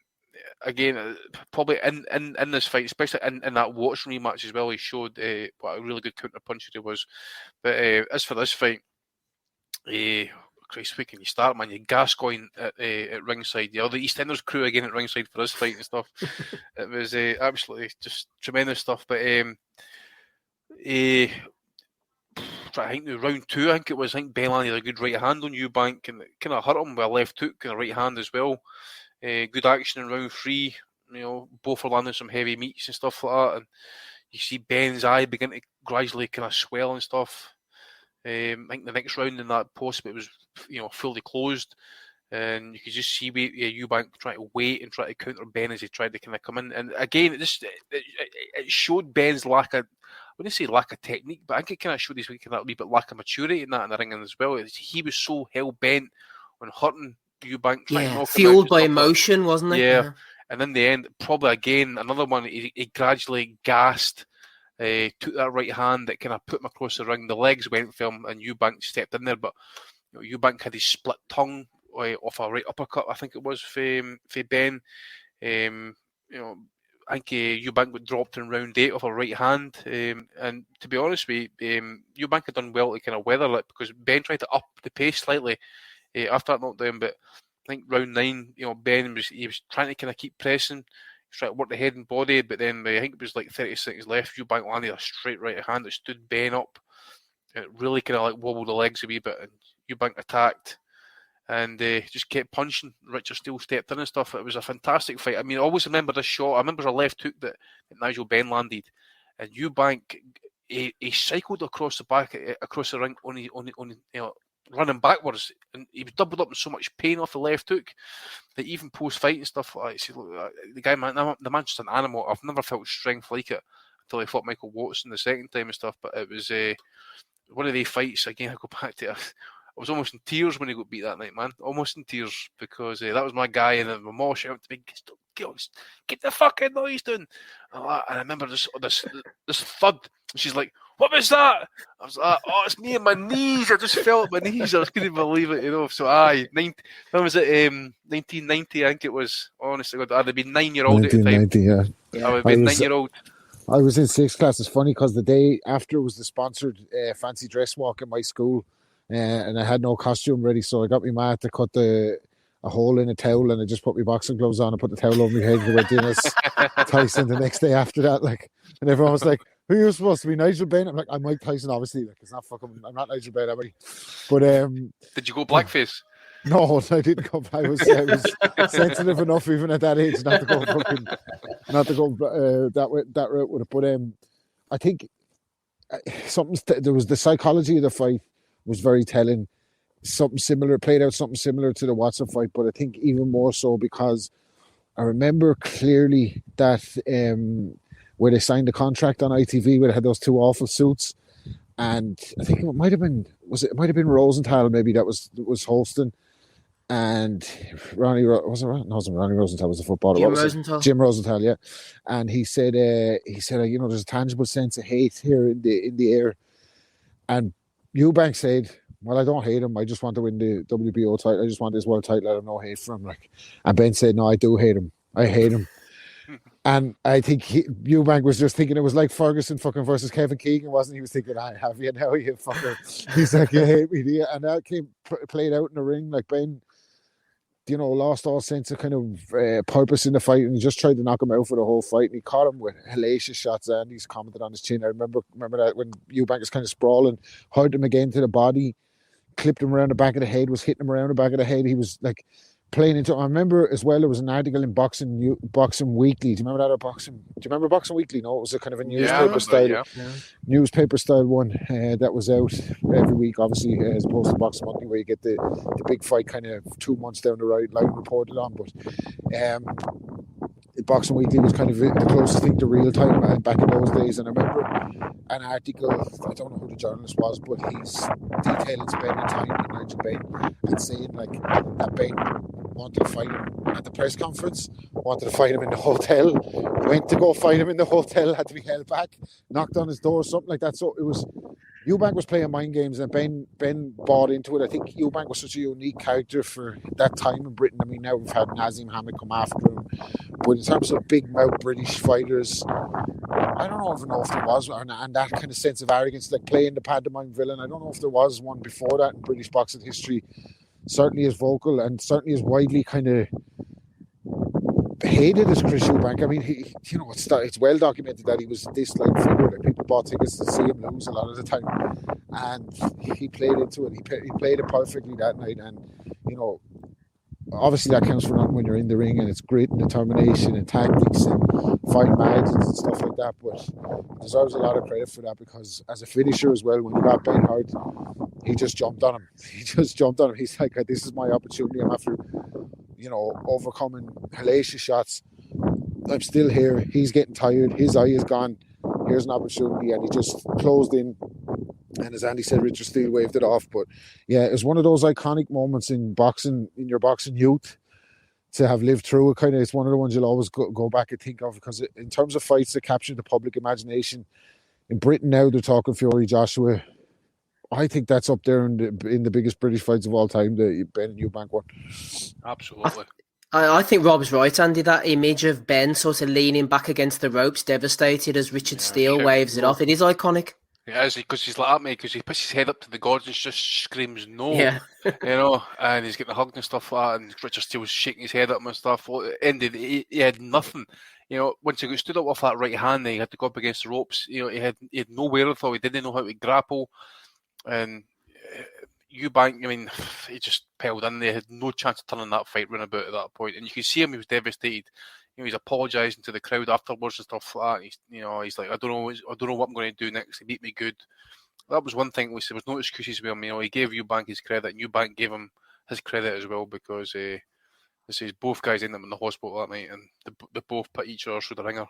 F: again, probably in this fight, especially in that Watts rematch as well, he showed what a really good counter puncher he was. But as for this fight, Christ, where can you start, man? You Gascoigne at ringside, the EastEnders crew again at ringside for this fight and stuff. It was absolutely just tremendous stuff. But I think the round 2, I think it was, Benn landed a good right hand on Eubank and it kind of hurt him with a left hook and a right hand as well. Good action in round 3. Both are landing some heavy meats and stuff like that. And you see Benn's eye begin to gradually kind of swell and stuff. I think the next round in that post, it was fully closed, and you could just see Eubank trying to wait and try to counter Benn as he tried to kind of come in. And again, it showed Benn's lack of, I wouldn't say lack of technique, but I think it kind of showed his kind of a wee bit lack of maturity in that in the ring as well. He was so hell bent on hurting Eubank, trying to knock
E: fueled
F: him
E: by emotion, wasn't it?
F: Yeah. And in the end, probably again another one. He gradually gassed. Took that right hand that kind of put him across the ring. The legs went for him, and Eubank stepped in there. But Eubank had his split tongue off a right uppercut, I think it was, for Benn. I think Eubank got dropped in round 8 off a right hand. And to be honest with you, Eubank had done well to kind of weather it, because Benn tried to up the pace slightly after that knockdown. But I think round 9, Benn was trying to kind of keep pressing. Trying to work the head and body, but then I think it was like 30 seconds left. Eubank landed a straight right hand that stood Benn up. It really kind of like wobbled the legs a wee bit, and Eubank attacked and just kept punching. Richard Steele stepped in and stuff. It was a fantastic fight. I mean, I always remember this shot. I remember a left hook that Nigel Benn landed, and Eubank he cycled across the back, across the ring, on running backwards, and he was doubled up in so much pain off the left hook that even post-fight and stuff like that, the man's just an animal. I've never felt strength like it until I fought Michael Watson the second time and stuff. But it was one of the fights, again, I go back to, I was almost in tears when he got beat that night, man. Almost in tears, because that was my guy, and then my mom shouted to me, get the fucking noise down. And I remember this thud. She's like, "What was that?" I was like, "Oh, it's me and my knees. I just fell at my knees. I couldn't believe it, So, when was it? 1990, I think it was. Honestly, I'd have been 9-year-old at the time.
J: 1990, yeah.
F: I would have been 9-year-old.
J: I was in 6th class. It's funny because the day after was the sponsored fancy dress walk in my school, and I had no costume ready, so I got my ma to cut a hole in a towel, and I just put my boxing gloves on and put the towel over my head, and went in as Tyson the next day after that. And everyone was like, "Who are you supposed to be, Nigel Benn?" I'm like, "I'm Mike Tyson, obviously. It's not fucking. I'm not Nigel Benn, everybody." But
F: did you go blackface?
J: No, I didn't go. I was sensitive enough even at that age not to go that route with it. But I think there was the psychology of the fight was very telling. Played out something similar to the Watson fight, but I think even more so because I remember clearly that where they signed the contract on ITV, where they had those 2 awful suits, and I think it might have been Rosenthal, maybe that was hosting, and Ronnie Rosenthal was the footballer. Jim Rosenthal, yeah, and he said there's a tangible sense of hate here in the air, and Eubank said, "Well, I don't hate him. I just want to win the WBO title. I just want this world title. I have no hate for him." And Benn said, "No, I do hate him. I hate him." And I think Eubank was just thinking it was like Ferguson fucking versus Kevin Keegan, wasn't he? He was thinking, "I have you now, you fucker." He's like, "You hate me, do you?" And that played out in the ring. Like Benn, lost all sense of kind of purpose in the fight, and just tried to knock him out for the whole fight. And he caught him with hellacious shots, and he's commented on his chin. I remember that when Eubank was kind of sprawling, hurt him again to the body, clipped him around the back of the head, was hitting him around the back of the head. He was like playing into. I remember as well, there was an article in Boxing Weekly. Do you remember that? Do you remember Boxing Weekly? No, it was a kind of a newspaper style one that was out every week, obviously, as opposed to Boxing Monthly, where you get the big fight kind of 2 months down the line reported on. But Boxing Weekly was kind of the closest thing to real time back in those days. And I remember an article, I don't know who the journalist was, but he's detailing spending time with Nigel Benn and saying like that Benn wanted to fight him at the press conference, wanted to fight him in the hotel, went to go fight him in the hotel, had to be held back, knocked on his door, something like that. So it was, Eubank was playing mind games and Ben bought into it. I think Eubank was such a unique character for that time in Britain. I mean, now we've had Nazim Hamid come after him, but in terms of big mouth British fighters, I don't know if there was, and that kind of sense of arrogance, like playing the pantomime villain, I don't know if there was one before that in British boxing history. Certainly as vocal and certainly as widely kind of hated as Chris Eubank. I mean, he, you know, it's well documented that he was a disliked figure. Like, people bought tickets to see him lose a lot of the time, and he played into it. He played it perfectly that night, and you know, obviously that counts for nothing when you're in the ring, and it's grit and determination and tactics and fighting margins and stuff like that. But he deserves a lot of credit for that, because as a finisher as well, when he got Ben hurt, he just jumped on him. He's like, this is my opportunity. I'm after, you know, overcoming hellacious shots. I'm still here. He's getting tired. His eye is gone. Here's an opportunity, and he just closed in. And as Andy said, Richard Steele waved it off. But yeah, it's one of those iconic moments in boxing, in your boxing youth, to have lived through it. Kind of, it's one of the ones you'll always go back and think of, because in terms of fights that capture the public imagination in Britain now, they're talking Fury Joshua. I think that's up there in the biggest British fights of all time, the Ben and Eubank one.
F: Absolutely.
E: I think Rob's right, Andy. That image of Ben sort of leaning back against the ropes, devastated, as Richard Steele waves it off, it is iconic.
F: It is, because he's like at me, because he puts his head up to the gods and just screams no.
E: Yeah.
F: You know, and he's getting hugged and stuff like that, and Richard Steele's shaking his head up and stuff. Well, ended, he had nothing. You know, once he got stood up with that right hand, he had to go up against the ropes. You know, he had no wherewithal. He didn't know how to grapple. And Eubank, I mean, he just piled in. They had no chance of turning that fight round about at that point. And you can see him; he was devastated. You know, he's apologising to the crowd afterwards and stuff like that. He's like, I don't know what I'm going to do next. He beat me good. That was one thing. There was no excuses with him. You know, he gave Eubank his credit, and Eubank gave him his credit as well, because this is both guys ended up in the hospital that night, and they both put each other through the ringer.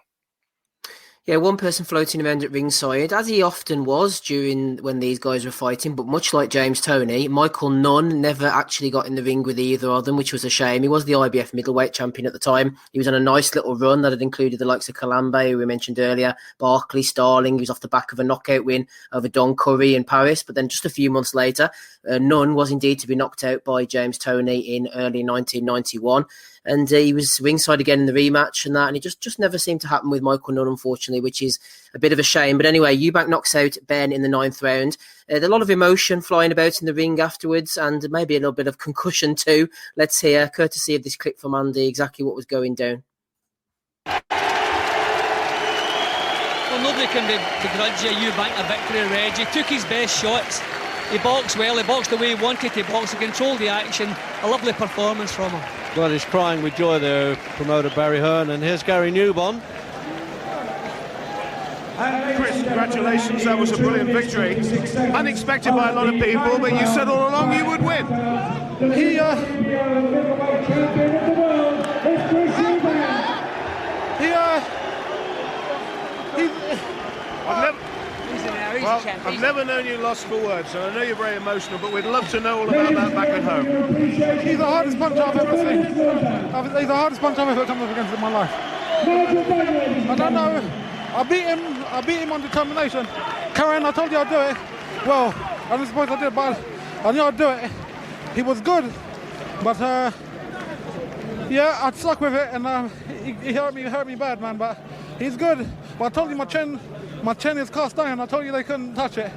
E: Yeah, one person floating around at ringside, as he often was during when these guys were fighting, but much like James Toney, Michael Nunn never actually got in the ring with either of them, which was a shame. He was the IBF middleweight champion at the time. He was on a nice little run that had included the likes of Kalambe, who we mentioned earlier, Barkley, Starling. He was off the back of a knockout win over Don Curry in Paris. But then just a few months later, Nunn was indeed to be knocked out by James Toney in early 1991. And he was ringside again in the rematch and that, and it just never seemed to happen with Michael Nunn, unfortunately, which is a bit of a shame. But anyway, Eubank knocks out Ben in the 9th round. There's a lot of emotion flying about in the ring afterwards, and maybe a little bit of concussion too. Let's hear, courtesy of this clip from Andy, exactly what was going down.
K: Well, nobody can begrudge Eubank a victory already. He took his best shots. He boxed well. He boxed the way he wanted to box. He controlled the action. A lovely performance from him.
L: Well, he's crying with joy there, promoter Barry Hearn, and here's Gary Newbon.
M: Chris, congratulations, that was a brilliant victory. Unexpected by a lot of people, but you said all along you would win. I've never known you lost for words, so I know you're very emotional, but we'd love to know all about that back at home.
N: He's the hardest punch I've ever seen. He's the hardest punch I've ever come up against in my life. I don't know. I beat him on determination. Karen, I told you I'd do it. Well, I wasn't supposed to do it, but I knew I'd do it. He was good, but yeah, I stuck with it, and he hurt me bad, man. But he's good. But I told you my chin is cast iron. I told you they couldn't touch it.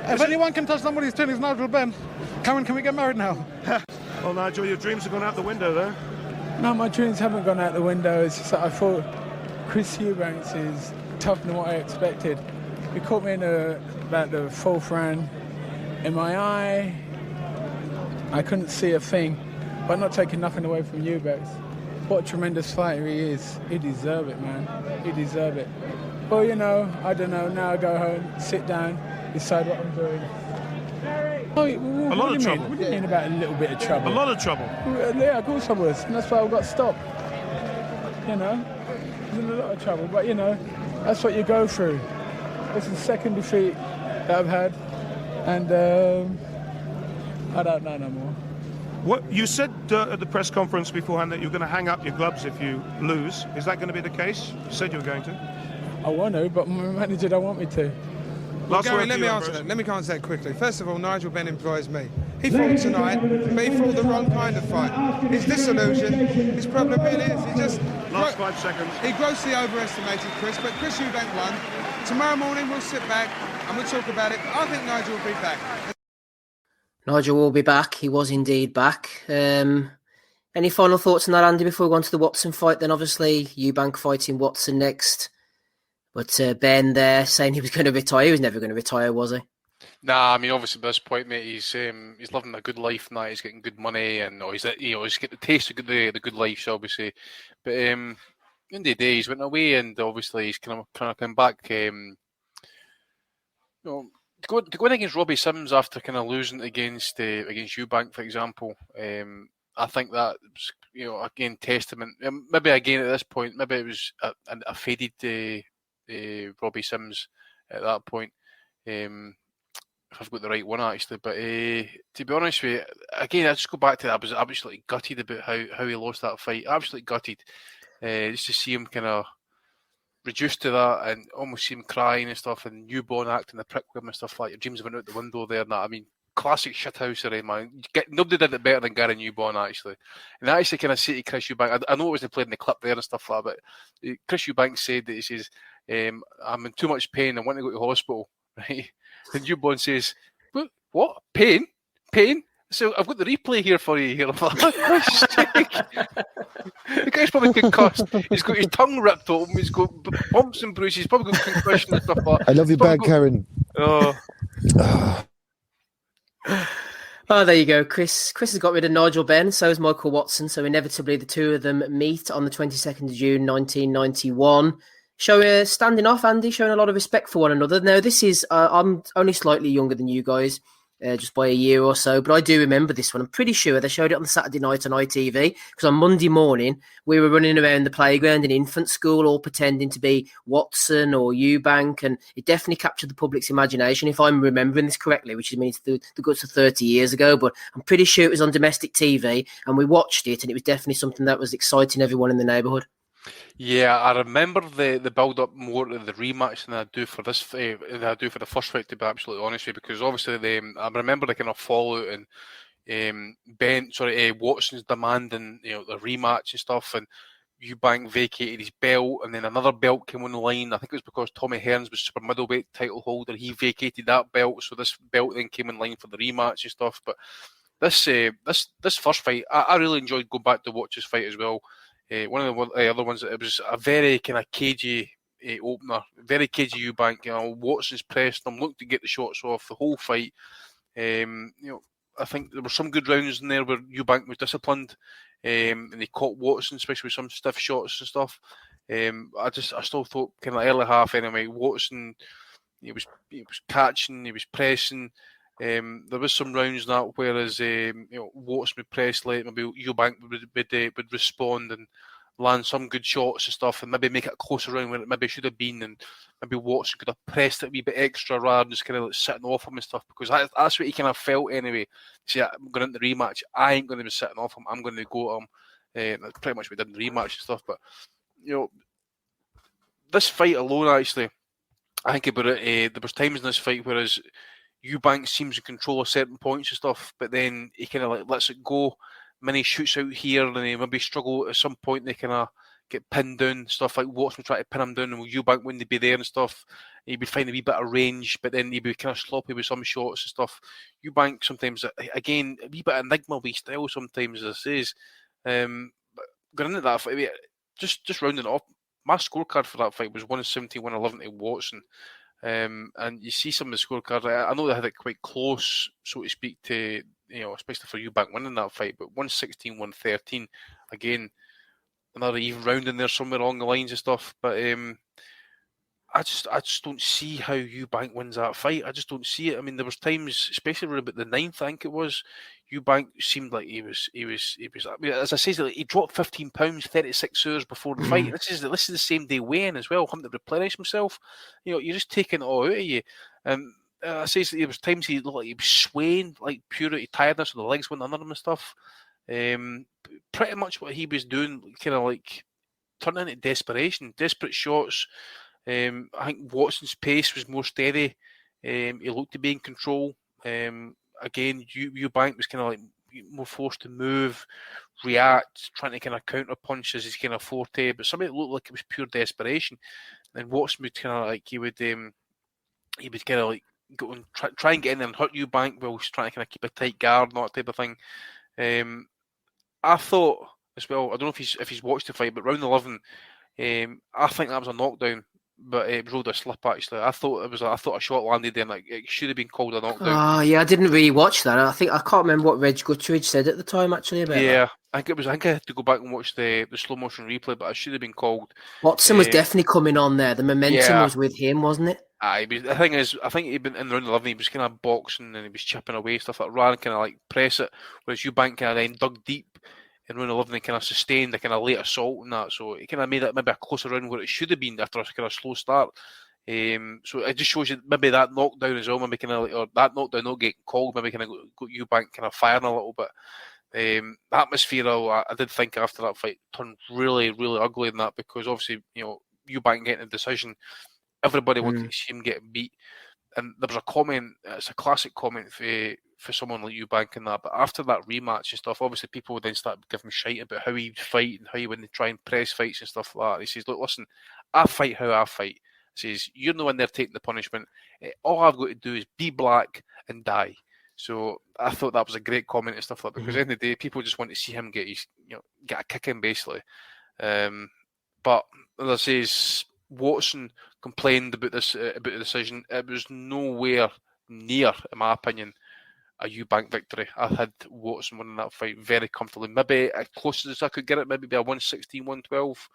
N: If anyone can touch somebody's chin, it's Nigel Benn. Karen, can we get married now?
M: Well, Nigel, your dreams have gone out the window there.
O: No, my dreams haven't gone out the window. It's just that I thought Chris Eubank is tougher than what I expected. He caught me in about the 4th round. In my eye, I couldn't see a thing, but not taking nothing away from Eubank. What a tremendous fighter he is. He deserves it, man. He deserves it. Well, you know, I don't know. Now I go home, sit down, decide what I'm doing.
M: A lot of trouble.
O: What do you mean about a little bit of trouble?
M: A lot of trouble.
O: Yeah, of course I was. And that's why I got stopped. you know. He's in a lot of trouble, but, you know, that's what you go through. It's the second defeat that I've had, and I don't know no more.
M: What you said at the press conference beforehand that you're going to hang up your gloves if you lose. Is that going to be the case? You said you were going to.
O: I want to, but my manager don't want me to.
P: Well, Gary, let me answer that. Let me answer that quickly. First of all, Nigel Benn employs me. He fought tonight, but he fought the wrong kind of fight. His disillusion, his problem really is he just...
M: Last 5 seconds.
P: He grossly overestimated Chris, but Chris Eubank won. Tomorrow morning we'll sit back and we'll talk about it. I think Nigel will be back.
E: Nigel will be back. He was indeed back. Any final thoughts on that, Andy, before we go on to the Watson fight? Then obviously Eubank fighting Watson next. But Ben there saying he was going to retire. He was never going to retire, was he?
F: Nah, I mean, obviously at this point, mate, he's living a good life now. He's getting good money, and he's getting the taste of the good life, shall we say? But in the day, he's went away, and obviously he's kind of come back. Going against Robbie Sims after kind of losing against Eubank, for example, I think that was, again, testament. Maybe again at this point, maybe it was a faded Robbie Sims at that point. If I've got the right one, actually. But to be honest with you, again, I just go back to that. I was absolutely gutted about how he lost that fight. Absolutely gutted. Just to see him kind of reduced to that and almost see him crying and stuff, and newborn acting the prick with him and stuff like your dreams went out the window there and that. I mean, classic shithousery, man. Nobody did it better than Gary Newborn, actually. And I actually kind of say to Chris Eubank, I know it wasn't played in the clip there and stuff like that, but Chris Eubank said that he says, I'm in too much pain, I want to go to the hospital, right? And Newborn says, what? Pain? So I've got the replay here for you. Here, the guy's probably concussed. He's got his tongue ripped open. He's got bumps and bruises. He's probably got concussion and stuff like that.
J: I love you back, Karen.
E: Oh, there you go. Chris has got rid of Nigel Benn. So has Michael Watson. So inevitably, the two of them meet on the 22nd of June, 1991. Standing off, Andy, showing a lot of respect for one another. Now, this is, I'm only slightly younger than you guys, just by a year or so, but I do remember this one. I'm pretty sure they showed it on the Saturday night on ITV, because on Monday morning, we were running around the playground in infant school, all pretending to be Watson or Eubank, and it definitely captured the public's imagination, if I'm remembering this correctly, which means the guts of 30 years ago, but I'm pretty sure it was on domestic TV, and we watched it, and it was definitely something that was exciting everyone in the neighbourhood.
F: Yeah, I remember the build up more to the rematch than I do for this than I do for the first fight, to be absolutely honest with you, because obviously I remember the kind of fallout and Watson's demanding the rematch and stuff, and Eubank vacated his belt, and then another belt came on the line. I think it was because Tommy Hearns was super middleweight title holder. He vacated that belt, so this belt then came in line for the rematch and stuff. But this first fight, I really enjoyed going back to watch this fight as well. One of the other ones, it was a very kind of cagey opener, very cagey Eubank. Watson's pressed him, looked to get the shots off the whole fight. I think there were some good rounds in there where Eubank was disciplined, and he caught Watson, especially with some stiff shots and stuff. I still thought kind of early half anyway, Watson, he was catching, he was pressing. There was some rounds that whereas Watson would press late, maybe Eubank would respond and land some good shots and stuff, and maybe make it a closer round where it maybe should have been, and maybe Watson could have pressed it a wee bit extra rather than just kind of like sitting off him and stuff, because that's what he kind of felt anyway. See, I'm going into the rematch, I ain't going to be sitting off him, I'm going to go at him. That's pretty much what we did in the rematch and stuff. But this fight alone, actually, I think about it, there was times in this fight whereas Eubank seems to control certain points and stuff, but then he kind of like lets it go. Many shoots out here, and he maybe struggle at some point. They kind of get pinned down, stuff like Watson try to pin him down, and Eubank wouldn't be there and stuff. He'd be finding a wee bit of range, but then he'd be kind of sloppy with some shots and stuff. Eubank sometimes, again, a wee bit of enigma with style sometimes, as I says. But going into that fight, just rounding it up, my scorecard for that fight was 117, 111 to Watson. And you see some of the scorecards. I know they had it quite close, so to speak, to especially for Eubank winning that fight. But 116, 113, again, another even round in there somewhere along the lines and stuff. But I just don't see how Eubank wins that fight. I just don't see it. I mean, there was times, especially around about the 9th, I think it was, Eubank seemed like he was. I mean, as I say, he dropped 15 pounds 36 hours before the fight. This is the same day weigh-in as well. Having to replenish himself. You're just taking it all out of you. I say there was times he looked like he was swaying, like pure out of tiredness, and the legs went under him and stuff. Pretty much what he was doing, kind of like turning into desperation, desperate shots. I think Watson's pace was more steady. He looked to be in control. Again, Eubank was kind of like more forced to move, react, trying to kind of counter punch as his kind of forte. But something that looked like it was pure desperation. And Watson would kind of like he would kind of like go and try and get in there and hurt Eubank while he's trying to kind of keep a tight guard and that type of thing. I thought as well. I don't know if he's watched the fight, but round 11, I think that was a knockdown. But it ruled a slip actually. I thought a shot landed there, and like it should have been called a knockdown.
E: Oh yeah, I didn't really watch that. I can't remember what Reg Gutteridge said at the time actually about that.
F: I think I had to go back and watch the slow motion replay, but it should have been called.
E: Watson was definitely coming on there. The momentum was with him, wasn't it?
F: The thing is, I think he'd been in round 11. He was kind of boxing and he was chipping away stuff like rather than kind of like press it. Whereas Eubank kind of then dug deep in round 11 and kind of sustained the kind of late assault and that. So it kind of made it maybe a closer round where it should have been after a kind of slow start. So it just shows you maybe that knockdown as well, maybe kind of like, or that knockdown not getting called, maybe kind of got Eubank kind of firing a little bit. The atmosphere, I did think after that fight turned really, really ugly in that because obviously, Eubank getting a decision, everybody wanted to see him get beat. And there was a comment, it's a classic comment for someone like Eubank and that, but after that rematch and stuff, obviously people would then start giving him shite about how he'd fight and how he wouldn't try and press fights and stuff like that. He says, look, listen, I fight how I fight. He says, you're the one there taking the punishment. All I've got to do is be black and die. So I thought that was a great comment and stuff like that because at the end of the day, people just want to see him get a kick in basically. But as I say, Watson complained about the decision. It was nowhere near, in my opinion, a Eubank victory. I had Watson winning that fight very comfortably. Maybe as close as I could get it, maybe be a 116, 112.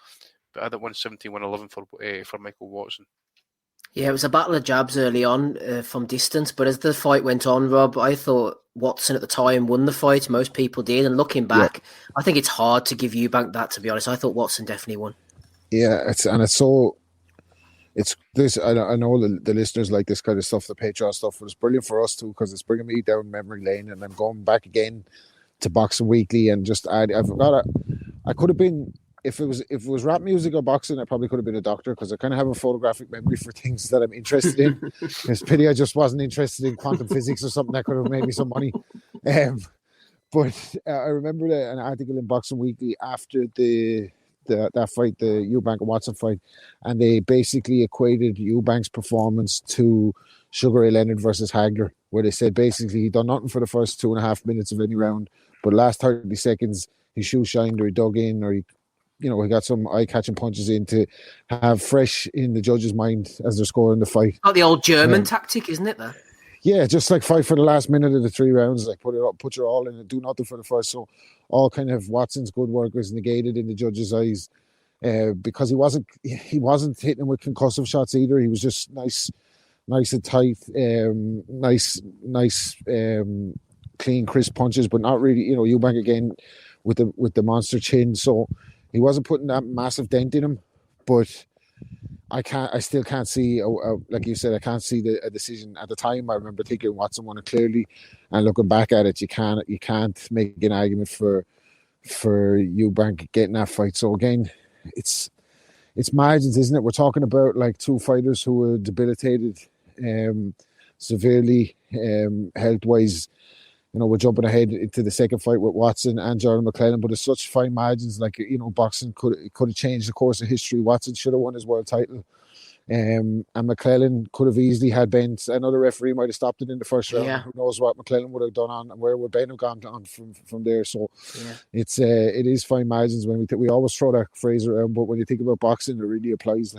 F: But I had it 117, 111 for Michael Watson.
E: Yeah, it was a battle of jabs early on from distance, but as the fight went on, Rob, I thought Watson at the time won the fight. Most people did, and looking back, I think it's hard to give Eubank that, to be honest. I thought Watson definitely won. Yeah,
J: it's this. I know the listeners like this kind of stuff, the Patreon stuff, but it's brilliant for us too because it's bringing me down memory lane, and I'm going back again to Boxing Weekly and just I could have been. If it was rap music or boxing, I probably could have been a doctor because I kind of have a photographic memory for things that I'm interested in. It's pity I just wasn't interested in quantum physics or something that could have made me some money. But I remember an article in Boxing Weekly after that fight, the Eubank and Watson fight, and they basically equated Eubank's performance to Sugar Ray Leonard versus Hagler, where they said basically he done nothing for the first 2.5 minutes of any round, but last 30 seconds he shoe shined or he dug in or he got some eye-catching punches in to have fresh in the judge's mind as they're scoring the fight.
E: Like the old German tactic, isn't it, though?
J: Yeah, just like fight for the last minute of the 3 rounds, like put your all in and do nothing for the first. So all kind of Watson's good work was negated in the judge's eyes because he wasn't hitting him with concussive shots either. He was just nice and tight, nice, clean, crisp punches, but not really. Eubank again with the monster chin, so. He wasn't putting that massive dent in him, but I still can't see, like you said, I can't see a decision at the time. I remember thinking Watson won it clearly, and looking back at it, you can't make an argument for Eubank getting that fight. So again, it's margins, isn't it? We're talking about like 2 fighters who were debilitated severely health-wise. We're jumping ahead into the second fight with Watson and Jordan McClellan, but it's such fine margins. Like, boxing could have changed the course of history. Watson should have won his world title. And McClellan could have easily had Benn. Another referee might have stopped it in the first round. Yeah. Who knows what McClellan would have done on and where would Benn have gone on from there. So it is fine margins when we always throw that phrase around, but when you think about boxing, it really applies.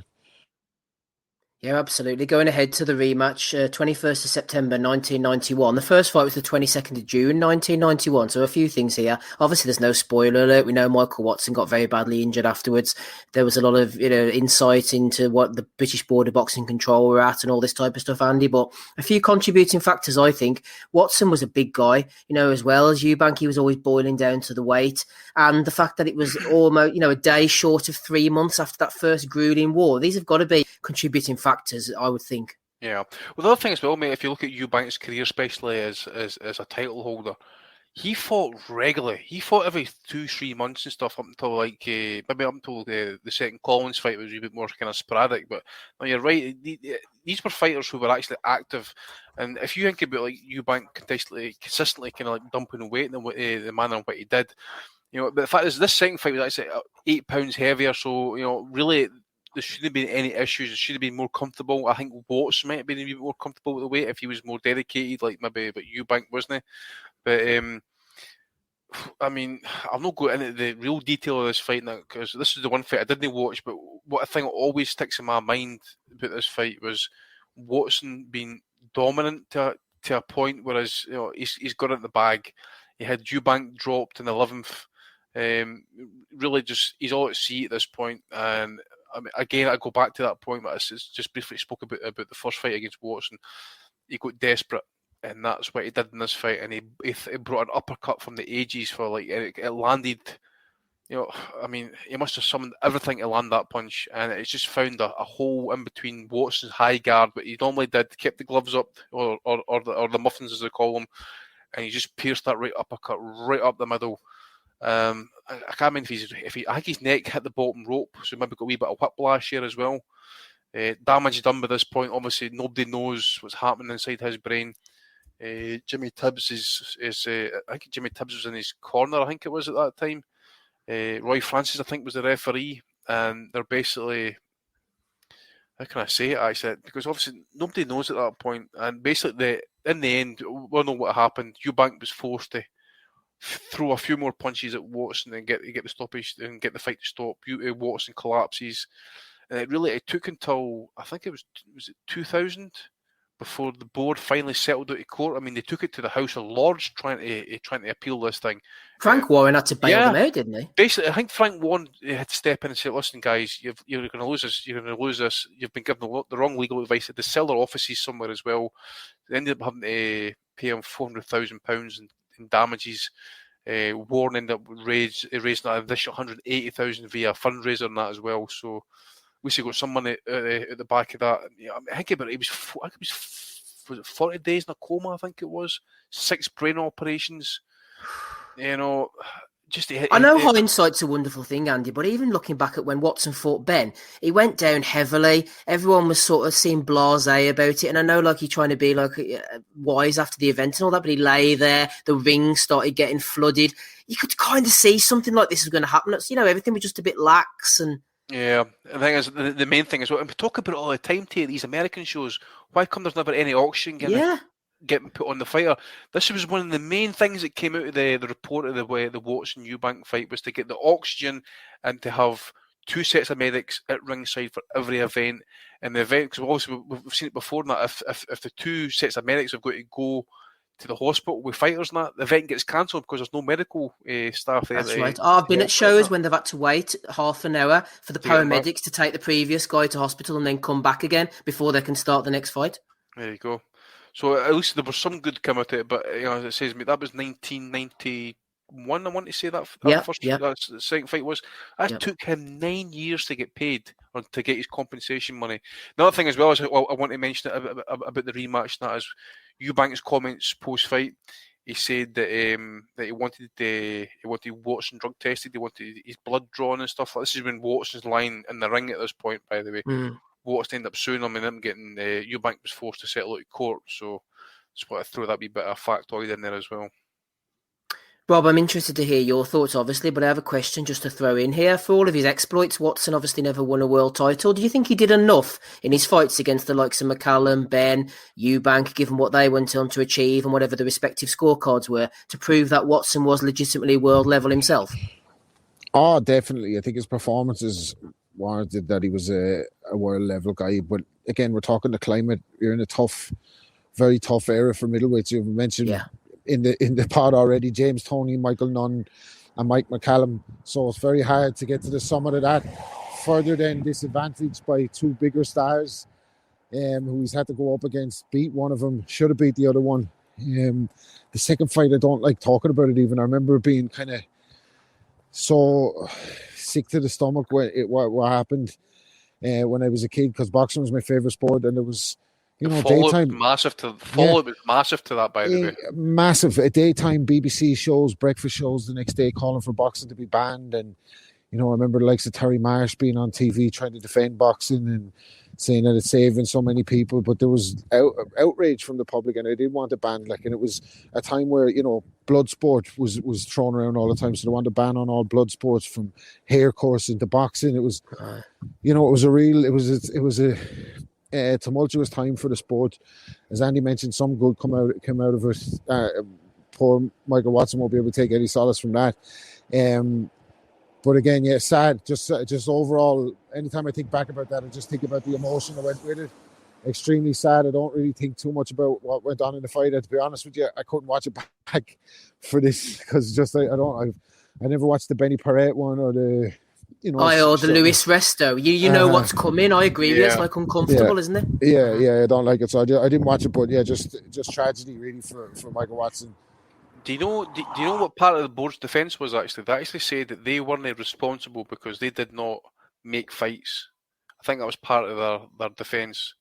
E: Yeah, absolutely. Going ahead to the rematch, 21st of September 1991. The first fight was the 22nd of June 1991. So a few things here. Obviously, there's no spoiler alert. We know Michael Watson got very badly injured afterwards. There was a lot of insight into what the British Board of Boxing Control were at and all this type of stuff, Andy. But a few contributing factors, I think. Watson was a big guy, as well as Eubank. He was always boiling down to the weight. And the fact that it was almost, a day short of 3 months after that first grueling war. These have got to be contributing factors, I would think.
F: Yeah. Well, the other thing as well, mate, if you look at Eubank's career, especially as a title holder, he fought regularly. He fought every 2-3 months and stuff up until maybe up until the second Collins fight was a bit more kind of sporadic. But no, you're right. These were fighters who were actually active. And if you think about Eubank consistently kind of dumping weight in the manner in what he did, but the fact is this second fight was actually 8 pounds heavier. So really, there shouldn't have been any issues. It should have been more comfortable. I think Watson might have been a bit more comfortable with the weight if he was more dedicated, but Eubank wasn't. But I'm not going into the real detail of this fight now because this is the one fight I didn't watch. But what I think always sticks in my mind about this fight was Watson being dominant to a point, whereas he's got it in the bag. He had Eubank dropped in the 11th. Really, he's all at sea at this point, and again, I go back to that point that I just briefly spoke about the first fight against Watson. He got desperate, and that's what he did in this fight. And he brought an uppercut from the ages for it landed. He must have summoned everything to land that punch, and it's just found a hole in between Watson's high guard, what he normally did, kept the gloves up or the muffins as they call them, and he just pierced that right uppercut right up the middle. I can't remember I think his neck hit the bottom rope, so maybe got a wee bit of whiplash here as well. Damage done by this point. Obviously, nobody knows what's happening inside his brain. Jimmy Tibbs I think Jimmy Tibbs was in his corner. I think it was at that time. Roy Francis, I think, was the referee, and they're basically, how can I say it actually? Because obviously nobody knows at that point, and basically in the end, we know what happened. Eubank was forced to throw a few more punches at Watson and get the stoppage and get the fight to stop. Watson collapses, and it took until I think it was 2000 before the board finally settled out of court. They took it to the House of Lords trying to appeal this thing.
E: Frank Warren had to bail them out, didn't he?
F: Basically, I think Frank Warren had to step in and say, "Listen, guys, you're going to lose this. You're going to lose this. You've been given the wrong legal advice." They sell their offices somewhere as well. They ended up having to pay him £400,000 in damages. Warren ended up raising an additional $180,000 via a fundraiser and that as well. So we got some money at the back of that. I think about it. Was it 40 days in a coma? I think it was 6 brain operations. I know
E: hindsight's a wonderful thing, Andy, but even looking back at when Watson fought Benn, he went down heavily. Everyone was sort of seeing blasé about it, and I know he's trying to be wise after the event and all that, but he lay there. The ring started getting flooded. You could kind of see something like this was going to happen. It's, everything was just a bit lax and.
F: Yeah, the thing is, the main thing is, and we talk about it all the time, to these American shows. Why come there's never any auction getting put on the fighter? This was one of the main things that came out of the report of the Watson Eubank fight, was to get the oxygen and to have 2 sets of medics at ringside for every event. And the event, because we've seen it before, that if the 2 sets of medics have got to go to the hospital with fighters and that, the event gets cancelled because there's no medical staff there.
E: That's right. I've been at shows when they've had to wait half an hour for the paramedics to take the previous guy to hospital and then come back again before they can start the next fight.
F: There you go. So at least there was some good come out of it, but as it says, that was 1991. I want to say that second fight was. That took him 9 years to get paid or to get his compensation money. Another thing as well is I want to mention about the rematch. That is Eubank's comments post fight. He said that he wanted Watson drug tested. He wanted his blood drawn and stuff. This is when Watson's lying in the ring at this point, by the way. Watson ended up suing him and him getting Eubank was forced to settle out of court. So just want to throw that wee bit of factoid in there as well.
E: Rob, I'm interested to hear your thoughts, obviously, but I have a question just to throw in here. For all of his exploits, Watson obviously never won a world title. Do you think he did enough in his fights against the likes of McCallum, Benn, Eubank, given what they went on to achieve and whatever the respective scorecards were, to prove that Watson was legitimately world level himself?
J: Oh, definitely. I think his performances warranted that he was a a world level guy. But again, we're talking the climate. You're in a tough, very tough era for middleweights. You mentioned in the pod already, James Toney, Michael Nunn, and Mike McCallum. So it's very hard to get to the summit of that. Further than disadvantaged by two bigger stars, who he's had to go up against. Beat one of them, should have beat the other one. The second fight, I don't like talking about it even. I remember being kind of so sick to the stomach when what happened when I was a kid, because boxing was my favorite sport, and it was, daytime
F: massive to follow. It was massive to that, by the way.
J: Massive. Daytime BBC shows, breakfast shows the next day, calling for boxing to be banned. And I remember the likes of Terry Marsh being on TV trying to defend boxing and saying that it's saving so many people, but there was outrage from the public, and I did want it banned. And it was a time where blood sport was thrown around all the time, so they wanted to ban on all blood sports, from hair coursing to boxing. It was, it was a tumultuous time for the sport. As Andy mentioned, some good came out of it. Poor Michael Watson won't be able to take any solace from that. But again, sad. Just overall, anytime I think back about that, I just think about the emotion that went with it. Extremely sad. I don't really think too much about what went on in the fight. To be honest with you, I couldn't watch it back for this, because I never watched the Benny Parrett one or the the
E: Luis Resto. You know what's coming. I agree with you. It's like uncomfortable, isn't it?
J: Yeah, I don't like it, so I didn't watch it. But just tragedy really for Michael Watson.
F: Do you know what part of the board's defence was actually? They actually said that they weren't responsible because they did not make fights. I think that was part of their defence,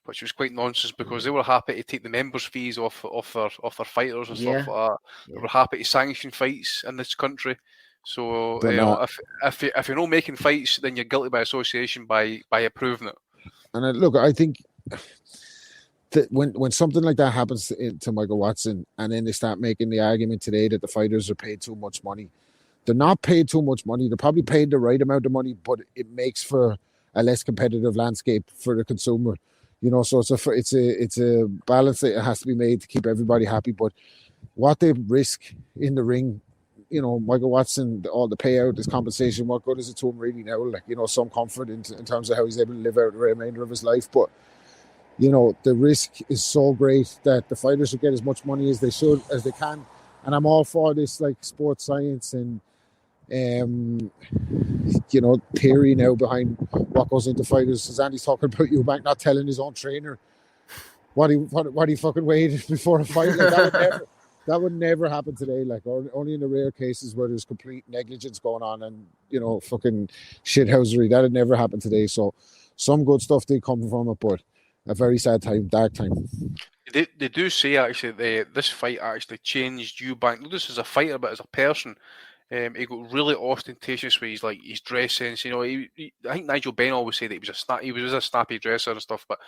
F: which was quite nonsense, because they were happy to take the members' fees off their fighters and stuff like that. They were happy to sanction fights in this country. So if you're not making fights, then you're guilty by association by approving it.
J: And look, I think that when something like that happens to Michael Watson, and then they start making the argument today that the fighters are paid too much money, they're not paid too much money. They're probably paid the right amount of money, but it makes for a less competitive landscape for the consumer. So it's a balance that has to be made to keep everybody happy. But what they risk in the ring, Michael Watson, all the payout, his compensation, what good is it to him really now? Some comfort in terms of how he's able to live out the remainder of his life. But the risk is so great that the fighters should get as much money as they can. And I'm all for this, sports science and theory now behind what goes into fighters. As Andy's talking about Eubank not telling his own trainer what he fucking weighed before a fight. That would never happen today. Only in the rare cases where there's complete negligence going on and fucking shithousery. That would never happen today. So some good stuff did come from it, but a very sad time, dark time.
F: They do say actually this fight actually changed Eubank, not just as a fighter but as a person. He got really ostentatious with his dress sense. I think Nigel Benn always said that he was a snappy dresser and stuff, but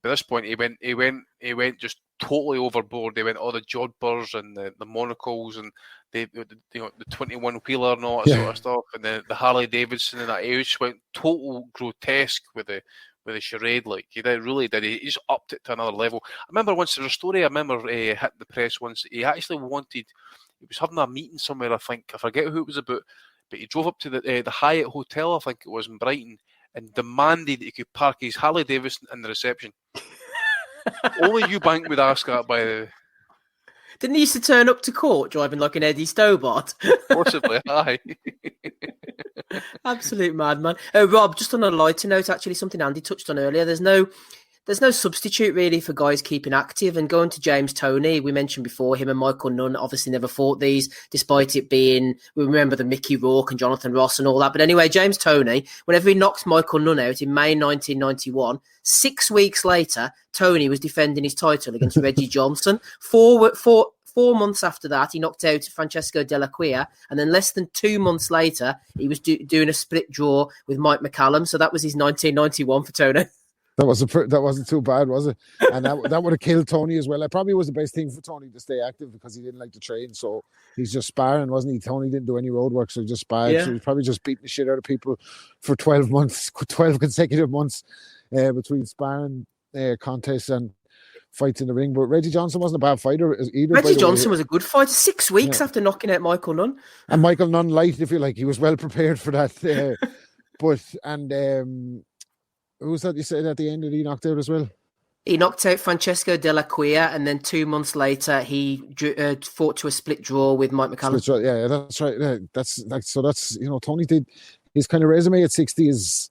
F: by this point he went just totally overboard. They went all the jodhpurs and the monocles and the 21 wheeler and all that sort of stuff, and the Harley Davidson and that. He just went total grotesque with the charade. He really did. He just upped it to another level. I remember once there was a story. I remember hit the press once. He actually wanted. He was having a meeting somewhere. I forget who it was about, but he drove up to the Hyatt Hotel, I think it was in Brighton, and demanded that he could park his Harley Davidson in the reception. Only Eubank would ask that.
E: Didn't he used to turn up to court driving like an Eddie Stobart?
F: Possibly, aye.
E: Absolute madman. Rob, just on a lighter note, actually, something Andy touched on earlier. There's no substitute really for guys keeping active. And going to James Toney, we mentioned before, him and Michael Nunn obviously never fought these, despite it being, we remember the Mickey Rourke and Jonathan Ross and all that. But anyway, James Toney, whenever he knocked Michael Nunn out in May 1991, 6 weeks later, Toney was defending his title against Reggie Johnson. Four months after that, he knocked out Francesco Della Quia, and then less than 2 months later, he was doing a split draw with Mike McCallum. So that was his 1991 for Toney.
J: That wasn't too bad, was it? And that would have killed Toney as well. It probably was the best thing for Toney to stay active because he didn't like to train. So he's just sparring, wasn't he? Toney didn't do any road work, so he just sparred. Yeah. So he's probably just beating the shit out of people for 12 consecutive months between sparring contests and fights in the ring. But Reggie Johnson wasn't a bad fighter either.
E: Reggie Johnson was a good fighter 6 weeks after knocking out Michael Nunn.
J: And Michael Nunn light, if you like. He was well prepared for that. Who was that you said at the end that he knocked out as well?
E: He knocked out Francesco Della Quia, and then 2 months later, he fought to a split draw with Mike McCallum.
J: Yeah, that's right. Yeah, that's Tony did his kind of resume at 60 is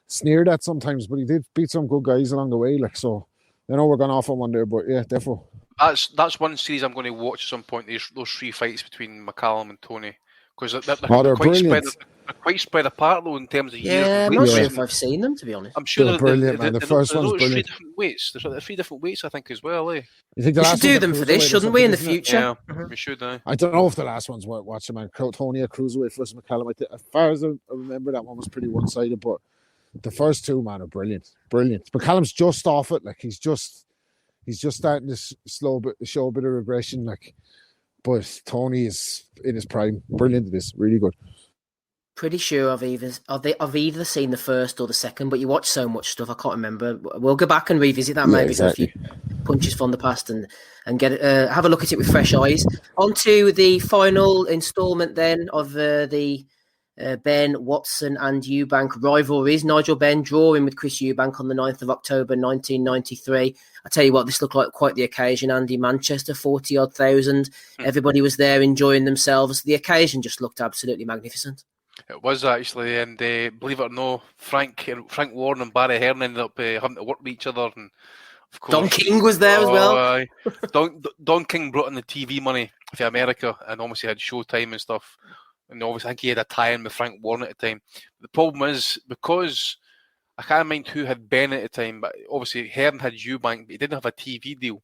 J: sneered at sometimes, but he did beat some good guys along the way. Like, so, I know we're going off on one there, but yeah, definitely.
F: That's one series I'm going to watch at some point. Those 3 fights between McCallum and Tony, because they're quite spread apart though in terms of years.
E: Yeah, I'm not sure if I've seen them, to be honest.
F: I'm sure
J: they're brilliant, man. The first one's brilliant.
F: 3 different weights. There's 3 different weights, I think, as well. Eh?
J: You think
E: we should do them for this, shouldn't we, in the future?
F: Yeah, we should.
J: I don't know if the last one's worth watching, man. Tony at cruiserweight versus McCallum. As far as I remember, that one was pretty one-sided, but the first 2, man, are brilliant. McCallum's just off it. Like, he's just starting to show a bit of regression. Like, but Tony is in his prime. Brilliant at this. Really good.
E: Pretty sure I've either seen the first or the second, but you watch so much stuff I can't remember. We'll go back and revisit that maybe for a few punches from the past and get have a look at it with fresh eyes. On to the final instalment then of the Benn, Watson and Eubank rivalries. Nigel Benn drawing with Chris Eubank on the 9th of October 1993. I tell you what, this looked like quite the occasion, Andy. Manchester, 40-odd thousand. Everybody was there enjoying themselves. The occasion just looked absolutely magnificent.
F: It was actually, and believe it or not, Frank Warren and Barry Hearn ended up having to work with each other, and of course,
E: Don King was there as well.
F: Don King brought in the TV money for America, and obviously had Showtime and stuff. And obviously, I think he had a tie-in with Frank Warren at the time. The problem is, because I can't mind who had Benn at the time, but obviously Hearn had Eubank, but he didn't have a TV deal.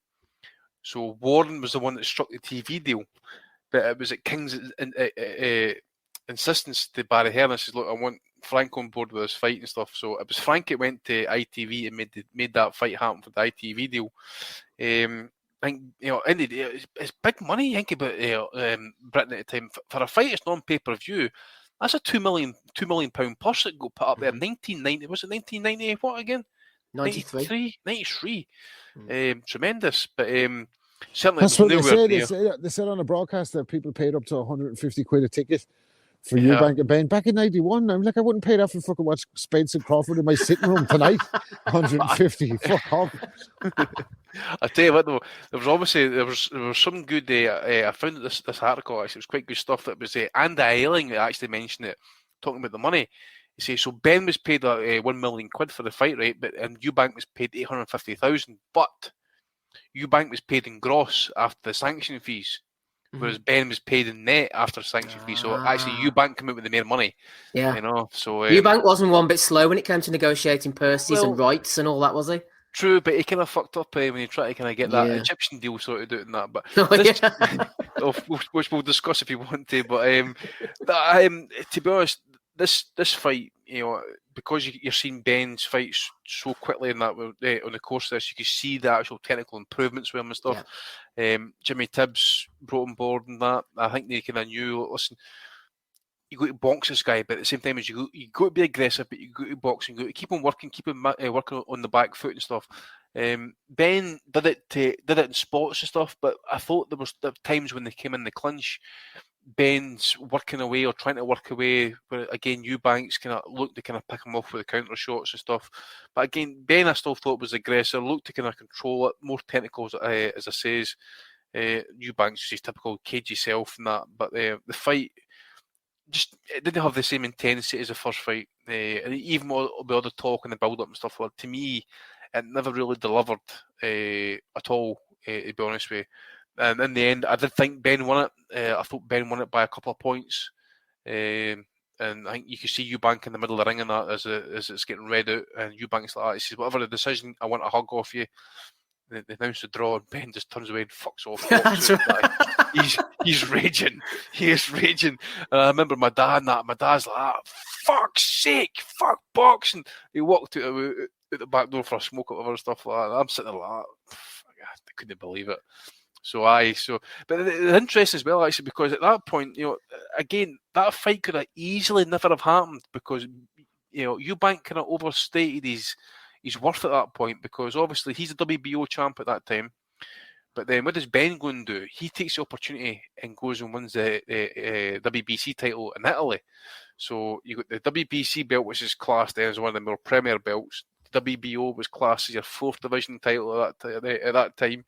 F: So Warren was the one that struck the TV deal, but it was at King's insistence to Barry Hearn. I says, look, I want Frank on board with this fight and stuff. So it was Frank that went to ITV and made that fight happen for the ITV deal. I think, it's big money. Think about Britain at the time for a fight. It's non-pay-per-view. That's a £2 million purse that got put up there. 1990, was it 1990? What again? 93. Tremendous, but certainly
J: that's what
F: they
J: said. They said on a broadcast that people paid up to 150 quid a ticket for Eubank and Benn back in 91. I'm like, I wouldn't pay that for fucking watch Spence and Crawford in my sitting room tonight. 150. Fuck off.
F: I tell you what, though, there was some good. I found this article actually. It was quite good stuff. That was Andy Eiling that actually mentioned it, talking about the money. You see, so Benn was paid £1 million for the fight, right? And Eubank was paid 850,000. But Eubank was paid in gross after the sanction fees, whereas Benn was paid in net after sanction fees. So actually, Eubank came out with the more money.
E: Yeah,
F: So
E: Eubank wasn't one bit slow when it came to negotiating purses and rights and all that, was he?
F: True, but he kind of fucked up when he tried to kind of get that Egyptian deal sorted out and that. But which we'll discuss if you want to. But to be honest, this fight, because you're seeing Benn's fights so quickly in that on the course of this, you can see the actual technical improvements with him and stuff. Yeah. Jimmy Tibbs brought on board and that. I think they kind of knew, listen, you got to box this guy, but at the same time as you got to be aggressive, but you got to box and you got to keep him working, working on the back foot and stuff. Benn did it in spots and stuff, but I thought there were times when they came in the clinch, Benn's working away or trying to work away, where again Eubanks kind of looked to kind of pick him off with the counter shots and stuff. But again, Benn I still thought was aggressive, looked to kind of control it, more technical as I says. Eubanks is his typical cagey self and that, but the fight it didn't have the same intensity as the first fight. And even with all the talk and the build up and stuff, well, to me, it never really delivered at all. To be honest with you. And in the end, I did think Benn won it. I thought Benn won it by a couple of points. And I think you can see Eubank in the middle of the ring and that as it's getting read out. And Eubank's like that. He says, whatever the decision, I want a hug off you. They announce the draw and Benn just turns away and fucks off. He's raging. He is raging. And I remember my dad's like, fuck's sake, fuck boxing. He walked out the back door for a smoke or whatever stuff like that. And I'm sitting there like, I couldn't believe it. But the interest as well, actually, because at that point, again, that fight could have easily never have happened because, Eubank kind of overstated his worth at that point because obviously he's a WBO champ at that time. But then what does Benn go and do? He takes the opportunity and goes and wins the WBC title in Italy. So you got the WBC belt, which is classed as one of the more premier belts. WBO was classed as your 4th division title at that time.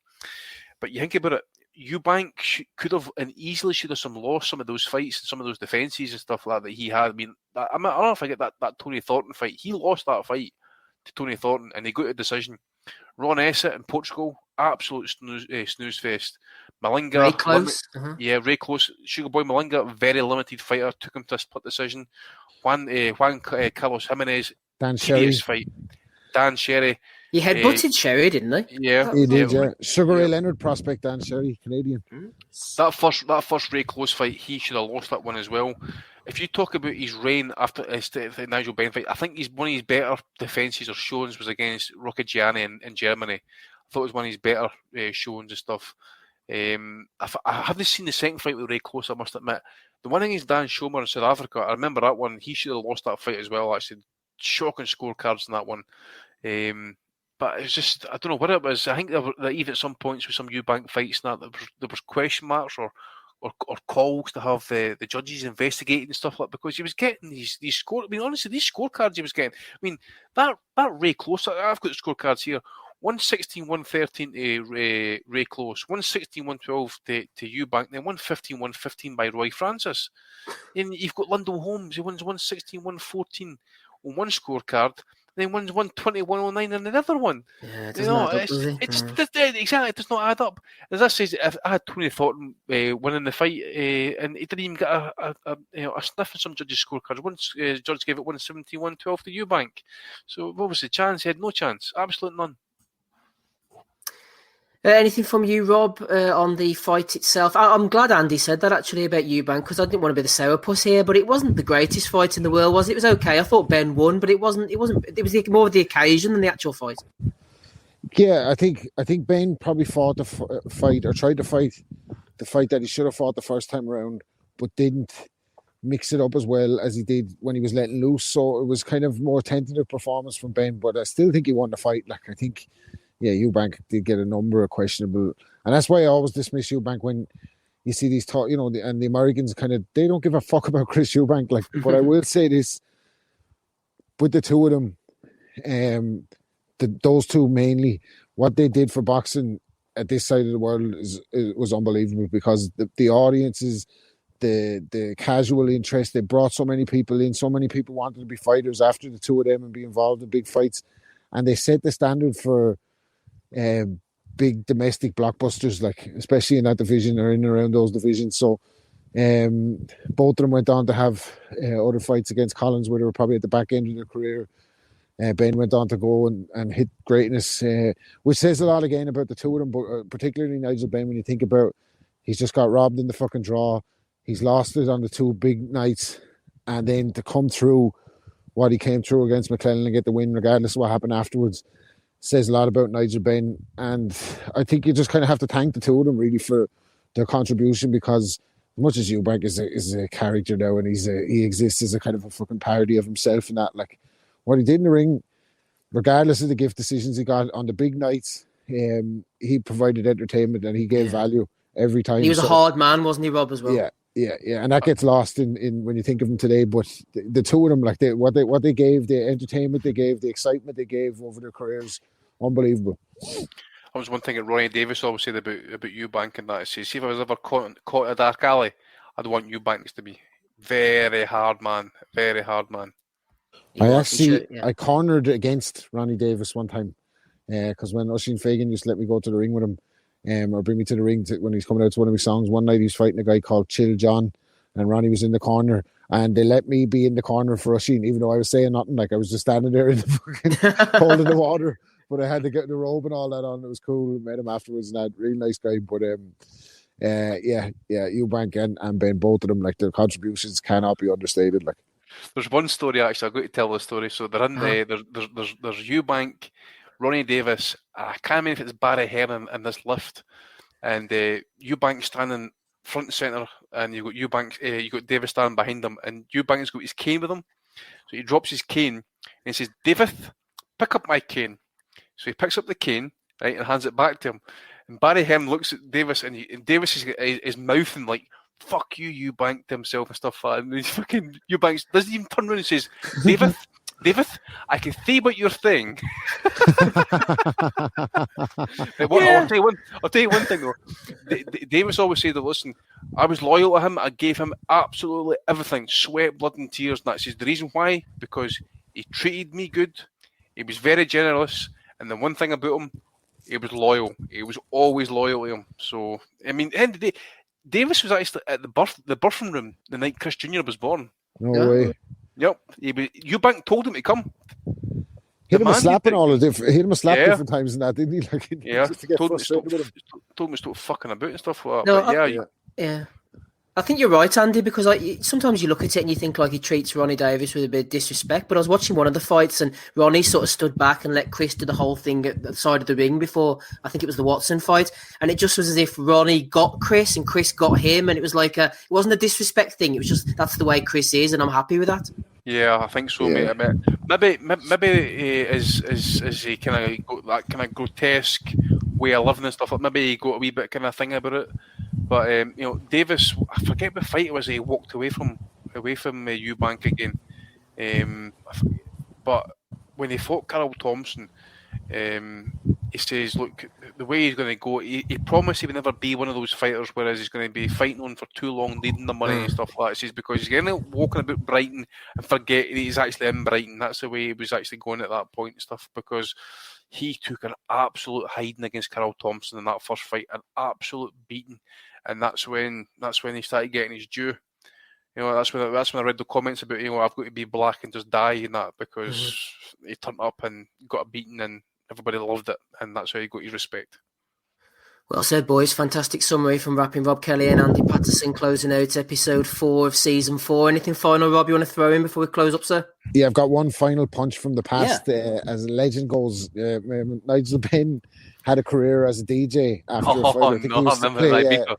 F: But you think about it, Eubank could have and easily should have lost some of those fights and some of those defences and stuff like that he had. I mean, I don't know if I get that Tony Thornton fight. He lost that fight to Tony Thornton and he got a decision. Ron Essett in Portugal, absolute snooze fest. Malinga,
E: Ray Close.
F: Ray Close. Sugar Boy Malinga, very limited fighter, took him to a split decision. Juan Carlos Jimenez, tedious fight. Dan Sherry.
E: He headbutted Sherry, didn't he?
F: Yeah,
J: he did. Yeah, Sugar Ray Leonard prospect, Dan Sherry, Canadian.
F: That first Ray Close fight, he should have lost that one as well. If you talk about his reign after the Nigel Benn fight, I think one of his better defences or showings was against Rocchigiani in Germany. I thought it was one of his better showings and stuff. I haven't seen the second fight with Ray Close, I must admit. The one against Dan Schomer in South Africa, I remember that one. He should have lost that fight as well, actually. Shocking scorecards in that one. But it's just, I don't know what it was. I think that even at some points with some Eubank fights, there was question marks or calls to have the judges investigating and stuff like that, because he was getting these score. I mean, honestly, these scorecards he was getting. I mean, that Ray Close. I've got the scorecards here. 116-113 to Ray Close. 116-112 to Eubank. Then 115-115 by Roy Francis. Then you've got Lundell Holmes. He wins 116-114 on one scorecard. Then one's 120-109 on another one.
E: Yeah, it doesn't add up, does it?
F: Exactly, it does not add up. As I says, if I had Tony Thornton winning the fight, and he didn't even get a sniff in some judges' scorecards. One judge gave it 117-112 to Eubank. So what was the chance? He had no chance, absolute none.
E: Anything from you, Rob, on the fight itself? I'm glad Andy said that actually about Eubank, because I didn't want to be the sourpuss here, but it wasn't the greatest fight in the world, was it? It was okay. I thought Benn won, but it was more of the occasion than the actual fight.
J: Yeah, I think Benn probably fought the fight, or tried to fight the fight that he should have fought the first time around, but didn't mix it up as well as he did when he was letting loose. So it was kind of more tentative performance from Benn, but I still think he won the fight. Like, I think, yeah, Eubank did get a number of questionable, and that's why I always dismiss Eubank when you see these talk, and the Americans they don't give a fuck about Chris Eubank. Like, but I will say this, with the two of them, those two mainly, what they did for boxing at this side of the world was unbelievable, because the audiences, the casual interest, they brought so many people in, so many people wanted to be fighters after the two of them and be involved in big fights, and they set the standard for big domestic blockbusters, like especially in that division or in and around those divisions. So both of them went on to have other fights against Collins where they were probably at the back end of their career. Benn went on to go and hit greatness, which says a lot again about the two of them, but particularly Nigel Benn, when you think about he's just got robbed in the fucking draw. He's lost it on the two big nights, and then to come through what he came through against McClellan and get the win regardless of what happened afterwards says a lot about Nigel Benn. And I think you just kind of have to thank the two of them really for their contribution, because as much as Eubank is a character now, and he exists as a kind of a fucking parody of himself, and that, like, what he did in the ring, regardless of the gift decisions he got on the big nights, he provided entertainment and he gave value every time.
E: He was a hard man, wasn't he, Rob, as well?
J: Yeah, and that gets lost in when you think of him today. But the two of them, like what they gave, the entertainment they gave, the excitement they gave over their careers, unbelievable.
F: That was one thing that Ronnie Davis always said about Eubank, and that is, see, if I was ever caught in a dark alley, I'd want Eubank to be very hard man.
J: I cornered against Ronnie Davis one time, because when Oisin Fagan used to let me go to the ring with him, or bring me to the ring when he's coming out to one of his songs. One night he was fighting a guy called Chill John, and Ronnie was in the corner, and they let me be in the corner for Oisin, even though I was saying nothing. Like, I was just standing there in the fucking cold of the water, but I had to get the robe and all that on. It was cool. Met him afterwards, and that really nice guy. But Eubank and Benn, both of them, like, their contributions cannot be understated. Like,
F: there's one story actually. I've got to tell the story. So they're in there's Eubank, Ronnie Davis, I can't remember if it's Barry Hearn in this lift, and Eubank standing front and centre, and you've got Eubank, you've got Davis standing behind him, and Eubank's got his cane with him, so he drops his cane and he says, "David, pick up my cane." So he picks up the cane, right, and hands it back to him, and Barry Hearn looks at Davis, and Davis is mouthing like, "Fuck you, Eubank," to himself and stuff like that, and he's fucking Eubank doesn't even turn around and says, "David, David, I can see what you're saying. I'll tell you one thing though. Davis always said that, listen, I was loyal to him. I gave him absolutely everything, sweat, blood and tears. And that's the reason why, because he treated me good. He was very generous. And the one thing about him, he was loyal. He was always loyal to him. So, I mean, at the end of the day, Davis was actually at the birthing room the night Chris Jr. was born.
J: No way.
F: Yep. Eubank told him to come.
J: Hit him a slap different times and that, didn't he? Like, just to get frustrated with him.
F: Told him to stop fucking about and stuff like that.
E: Yeah. I think you're right, Andy, because sometimes you look at it and you think like he treats Ronnie Davis with a bit of disrespect. But I was watching one of the fights and Ronnie sort of stood back and let Chris do the whole thing at the side of the ring before, I think it was the Watson fight. And it just was as if Ronnie got Chris and Chris got him. And it was like it wasn't a disrespect thing. It was just, that's the way Chris is. And I'm happy with that.
F: Yeah, I think so, mate. Maybe is he kind of that kind of grotesque way of living and stuff. Maybe he got a wee bit kind of thing about it. But Davis, I forget what fight it was. He walked away from Eubank again. But when he fought Carl Thompson, he says, "Look, the way he's going to go, he promised he would never be one of those fighters, whereas he's going to be fighting on for too long, needing the money and stuff like that." He says because he's going to walking about Brighton and forget he's actually in Brighton. That's the way he was actually going at that point and stuff, because he took an absolute hiding against Carl Thompson in that first fight, an absolute beating, and that's when he started getting his due. That's when I read the comments about I've got to be black and just die in that, because he turned up and got a beating and everybody loved it, and that's how he got his respect.
E: Well said, boys. Fantastic summary from Rapping Rob Kelly and Andy Patterson, closing out episode 4 of season 4. Anything final, Rob, you want to throw in before we close up, sir?
J: Yeah, I've got one final punch from the past. As a legend goes, Nigel Benn had a career as a DJ after a fight. I remember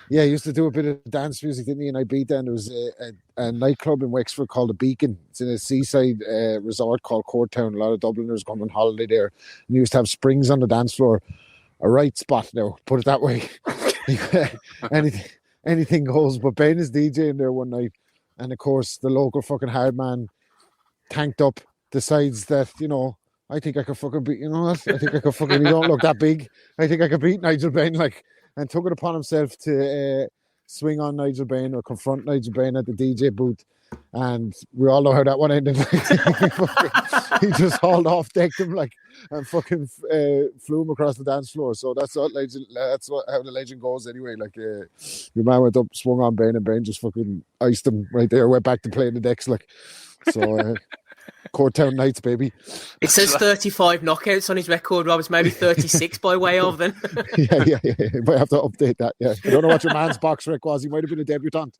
J: he used to do a bit of dance music, didn't he? And Ibiza, and there was a nightclub in Wexford called the Beacon. It's in a seaside resort called Courtown. A lot of Dubliners come on holiday there. And he used to have springs on the dance floor. A right spot now, put it that way. anything goes. But Ben is DJing there one night, and of course the local fucking hard man, tanked up, decides that I think I could fucking beat. You know what? I think I could fucking. You don't look that big. I think I could beat Nigel Benn. And took it upon himself to swing on Nigel Benn or confront Nigel Benn at the DJ booth. And we all know how that one ended. He just hauled off, decked him and fucking flew him across the dance floor. So that's how the legend goes anyway. Your man went up, swung on Benn, and Benn just fucking iced him right there. Went back to playing the decks So Courtown Nights, baby.
E: It says 35 knockouts on his record, Rob. It's maybe 36 by way of then.
J: Yeah. You might have to update that. Yeah, I don't know what your man's box rec was. He might have been a debutant.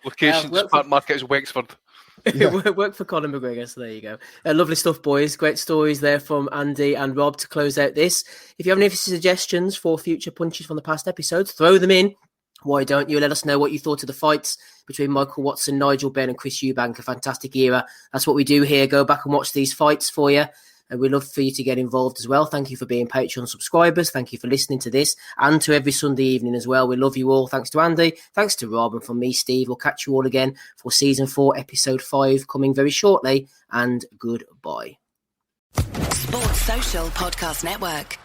F: Location, Smart Markets, Wexford.
E: Work for Conor McGregor, so there you go. Lovely stuff, boys. Great stories there from Andy and Rob to close out this. If you have any suggestions for future punches from the past episodes, throw them in. Why don't you let us know what you thought of the fights between Michael Watson, Nigel Benn and Chris Eubank? A fantastic era. That's what we do here. Go back and watch these fights for you. And we'd love for you to get involved as well. Thank you for being Patreon subscribers. Thank you for listening to this and to every Sunday evening as well. We love you all. Thanks to Andy. Thanks to Rob. And from me, Steve, we'll catch you all again for Season 4, Episode 5 coming very shortly. And goodbye.
A: Sports Social Podcast Network.